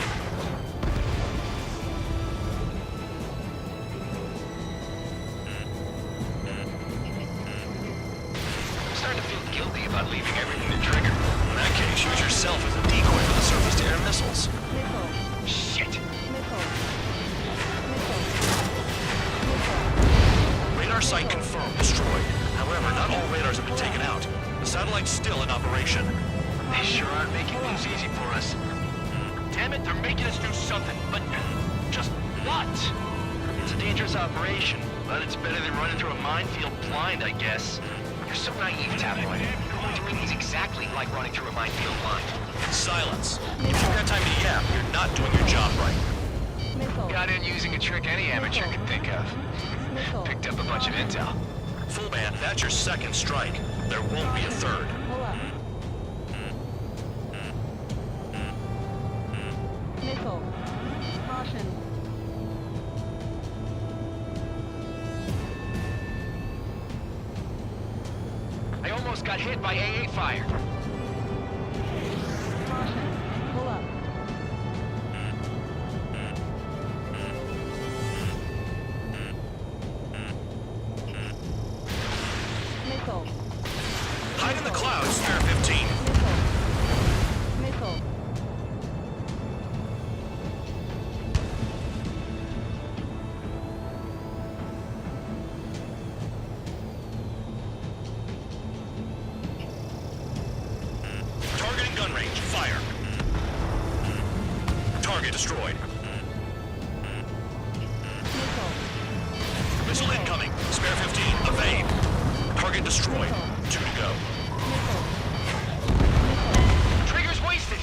Speaker 7: I'm starting to feel guilty about leaving everything to Trigger.
Speaker 6: In that case, use yourself as a decoy for the surface-to-air missiles.
Speaker 8: Missile.
Speaker 7: Shit!
Speaker 8: Missile. Missile.
Speaker 6: Radar site confirmed destroyed. However, not all radars have been taken out. The satellite's still in operation.
Speaker 7: They sure aren't making things easy for us. Damn it, they're making us do something, but just what? It's a dangerous operation, but it's better than running through a minefield blind, I guess. You're so naive, Tabloid. Doing things exactly like running through a minefield blind.
Speaker 6: Silence. If you've got time to yap, you're not doing your job right.
Speaker 8: Missile.
Speaker 7: Got in using a trick any amateur could think of.
Speaker 8: Missile.
Speaker 7: Picked up a bunch of intel.
Speaker 6: Full band, that's your second strike. There won't be a third.
Speaker 8: Pull up. Missile. Caution.
Speaker 7: I almost got hit by AA fire.
Speaker 8: Caution. Pull up. Missile.
Speaker 6: Hide in the clouds, Spare 15.
Speaker 8: Missile. Missile.
Speaker 6: Target in gun range. Fire. Target destroyed.
Speaker 8: Missile.
Speaker 6: Missile incoming. Spare 15. Evade. Target destroyed. 2 to go.
Speaker 8: Missile.
Speaker 7: Trigger's wasted.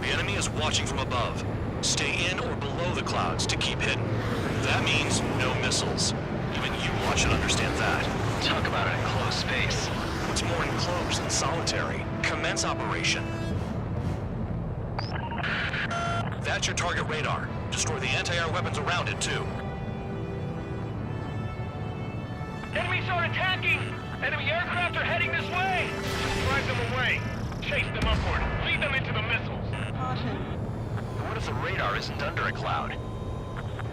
Speaker 6: The enemy is watching from above. Stay in or below the clouds to keep hidden. That means no missiles. Even you lot should understand that.
Speaker 7: Talk about an enclosed space.
Speaker 6: What's more enclosed than solitary? Commence operation. That's your target radar. Destroy the anti-air weapons around it, too.
Speaker 9: Enemies are attacking! Enemy aircraft are heading this way! Just drive them away. Chase them upward. Lead them into the missiles.
Speaker 8: Caution.
Speaker 6: What if the radar isn't under a cloud?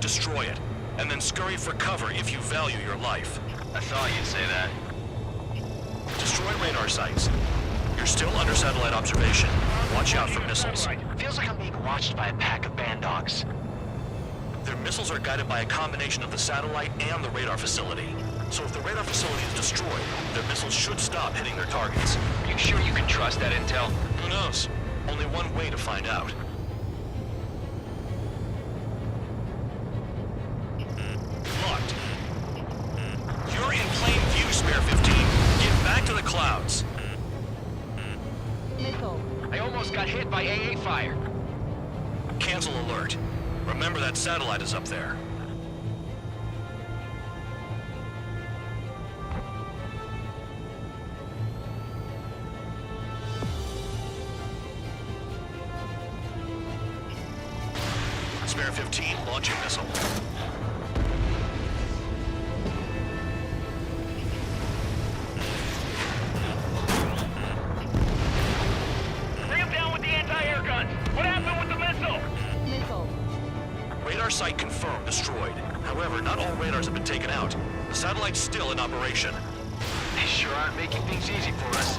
Speaker 6: Destroy it, and then scurry for cover if you value your life.
Speaker 7: I thought you'd say that.
Speaker 6: Destroy radar sites. You're still under satellite observation. Watch out for missiles.
Speaker 7: Feels like I'm being watched by a pack of band dogs.
Speaker 6: Their missiles are guided by a combination of the satellite and the radar facility. So if the radar facility is destroyed, their missiles should stop hitting their targets.
Speaker 7: Are you sure you can trust that intel?
Speaker 6: Who knows? Only one way to find out. Locked. You're in plain view, Spare 15. Get back to the clouds.
Speaker 8: Missile.
Speaker 7: I almost got hit by AA fire.
Speaker 6: Cancel alert. Remember that satellite is up there. Spare 15, launching missile.
Speaker 9: Bring them down with the anti-air guns. What happened with the missile?
Speaker 8: Missile.
Speaker 6: Radar site confirmed destroyed. However, not all radars have been taken out. The satellite's still in operation.
Speaker 7: They sure aren't making things easy for us.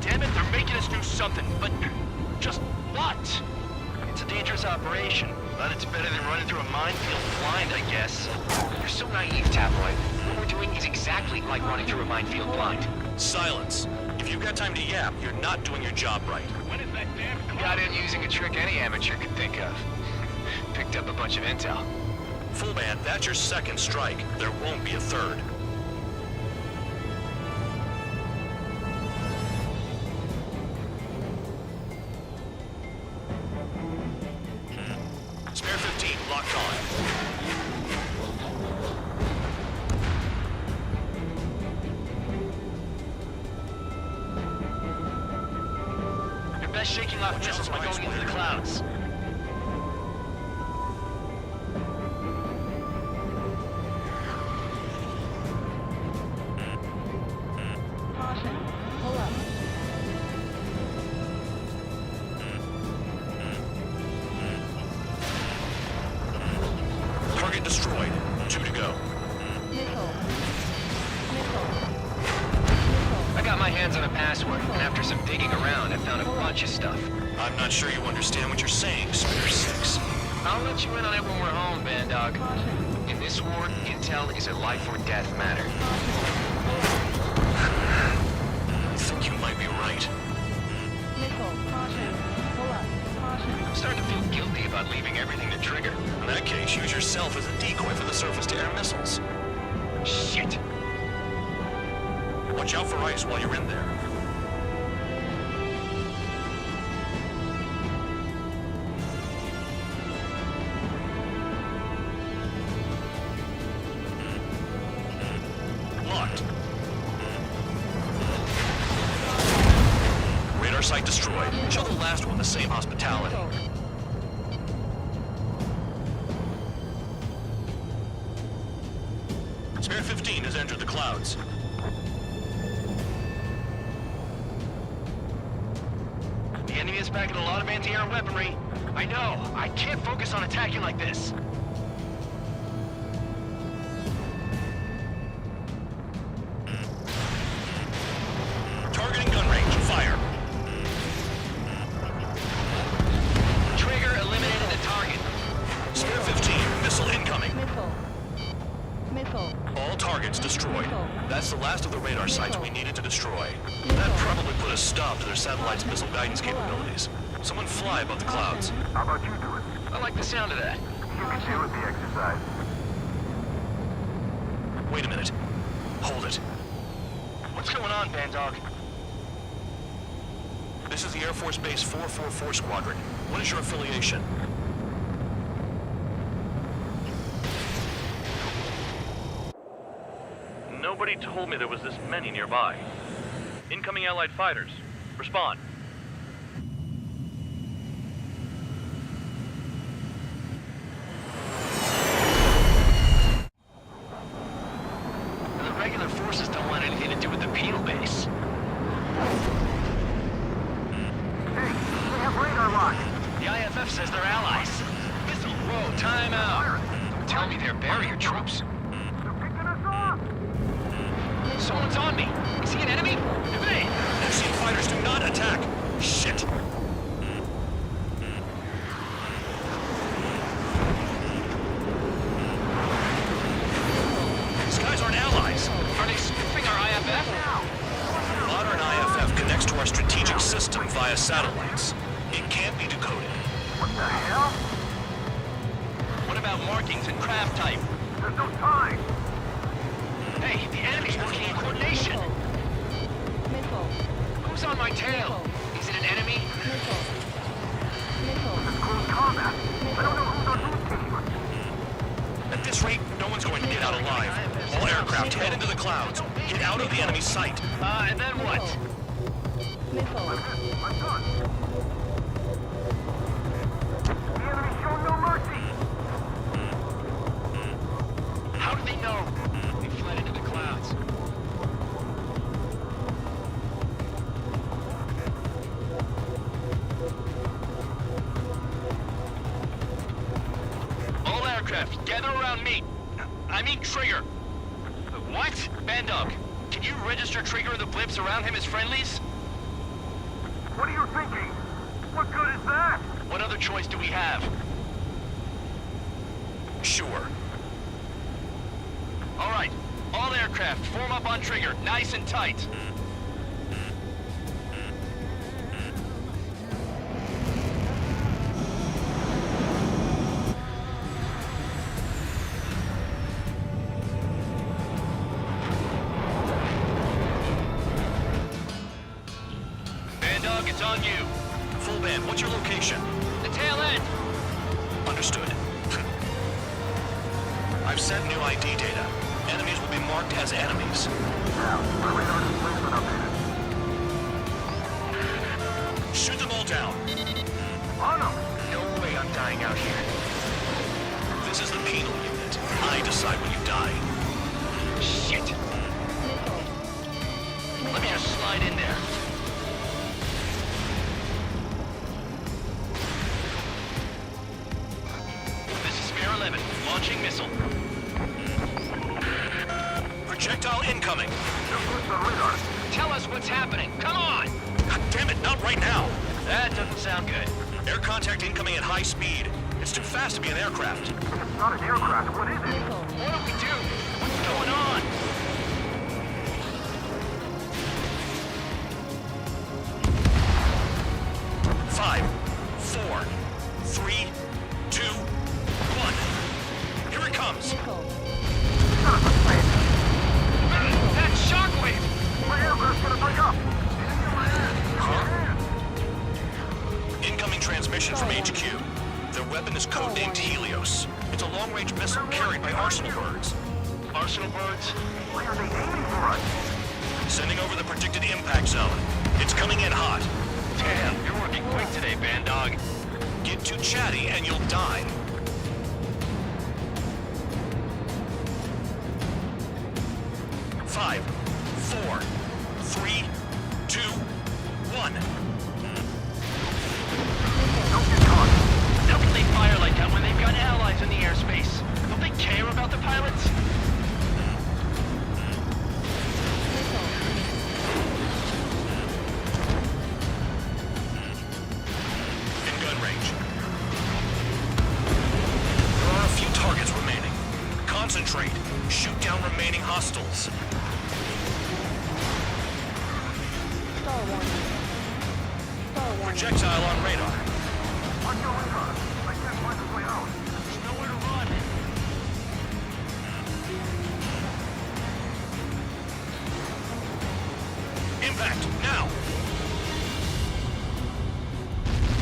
Speaker 7: Damn it, they're making us do something, but just what? It's a dangerous operation, but it's better than running through a minefield blind, I guess. You're so naive, Tabloid. What we're doing is exactly like running through a minefield blind.
Speaker 6: Silence. If you've got time to yap, you're not doing your job right.
Speaker 9: When is that damn
Speaker 7: Got in using a trick any amateur could think of. Picked up a bunch of intel.
Speaker 6: Full band, that's your second strike. There won't be a third. Spare 15, locked on.
Speaker 7: You're best shaking off missiles by going into the clouds.
Speaker 8: Caution. Pull up.
Speaker 6: Target destroyed. 2 to go.
Speaker 8: Missile. Missile.
Speaker 7: I got my hands on a password, and after some digging around, I found a bunch of stuff.
Speaker 6: I'm not sure you understand what you're saying, Spare 6.
Speaker 7: I'll let you in on it when we're home, Band Dog.
Speaker 8: Caution.
Speaker 7: In this war, intel is a life or death matter.
Speaker 6: I think you might be right.
Speaker 8: Missile. Caution. Pull up. Caution.
Speaker 7: I'm starting to feel guilty about leaving everything to trigger.
Speaker 6: In that case, use yourself as a decoy for the surface-to-air missiles.
Speaker 7: Shit!
Speaker 6: Watch out for ice while you're in there. Locked. Radar site destroyed. Show the last one the same hospitality. Spare 15 has entered the clouds.
Speaker 7: The enemy is packing a lot of anti-air weaponry. I know. I can't focus on attacking like this.
Speaker 6: Targeting gun range. Fire.
Speaker 7: Trigger eliminated the target.
Speaker 6: Spare 15. Missile incoming.
Speaker 8: Missile. Missile.
Speaker 6: All targets destroyed.
Speaker 8: Missile.
Speaker 6: That's the last of the radar sites we needed to destroy.
Speaker 8: Missile.
Speaker 6: That probably put a stop to their satellite's missile guidance capabilities. Someone fly above the clouds.
Speaker 10: How about you do it?
Speaker 7: I like the sound of that.
Speaker 10: You can deal with the exercise.
Speaker 6: Wait a minute. Hold it.
Speaker 7: What's going on, Band Dog?
Speaker 6: This is the Air Force Base 444 Squadron. What is your affiliation?
Speaker 15: Nobody told me there was this many nearby. Incoming Allied fighters. Respond.
Speaker 7: The regular forces don't want anything to do with the penal base.
Speaker 10: Hey, they have radar locked.
Speaker 7: The IFF says they're allies. Missile, whoa, time out. Don't tell me they're barrier troops.
Speaker 10: They're picking us off.
Speaker 7: Someone's on me. Is he an enemy? Evade!
Speaker 6: Neptune fighters do not attack! Shit! These guys aren't allies!
Speaker 7: Are they spoofing our IFF?
Speaker 6: Modern IFF connects to our strategic system via satellites. It can't be decoded.
Speaker 10: What the hell?
Speaker 7: What about markings and craft type?
Speaker 10: There's no time.
Speaker 7: Hey, the enemy's working in coordination.
Speaker 8: Missile.
Speaker 7: Who's on my tail? Is it an enemy?
Speaker 8: Missile. Missile.
Speaker 10: It's close combat. I don't know who's on whose team.
Speaker 6: At this rate, no one's going to get out alive. All aircraft head into the clouds. Get out of the enemy sight.
Speaker 7: And then what?
Speaker 8: Missile.
Speaker 10: I'm done. The enemy's shown no mercy.
Speaker 7: How do they know? They fled into the clouds. All aircraft, gather around me. I mean Trigger. What? Bandog, can you register Trigger and the blips around him as friendlies?
Speaker 10: What are you thinking? What good is that?
Speaker 7: What other choice do we have?
Speaker 6: Sure.
Speaker 7: All right, all aircraft, form up on Trigger, nice and tight. Bandog, it's on you.
Speaker 6: Full band, what's your location?
Speaker 7: The tail end.
Speaker 6: Understood. I've sent new ID data. Enemies will be marked as enemies.
Speaker 10: My radar display's been updated.
Speaker 6: Shoot them all down.
Speaker 10: On them.
Speaker 7: No way I'm dying out here.
Speaker 6: This is the penal unit. I decide when you die.
Speaker 7: Shit. Let me just slide in there. This is Spare 11, launching missile.
Speaker 6: Projectile incoming.
Speaker 7: Tell us what's happening. Come on!
Speaker 6: God damn it, not right now.
Speaker 7: That doesn't sound good.
Speaker 6: Air contact incoming at high speed. It's too fast to be an aircraft.
Speaker 10: It's not an aircraft. What is it?
Speaker 7: What do we do? What's going on?
Speaker 6: Five, 4, 3, 2, 1. Here it comes.
Speaker 7: That shockwave!
Speaker 10: My aircraft's gonna break up.
Speaker 6: Incoming transmission from HQ. Their weapon is codenamed Helios. It's a long-range missile carried by Arsenal birds.
Speaker 7: Arsenal birds?
Speaker 10: Why are they aiming for us?
Speaker 6: Sending over the predicted impact zone. It's coming in hot.
Speaker 7: Damn, you're working quick today, Bandog.
Speaker 6: Get too chatty and you'll die. Five, 4, 3, 2, 1.
Speaker 10: Don't get caught.
Speaker 7: How can they fire like that when they've got allies in the airspace? Don't they care about the pilots?
Speaker 6: In gun range. There are a few targets remaining. Concentrate. Shoot down remaining hostiles.
Speaker 8: Star warning. Star warning.
Speaker 6: Projectile on radar.
Speaker 10: Watch your radar. I can't find a way out.
Speaker 7: There's nowhere to run.
Speaker 6: Impact, now!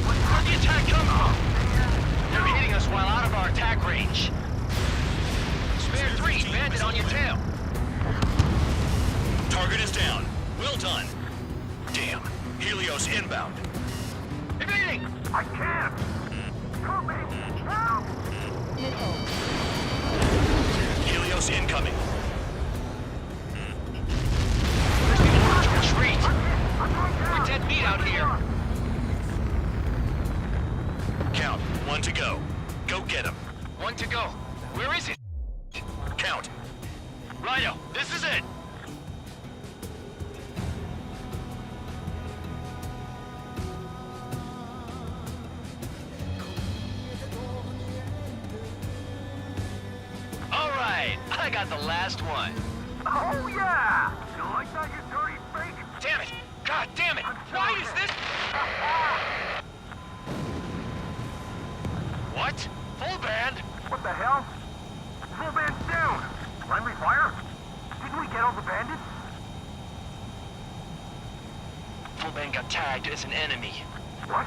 Speaker 7: Where'd the attack come from? They're hitting us while out of our attack range. Spare 3, bandit on your tail.
Speaker 6: Target is down. Well done. Damn. Helios inbound.
Speaker 9: Evading!
Speaker 10: I can't! Help me! Help!
Speaker 6: Helios incoming.
Speaker 9: Retreat! We're dead meat out here.
Speaker 6: Count. 1 to go. Go get him.
Speaker 9: 1 to go. Where is it?
Speaker 6: Count.
Speaker 9: Rhino, this is it! Alright, I got the last one.
Speaker 10: Oh yeah! You like that, you dirty freak?
Speaker 9: Damn it! God damn it! Why is this? What? Full band?
Speaker 10: What the hell? Full band's down! Friendly fire? Didn't we get all the bandits?
Speaker 9: Full band got tagged as an enemy.
Speaker 10: What?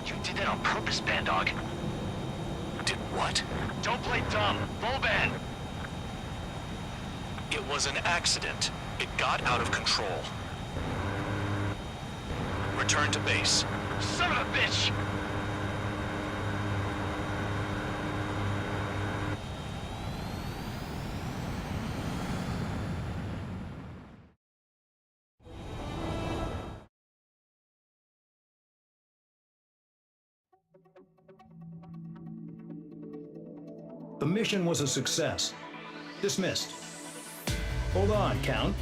Speaker 9: You did that on purpose, Bandog.
Speaker 6: Did what?
Speaker 9: Don't play dumb. Full band.
Speaker 6: It was an accident. It got out of control. Return to base.
Speaker 9: Son of a bitch!
Speaker 4: The mission was a success. Dismissed. Hold on, Count.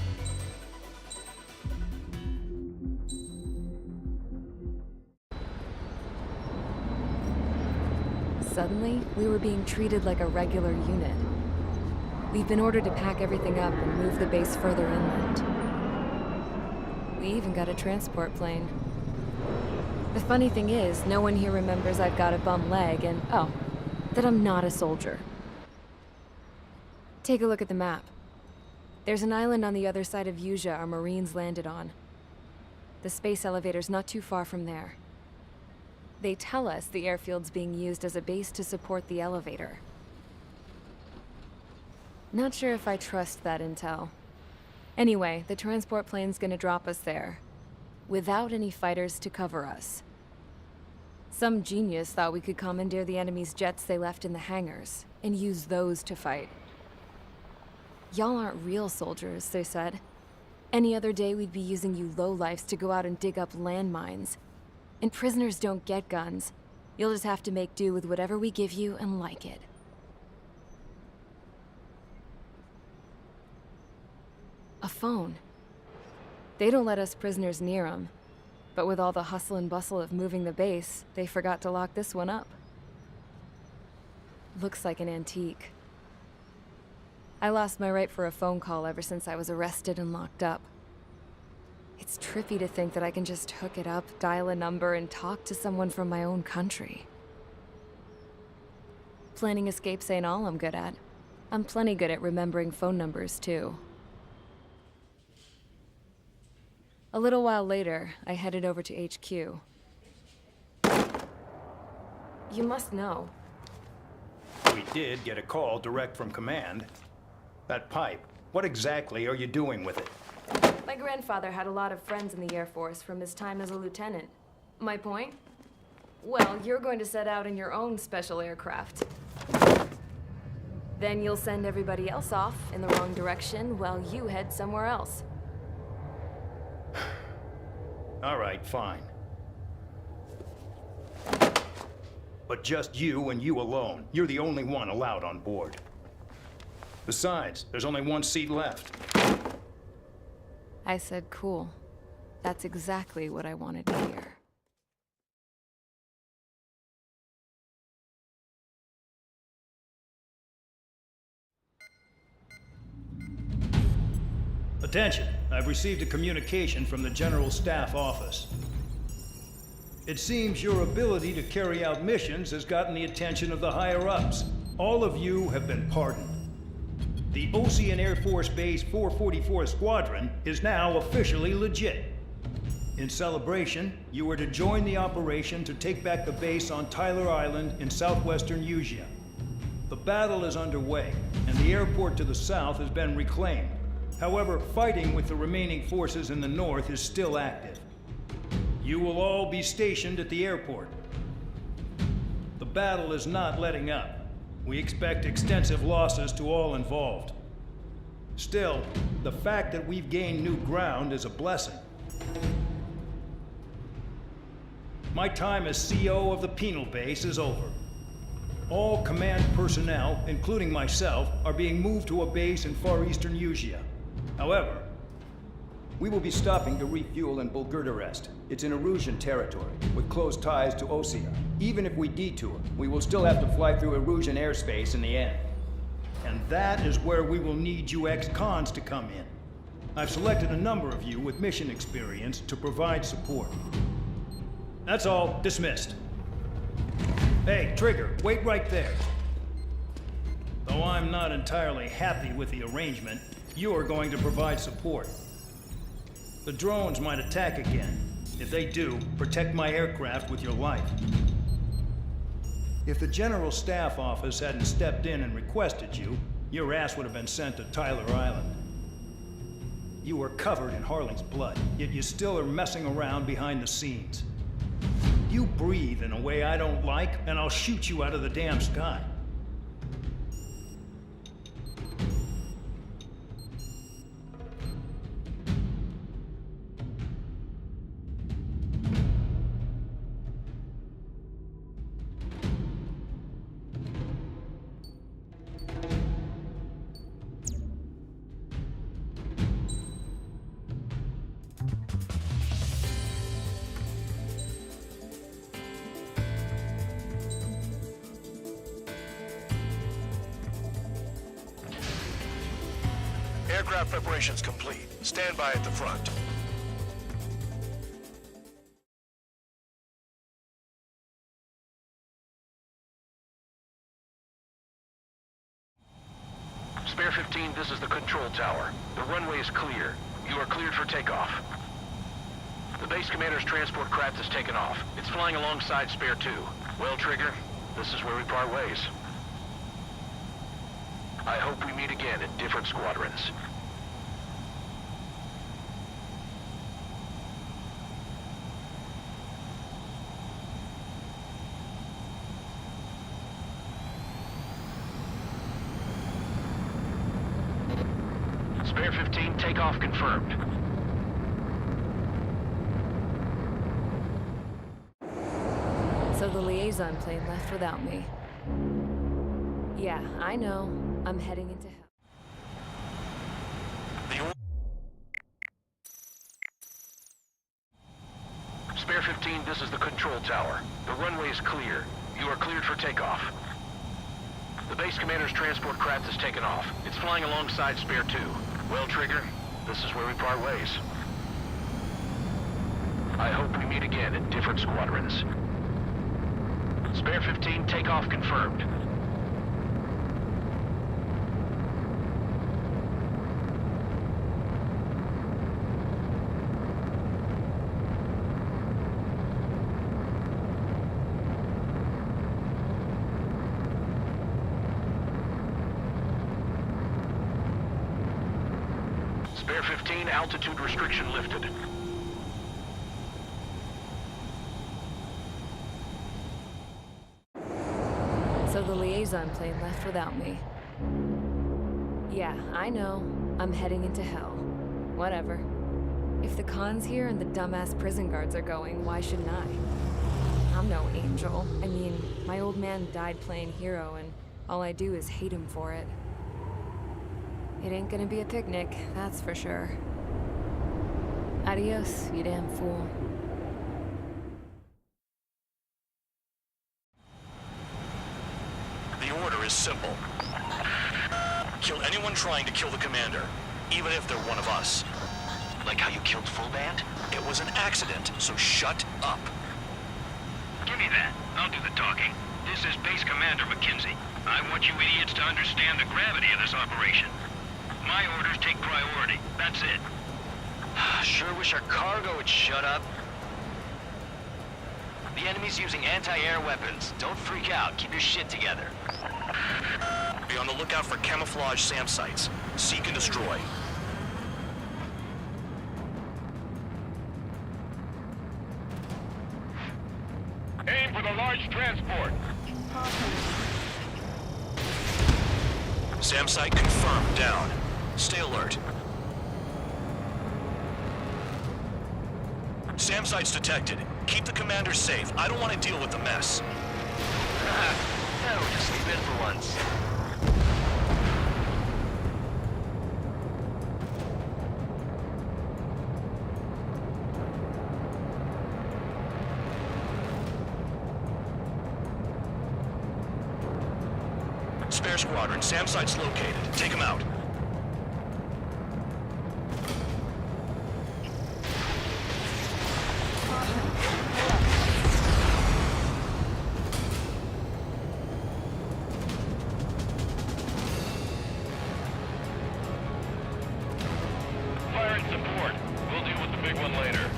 Speaker 12: Suddenly, we were being treated like a regular unit. We've been ordered to pack everything up and move the base further inland. We even got a transport plane. The funny thing is, no one here remembers I've got a bum leg and, oh, that I'm not a soldier. Take a look at the map. There's an island on the other side of Usea our Marines landed on. The space elevator's not too far from there. They tell us the airfield's being used as a base to support the elevator. Not sure if I trust that intel. Anyway, the transport plane's gonna drop us there, without any fighters to cover us. Some genius thought we could commandeer the enemy's jets they left in the hangars, and use those to fight. Y'all aren't real soldiers, they said. Any other day we'd be using you lowlifes to go out and dig up landmines. And prisoners don't get guns. You'll just have to make do with whatever we give you and like it. A phone. They don't let us prisoners near them. But with all the hustle and bustle of moving the base, they forgot to lock this one up. Looks like an antique. I lost my right for a phone call ever since I was arrested and locked up. It's trippy to think that I can just hook it up, dial a number, and talk to someone from my own country. Planning escapes ain't all I'm good at. I'm plenty good at remembering phone numbers, too. A little while later, I headed over to HQ. You must know.
Speaker 4: We did get a call direct from command. That pipe, what exactly are you doing with it?
Speaker 12: My grandfather had a lot of friends in the Air Force from his time as a lieutenant. My point? Well, you're going to set out in your own special aircraft. Then you'll send everybody else off in the wrong direction while you head somewhere else.
Speaker 4: All right, fine. But just you and you alone. You're the only one allowed on board. Besides, there's only one seat left.
Speaker 12: I said cool. That's exactly what I wanted to hear.
Speaker 4: Attention, I've received a communication from the General Staff Office. It seems your ability to carry out missions has gotten the attention of the higher-ups. All of you have been pardoned. The Ocean Air Force Base 444 Squadron is now officially legit. In celebration, you are to join the operation to take back the base on Tyler Island in southwestern Usea. The battle is underway, and the airport to the south has been reclaimed. However, fighting with the remaining forces in the north is still active. You will all be stationed at the airport. The battle is not letting up. We expect extensive losses to all involved. Still, the fact that we've gained new ground is a blessing. My time as CO of the penal base is over. All command personnel, including myself, are being moved to a base in far eastern Usea. However, we will be stopping to refuel in Bulgurdarest. It's in Erusian territory, with close ties to Osea. Even if we detour, we will still have to fly through Erusian airspace in the end. And that is where we will need you ex-cons to come in. I've selected a number of you with mission experience to provide support. That's all. Dismissed. Hey, Trigger, wait right there. Though I'm not entirely happy with the arrangement, you are going to provide support. The drones might attack again. If they do, protect my aircraft with your life. If the General Staff Office hadn't stepped in and requested you, your ass would have been sent to Tyler Island. You are covered in Harling's blood, yet you still are messing around behind the scenes. You breathe in a way I don't like, and I'll shoot you out of the damn sky.
Speaker 6: Aircraft preparations complete. Stand by at the front.
Speaker 7: Spare 15, this is the control tower. The runway is clear. You are cleared for takeoff. The base commander's transport craft has taken off. It's flying alongside Spare 2. Well, Trigger, this is where we part ways. I hope we meet again in different squadrons. Spare 15, takeoff confirmed.
Speaker 12: So the liaison plane left without me. Yeah, I know. I'm heading into hell.
Speaker 7: Spare 15, this is the control tower. The runway is clear. You are cleared for takeoff. The base commander's transport craft has taken off. It's flying alongside Spare 2. Well, Trigger, this is where we part ways. I hope we meet again in different squadrons. Spare 15, takeoff confirmed. Spare 15, altitude restriction lifted.
Speaker 12: So the liaison plane left without me. Yeah, I know. I'm heading into hell. Whatever. If the con's here and the dumbass prison guards are going, why shouldn't I? I'm no angel. I mean, my old man died playing hero, and all I do is hate him for it. It ain't gonna be a picnic, that's for sure. Adios, you damn fool.
Speaker 6: The order is simple. Kill anyone trying to kill the commander, even if they're one of us.
Speaker 7: Like how you killed Full Band?
Speaker 6: It was an accident, so shut up.
Speaker 9: Give me that. I'll do the talking. This is Base Commander McKenzie. I want you idiots to understand the gravity of this operation. My orders take priority. That's it.
Speaker 7: Sure wish our cargo would shut up. The enemy's using anti-air weapons. Don't freak out. Keep your shit together.
Speaker 6: Be on the lookout for camouflage SAM sites. Seek and destroy.
Speaker 5: Aim for the large transport.
Speaker 6: SAM site confirmed. Down. Stay alert. SAM site's detected. Keep the commander safe. I don't want to deal with the mess.
Speaker 7: No, just leave it for once.
Speaker 6: Spare squadron. SAM site's located. Take him out.
Speaker 5: Firing support. We'll deal with the big one later.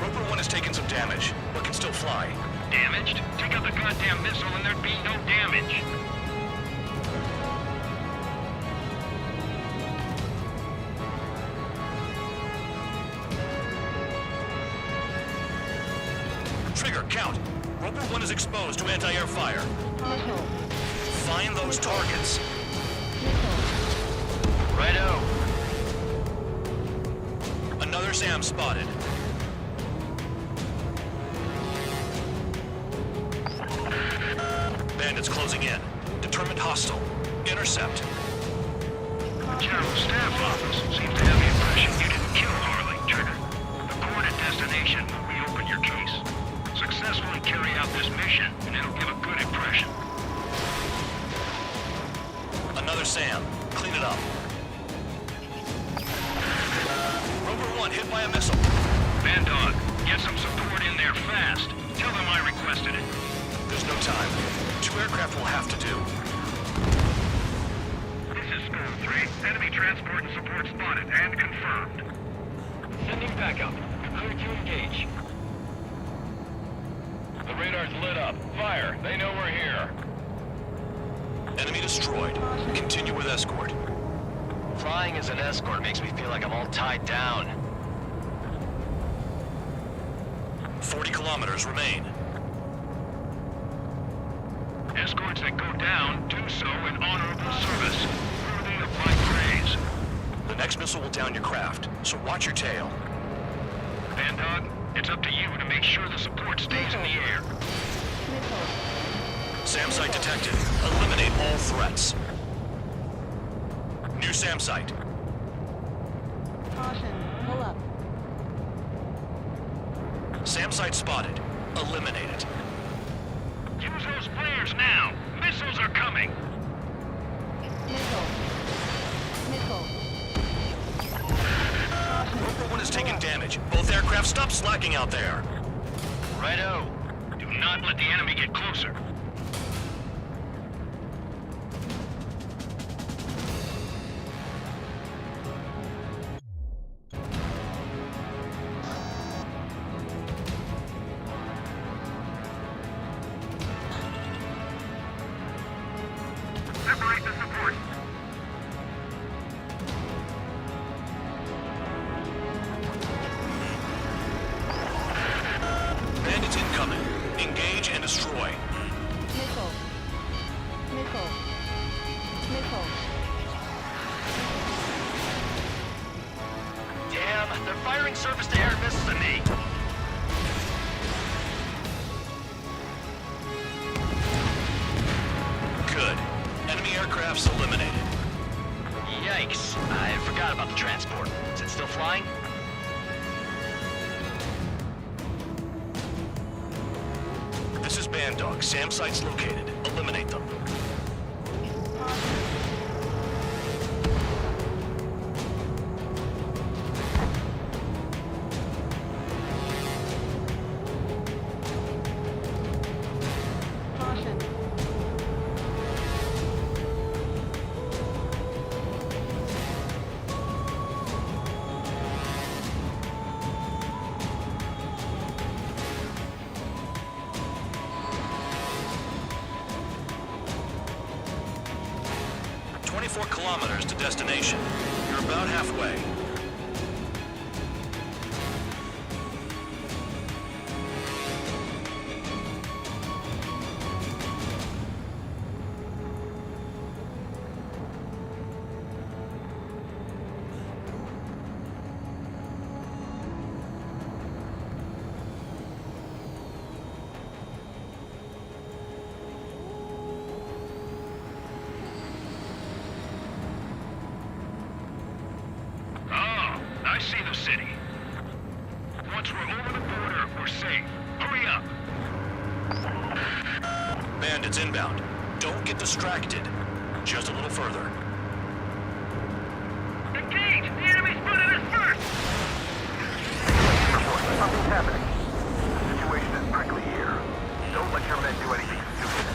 Speaker 6: Roper 1 has taken some damage, but can still fly.
Speaker 9: Damaged? Take out the goddamn missile and there'd be no damage.
Speaker 6: Trigger, count. Roper 1 is exposed to anti-air fire.
Speaker 8: Missile.
Speaker 6: Find those targets.
Speaker 7: Righto.
Speaker 6: Another SAM spotted. Bandits closing in. Determined hostile. Intercept.
Speaker 9: The General Staff Office seems to have the impression you didn't kill Harley, Trigger. The coordinate destination will reopen your case. Successfully carry out this mission, and it'll give a good impression.
Speaker 6: Another SAM. Clean it up. Roper 1 hit by a missile.
Speaker 9: Bandog, get some support in there fast. Tell them I requested it.
Speaker 6: There's no time. 2 aircraft will have to do.
Speaker 9: This is Skull 3. Enemy transport and support spotted and confirmed.
Speaker 5: Sending backup. Clear to engage. The radar's lit up. Fire. They know we're here.
Speaker 6: Enemy destroyed. Continue with escort.
Speaker 7: Flying as an escort makes me feel like I'm all tied down.
Speaker 6: 40 kilometers remain.
Speaker 9: Escorts that go down do so in honorable service. Worthy of my praise.
Speaker 6: The next missile will down your craft, so watch your tail.
Speaker 9: Bandog, it's up to you to make sure the support stays in the air.
Speaker 8: Missile.
Speaker 6: SAM site detected. Eliminate all threats. New SAM site.
Speaker 8: Caution. Pull up.
Speaker 6: SAM site spotted. Eliminate it.
Speaker 9: Use those flares now. Missiles are coming.
Speaker 8: Missile. Missile.
Speaker 6: Roper 1 has taken damage. Both aircraft, stop slacking out there.
Speaker 7: Righto.
Speaker 9: Do not let the enemy get closer. Separate the support.
Speaker 6: Bandits incoming. Engage and destroy.
Speaker 8: Missile. Missile. Missile.
Speaker 7: Damn, they're firing surface-to-air missiles at me.
Speaker 6: Good. Enemy aircraft's eliminated.
Speaker 7: Yikes. I forgot about the transport. Is it still flying?
Speaker 6: This is Bandog. SAM site's located. Eliminate them. 4 kilometers to destination. You're about halfway.
Speaker 9: I see the city. Once we're over the border, we're safe. Hurry up!
Speaker 6: Bandits inbound. Don't get distracted. Just a little further.
Speaker 9: Engage! The enemy spotted us first!
Speaker 10: Something's happening. The situation is prickly here. Don't let your men do anything stupid.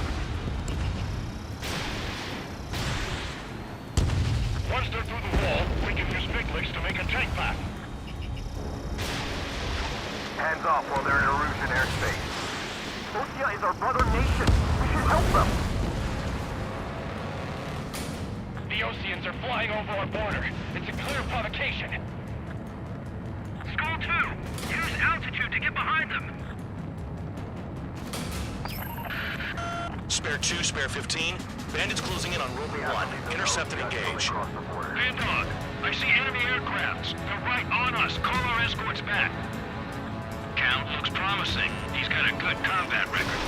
Speaker 9: Once they're through the wall, we can use big legs to make a tank path.
Speaker 10: Hands off while they're in Erusian airspace. Ostia is our brother nation. We should help them.
Speaker 9: The Oseans are flying over our border. It's a clear provocation. School 2, use altitude to get behind them.
Speaker 6: Spare 2, spare 15. Bandits closing in on Rover 1. Intercept and engage.
Speaker 9: Bandog, I see enemy aircrafts. They're right on us. Call our escorts back. Count looks promising. He's got a good combat record.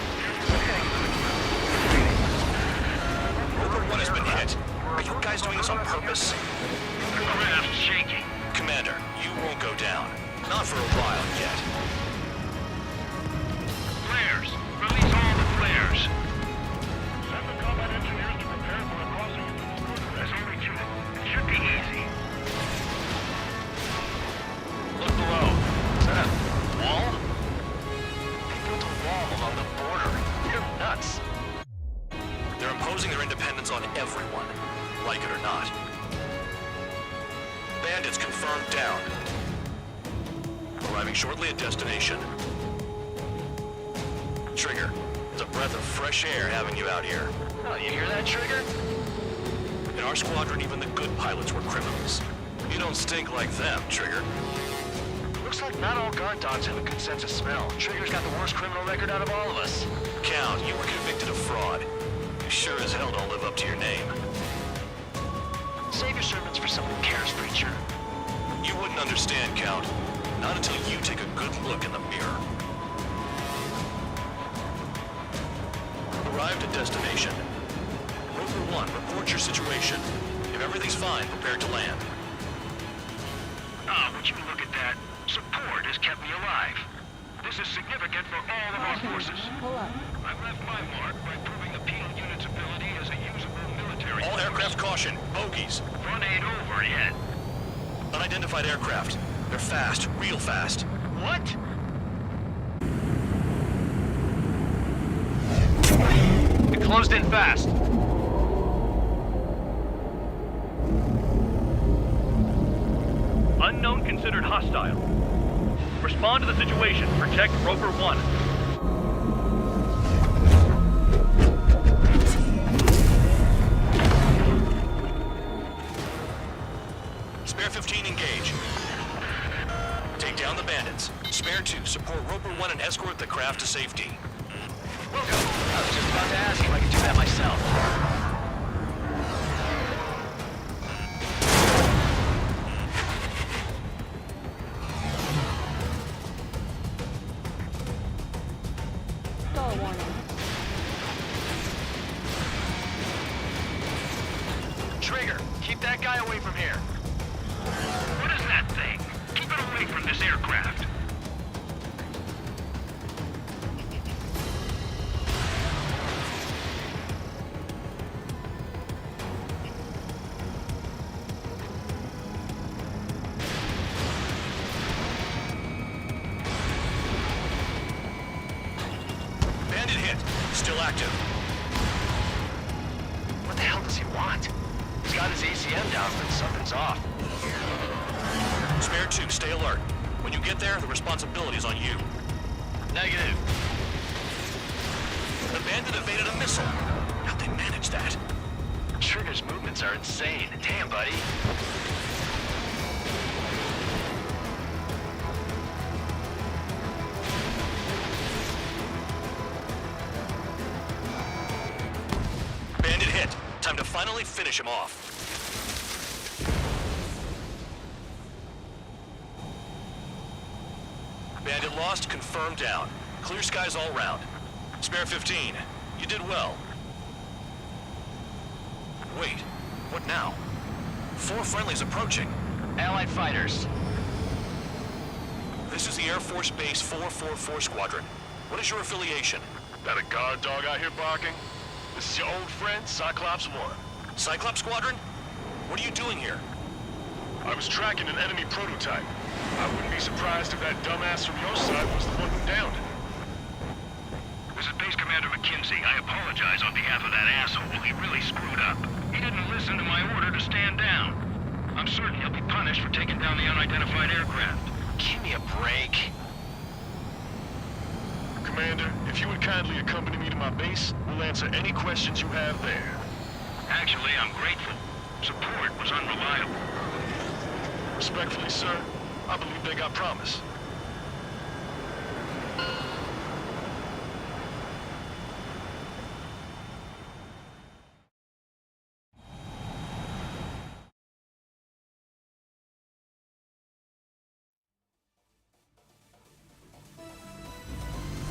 Speaker 6: Rover 1 has been hit. Are you guys doing this on purpose?
Speaker 9: The craft's shaking.
Speaker 6: Commander, you won't go down. Not for a while yet.
Speaker 9: Flares! Release all the flares! Send the combat engineers to prepare for a crossing into the border. There's only 2. It should be easy.
Speaker 6: Look below. Is that a wall? They built a wall along the border. You're nuts. They're imposing their independence on everyone, like it or not. Bandits confirmed down. Arriving shortly at destination. Trigger, it's a breath of fresh air having you out here.
Speaker 7: Oh, you hear that, Trigger?
Speaker 6: In our squadron, even the good pilots were criminals. You don't stink like them, Trigger.
Speaker 7: Looks like not all guard dogs have a good sense of smell. Trigger's got the worst criminal record out of all of us.
Speaker 6: Count, you were convicted of fraud. You sure as hell don't live up to your name.
Speaker 7: Save your sermons for someone who cares, preacher.
Speaker 6: You wouldn't understand, Count. Not until you take a good look in the mirror. Arrived at destination. Rover 1, report your situation. If everything's fine, prepare to land.
Speaker 9: Ah, would you look at that? Support has kept me alive. This is significant for all of our forces.
Speaker 8: Pull up.
Speaker 9: I left my mark by proving the penal unit's ability as a usable military
Speaker 6: All
Speaker 9: force.
Speaker 6: aircraft caution, bogies.
Speaker 9: Run ain't over yet.
Speaker 6: Unidentified aircraft. They're fast, real fast.
Speaker 9: What?
Speaker 15: It closed in fast. Unknown considered hostile. Respond to the situation. Protect Rover 1.
Speaker 6: Spare 15, engage. Take down the bandits. Spare 2, support Rover 1 and escort the craft to safety.
Speaker 7: Will do. I was just about to ask if I could do that myself.
Speaker 8: Stall warning.
Speaker 7: Trigger, keep that guy away from here.
Speaker 9: What is that thing? Keep it away from this aircraft.
Speaker 6: Bandit hit. Still active.
Speaker 7: What the hell does he want? He's got his ACM down, but something's off.
Speaker 6: Spare 2, stay alert. When you get there, the responsibility is on you.
Speaker 7: Negative.
Speaker 6: The bandit evaded a missile. How'd they manage that?
Speaker 7: Trigger's movements are insane. Damn, buddy.
Speaker 6: Bandit hit. Time to finally finish him off. Bandit lost, confirmed down. Clear skies all round. Spare 15. You did well. Wait, what now? 4 friendlies approaching.
Speaker 7: Allied fighters.
Speaker 6: This is the Air Force Base 444 Squadron. What is your affiliation?
Speaker 5: That a guard dog out here barking? This is your old friend, Cyclops 1.
Speaker 6: Cyclops Squadron? What are you doing here?
Speaker 5: I was tracking an enemy prototype. I wouldn't be surprised if that dumbass from your side was the one who downed it.
Speaker 9: This is Base Commander McKinsey. I apologize on behalf of that asshole. He really screwed up. He didn't listen to my order to stand down. I'm certain he'll be punished for taking down the unidentified aircraft.
Speaker 7: Give me a break.
Speaker 5: Commander, if you would kindly accompany me to my base, we'll answer any questions you have there.
Speaker 9: Actually, I'm grateful. Support was unreliable.
Speaker 5: Respectfully, sir, I believe they got promise.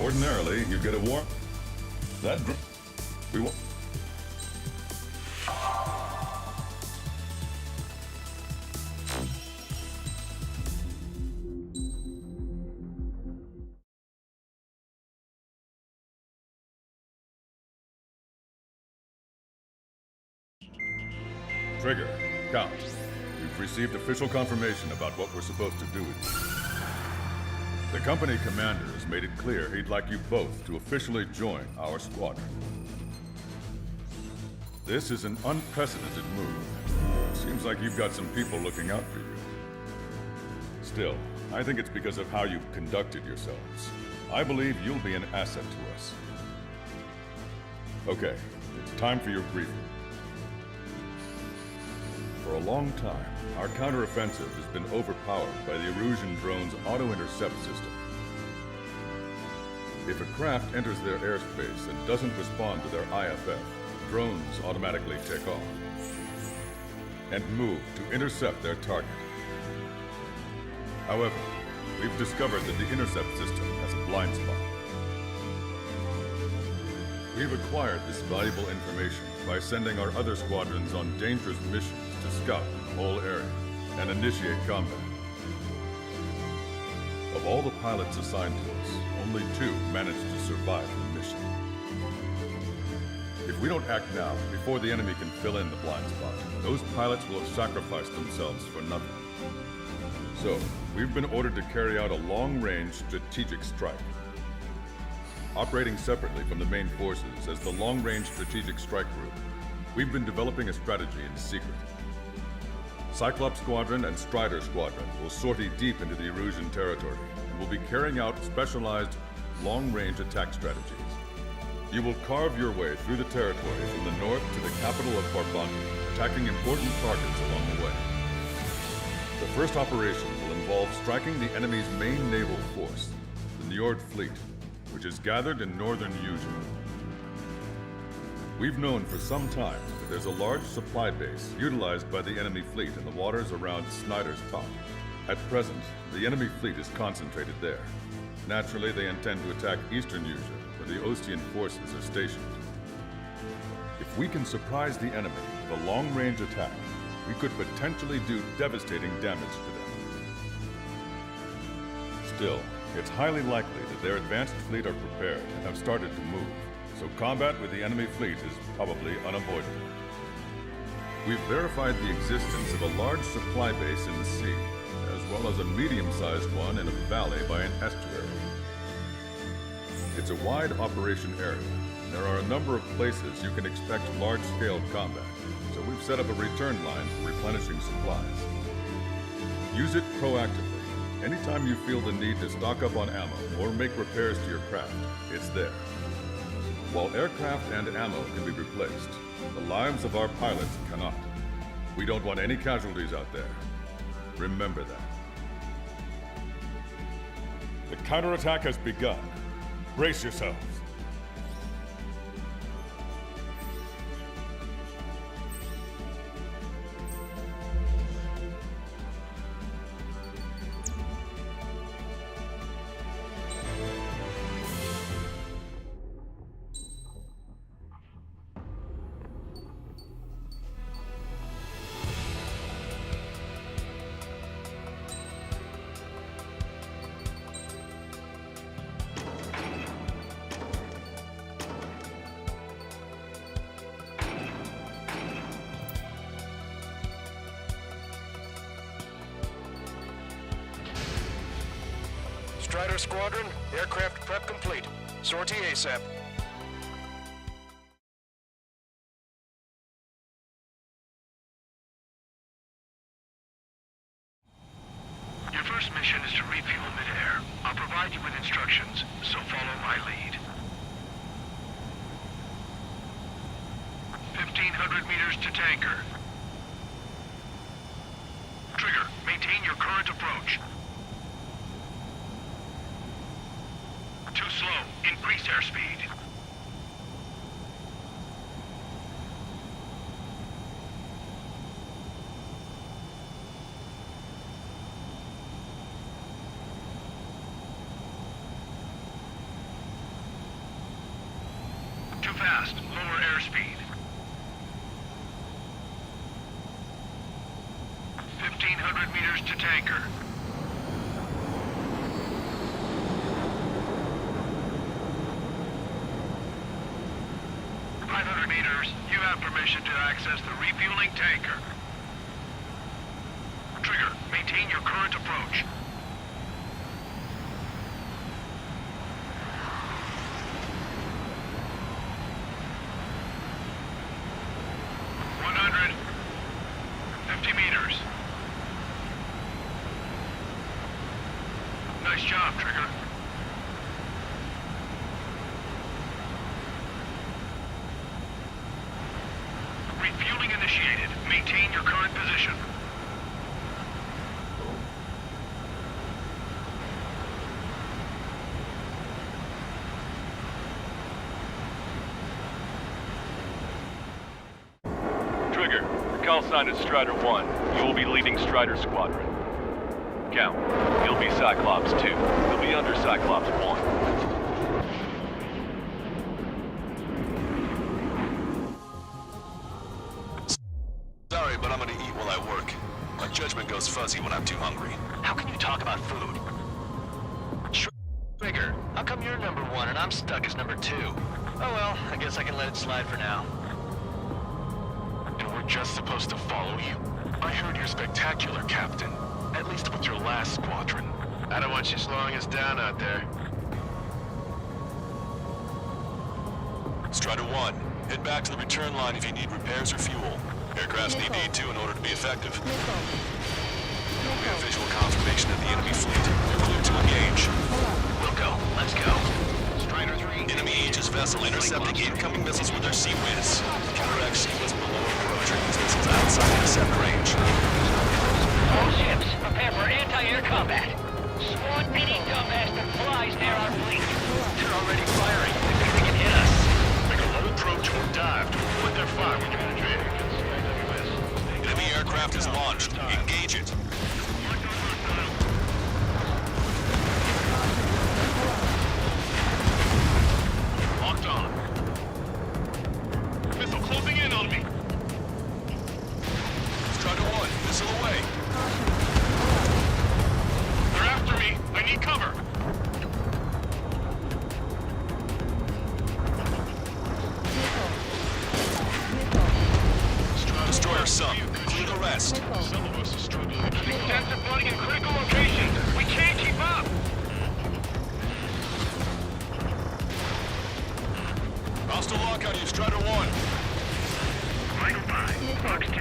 Speaker 16: Ordinarily, you get a warrant. We want. Trigger, Count. We've received official confirmation about what we're supposed to do with you. The company commander has made it clear he'd like you both to officially join our squadron. This is an unprecedented move. Seems like you've got some people looking out for you. Still, I think it's because of how you've conducted yourselves. I believe you'll be an asset to us. Okay, it's time for your briefing. For a long time, our counteroffensive has been overpowered by the Erusian drone's auto-intercept system. If a craft enters their airspace and doesn't respond to their IFF, drones automatically take off and move to intercept their target. However, we've discovered that the intercept system has a blind spot. We've acquired this valuable information by sending our other squadrons on dangerous missions to scout the whole area and initiate combat. Of all the pilots assigned to us, only 2 managed to survive the mission. If we don't act now, before the enemy can fill in the blind spot, those pilots will have sacrificed themselves for nothing. So, we've been ordered to carry out a long-range strategic strike. Operating separately from the main forces as the Long-Range Strategic Strike Group, we've been developing a strategy in secret. Cyclops Squadron and Strider Squadron will sortie deep into the Erusian territory and will be carrying out specialized long-range attack strategies. You will carve your way through the territory from the north to the capital of Farbanti, attacking important targets along the way. The first operation will involve striking the enemy's main naval force, the Njord Fleet, which is gathered in northern Eugene. We've known for some time that there's a large supply base utilized by the enemy fleet in the waters around Snyder's Top. At present, the enemy fleet is concentrated there. Naturally, they intend to attack eastern Eugene, where the Ostian forces are stationed. If we can surprise the enemy with a long-range attack, we could potentially do devastating damage to them. Still, it's highly likely that their advanced fleet are prepared and have started to move, so combat with the enemy fleet is probably unavoidable. We've verified the existence of a large supply base in the sea, as well as a medium-sized one in a valley by an estuary. It's a wide operation area, and there are a number of places you can expect large-scale combat, so we've set up a return line for replenishing supplies. Use it proactively. Anytime you feel the need to stock up on ammo or make repairs to your craft, it's there. While aircraft and ammo can be replaced, the lives of our pilots cannot. We don't want any casualties out there. Remember that. The counterattack has begun. Brace yourselves.
Speaker 5: Strider Squadron, aircraft prep complete. Sortie ASAP.
Speaker 9: Your first mission is to refuel midair. I'll provide you with instructions, so follow my lead. 1,500 meters to tanker. Trigger, maintain your current approach. Too slow. Increase airspeed. Too fast. Lower airspeed. 1,500 meters to tanker. You have permission to access the refueling tanker. Trigger, maintain your current approach. Nice job, Trigger. Refueling initiated. Maintain your current position.
Speaker 15: Trigger, your call sign is Strider 1. You will be leading Strider Squadron. Count, you'll be Cyclops 2. You'll be under Cyclops 1.
Speaker 6: Sorry, but I'm gonna eat while I work. My judgment goes fuzzy when I'm too hungry.
Speaker 7: How can you talk about food? Trigger, how come you're number 1 and I'm stuck as number 2? Oh well, I guess I can let it slide for now.
Speaker 5: And we're just supposed to follow you? I heard you're spectacular, Captain. At least with your last squadron. I don't want you slowing us down out there.
Speaker 6: Strider 1, head back to the return line if you need repairs or fuel. Aircrafts need D2 in order to be effective. We have visual confirmation of the enemy fleet. They're clear to engage.
Speaker 7: We'll go. Let's go.
Speaker 6: Strider 3. Enemy Aegis vessel intercepting incoming missiles with their Sea Whiz. Counteract sequence below approach. Missiles outside intercept range.
Speaker 7: All ships, prepare for anti-air combat. Squad any dumbass that flies near our fleet. They're already firing. They can hit us.
Speaker 5: Make a low approach or dive to avoid their fire when you're in the air.
Speaker 6: Enemy aircraft is launched. Engage it.
Speaker 5: Locked on. Missile closing in on me.
Speaker 6: Strider 1, missile away.
Speaker 5: They're after me. I need cover.
Speaker 6: Destroyer sunk. Clear the rest.
Speaker 5: Some of us are struggling.
Speaker 9: Intensifying in critical locations. We can't keep up.
Speaker 6: Hostile lock on you, Strider 1.
Speaker 9: Vital 5. Box 2.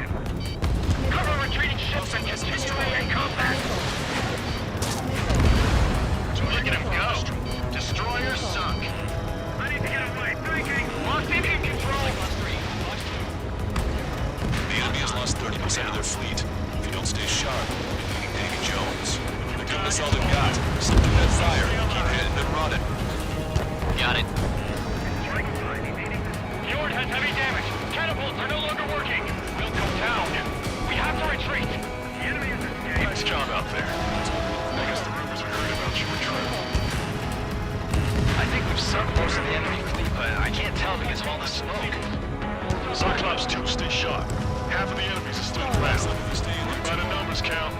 Speaker 9: Cover retreating ships and continue air combat.
Speaker 7: Look at him go. Destroyer sunk.
Speaker 9: I need to get away. Thinking. Catapults are no longer working. We'll go down. We have to retreat. The enemy is escaped.
Speaker 5: Nice job out there. I guess the rumors are heard about you were trapped.
Speaker 7: I think we've sunk most of the enemy fleet, but I can't tell because of all the smoke.
Speaker 5: Cyclops 2, stay sharp. Half of the enemies are still around. By the numbers count.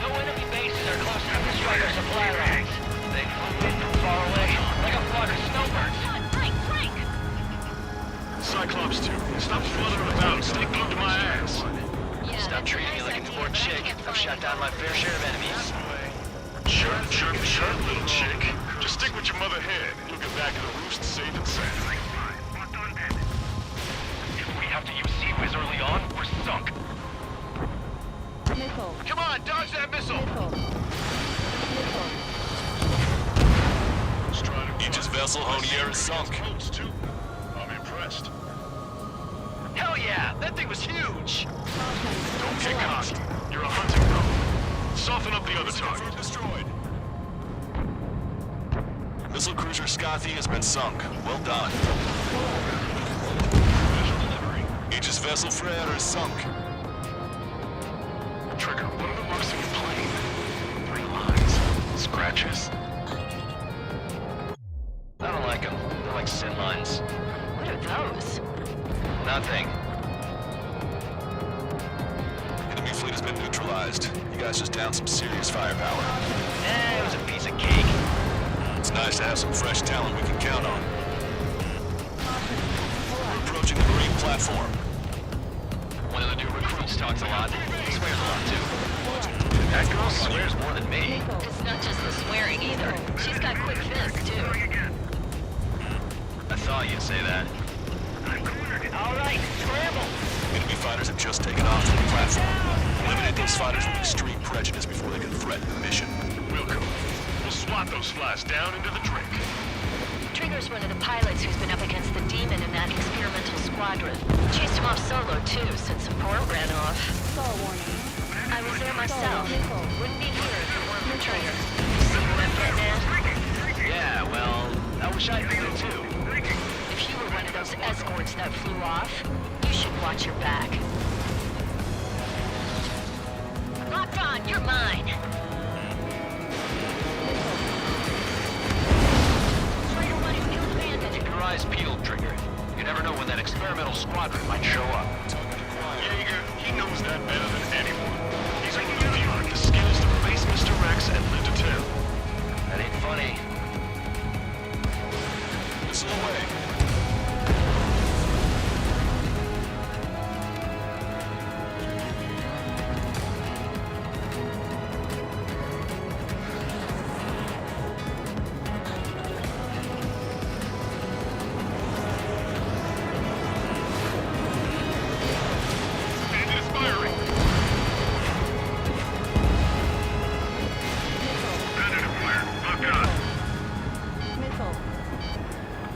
Speaker 7: No enemy bases are close enough to strike our supply lines. They flew in from far away, like a flock of snowbirds.
Speaker 11: Frank!
Speaker 5: Cyclops 2, stop fluttering about and stay glued to my ass.
Speaker 7: Stop treating me like a newborn chick. I've shot down my fair share of enemies.
Speaker 5: Sure, little chick. Just stick with your mother hen, and you'll get back to the roost safe and sound.
Speaker 9: If we have to use Sea-Wiz early on, we're sunk.
Speaker 8: Missile.
Speaker 5: Come on, dodge that missile!
Speaker 6: Aegis vessel Honier is sunk.
Speaker 5: I'm impressed.
Speaker 7: Hell yeah! That thing was huge!
Speaker 5: Don't get cocky. You're a hunting dog. Soften up the other target.
Speaker 6: Destroyed. Missile cruiser Scothy has been sunk. Well done. Aegis vessel Frere is sunk.
Speaker 5: Trigger, what are the marks of your plane? 3 lines. Scratches?
Speaker 7: I don't like them. They're like sin lines.
Speaker 11: What are those?
Speaker 7: Nothing.
Speaker 6: Enemy fleet has been neutralized. You guys just downed some serious firepower.
Speaker 7: It was a piece of cake.
Speaker 6: It's nice to have some fresh talent we can count on. We're approaching the green platform.
Speaker 7: One of the new recruits talks a lot. He swears a lot, too. That girl swears more than me.
Speaker 11: It's not just the swearing either. She's got quick fists, too.
Speaker 7: I thought you'd say that.
Speaker 9: All right, scramble.
Speaker 6: Enemy fighters have just taken off from the platform. Eliminate those fighters with extreme prejudice before they can threaten the mission.
Speaker 5: Real cool. We'll swat those flies down into the drink.
Speaker 11: Trigger's one of the pilots who's been up against the demon in that experimental squadron. Chased him off solo, too, since the port ran off. I was there myself. Wouldn't be here if it weren't for Trigger. See what I'm getting at?
Speaker 7: Yeah, well, I wish I'd been there, too.
Speaker 11: If you were one of those escorts that flew off, you should watch your back. Locked on, you're mine.
Speaker 7: Keep your eyes peeled, Trigger. You never know when that experimental squadron might show up.
Speaker 5: Jaeger, he knows that better than anyone. He's a rookie with the skills to face Mr. Rex and live to tell.
Speaker 7: That ain't funny.
Speaker 6: Missile away.
Speaker 5: Bandit is firing!
Speaker 9: Bandit at fire. Lock on.
Speaker 8: Missile.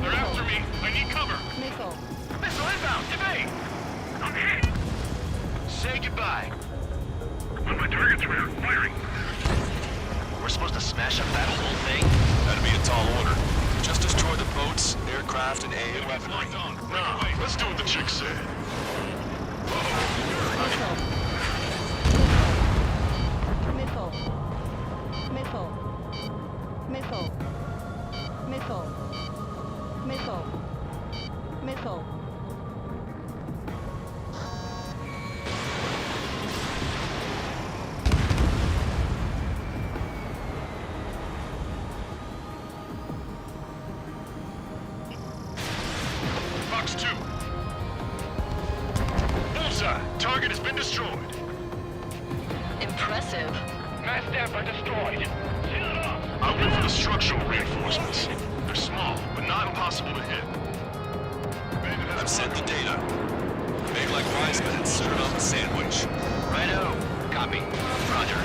Speaker 5: They're after me! I need cover!
Speaker 8: Missile.
Speaker 7: Missile inbound! Evade!
Speaker 9: I'm hit.
Speaker 7: Say goodbye.
Speaker 9: On my target square. Firing.
Speaker 7: We're supposed to smash up that whole thing?
Speaker 6: That'd be a tall order. Just destroy the boats, aircraft, and AA weaponry.
Speaker 5: Locked on. Nah, let's do what the chick said.
Speaker 8: Missile. Missile. Missile. Missile. Missile. Missile. Missile.
Speaker 5: Fox 2. Bullseye! Target has been destroyed.
Speaker 11: Impressive.
Speaker 9: Mass staff are destroyed. Seal it off.
Speaker 5: I'll go for the structural reinforcements. They're small, but not impossible to hit.
Speaker 6: I've sent the data. Make like Wiseman and serve up a sandwich.
Speaker 7: Righto. Copy. Roger.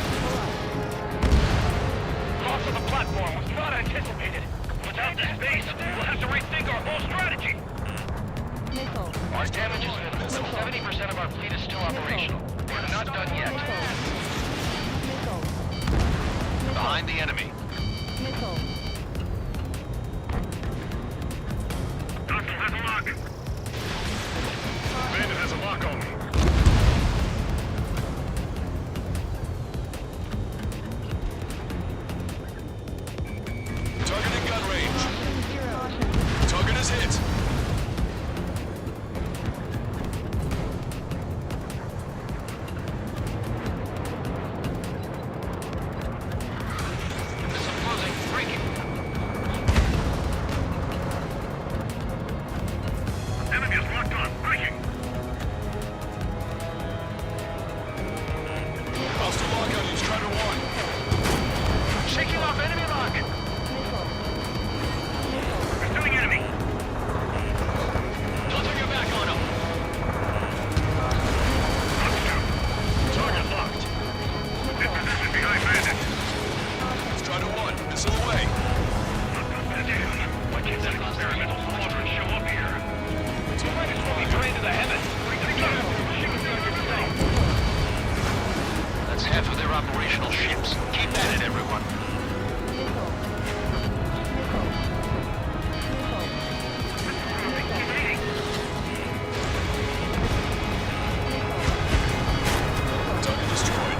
Speaker 9: Loss of the platform was not anticipated. Without this base, we'll have to rethink our whole strategy.
Speaker 8: Missile.
Speaker 9: Our damage is minimal. 70% of our fleet is still operational. We're not done yet.
Speaker 8: Missile.
Speaker 7: Behind the enemy.
Speaker 8: Missile.
Speaker 9: Hostile has a lock. lock on me.
Speaker 6: Target in gun range. Target is hit.
Speaker 9: Missile closing. Breaking. Enemy is locked on. Breaking.
Speaker 6: Hostile lock on you, Strider 1.
Speaker 9: Shaking off enemy lock. Pursuing enemy.
Speaker 6: Don't turn your back on him.
Speaker 9: Target locked. In position behind bandit.
Speaker 6: Strider 1, missile away.
Speaker 9: Why can't that experimental squadron show up here? You might as well be trained to the heavens.
Speaker 6: That's half of their operational ships. Keep at it, everyone. Target destroyed.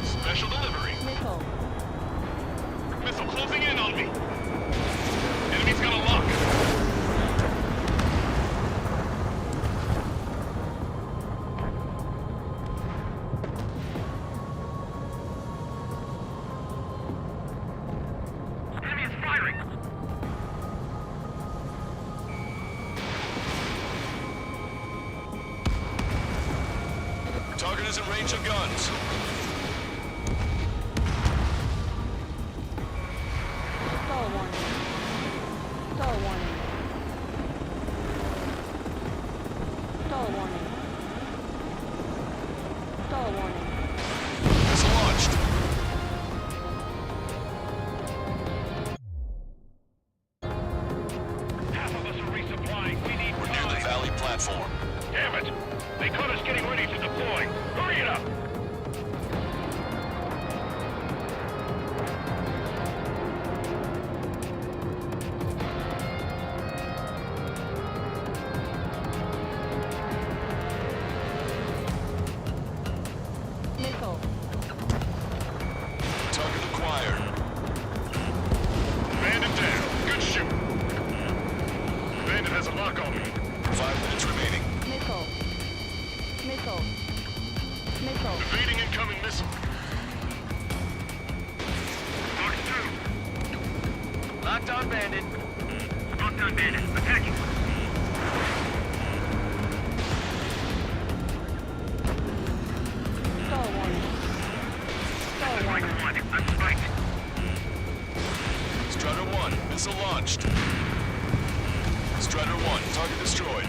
Speaker 6: Special delivery.
Speaker 9: Missile closing in on me. Enemy's got a lock. Enemy is firing.
Speaker 6: Target is in range of guns.
Speaker 8: Stall warning. Stall warning. Stall warning. Stall warning.
Speaker 6: Missile launched.
Speaker 9: Half of us are resupplying. We need
Speaker 6: We're near the Valley platform.
Speaker 9: Damn it! They caught us getting ready to deploy. Hurry it up!
Speaker 8: Missile.
Speaker 6: Target acquired.
Speaker 9: Bandit down. Good shoot. Bandit has a lock on me.
Speaker 6: 5 minutes remaining.
Speaker 8: Missile. Missile. Missile.
Speaker 9: Evading incoming missile. Locked 2.
Speaker 6: Locked on bandit.
Speaker 9: Locked on bandit. Attacking.
Speaker 8: Stall warning. Stall warning.
Speaker 9: I'm spiked.
Speaker 6: Strider 1, missile launched. Strider 1, target destroyed.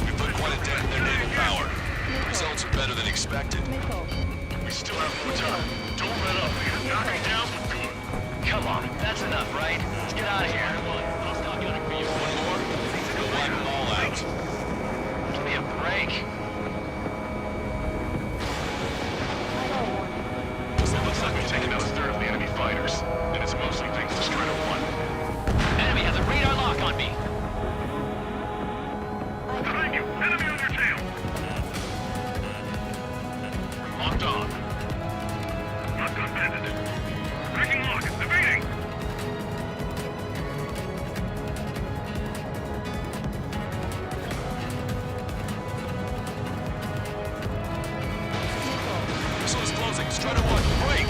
Speaker 6: We put quite a dent in their naval power. Results are better than expected.
Speaker 8: Missile.
Speaker 9: We still have more time. Don't let up. Knock him down for good.
Speaker 6: Come on, that's enough, right? Let's get out of here. I'll stop gunning for you. One more? We'll wipe them all out. Give me a break.
Speaker 8: Stall warning.
Speaker 9: It looks like we've taken out a third of the enemy fighters, and it's mostly thanks to Strider 1.
Speaker 6: Enemy has a radar lock on me.
Speaker 9: Behind you! Enemy on your tail! Locked on. Locked on bandit. Breaking lock. Evading!
Speaker 6: Missile is closing. Strider 1, break!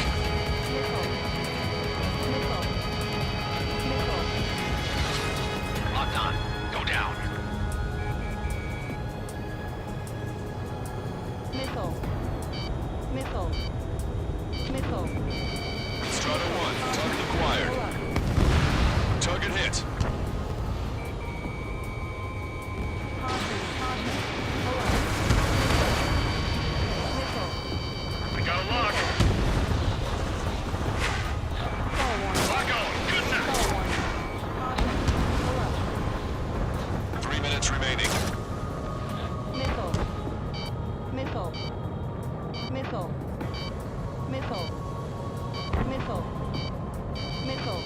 Speaker 6: Locked on. Go down.
Speaker 8: Missile. Missile. Missile.
Speaker 6: Strider 1, target acquired. Target hit.
Speaker 8: Caution. Caution. Missile.
Speaker 9: We got a lock.
Speaker 8: Stall warning.
Speaker 9: Lock on. Good now.
Speaker 8: Stall warning. Caution.
Speaker 6: 3 minutes remaining.
Speaker 8: Missile. Missile. Missile. Missile. Missile. Missile.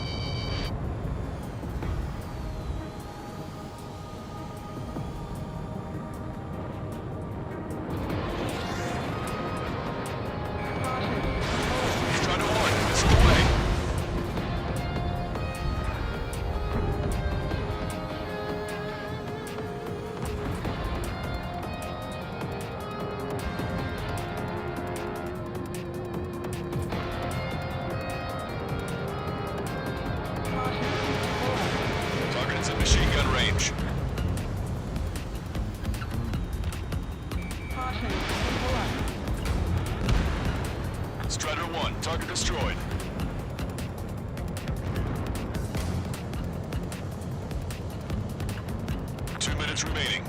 Speaker 6: approach.
Speaker 8: Caution. Pull up.
Speaker 5: Strider 1, target destroyed. Two minutes remaining.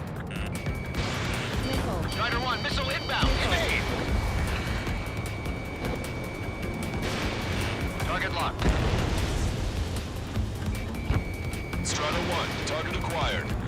Speaker 8: Missile.
Speaker 7: Strider 1, missile inbound. Evade. Target locked.
Speaker 5: Strider 1, target acquired.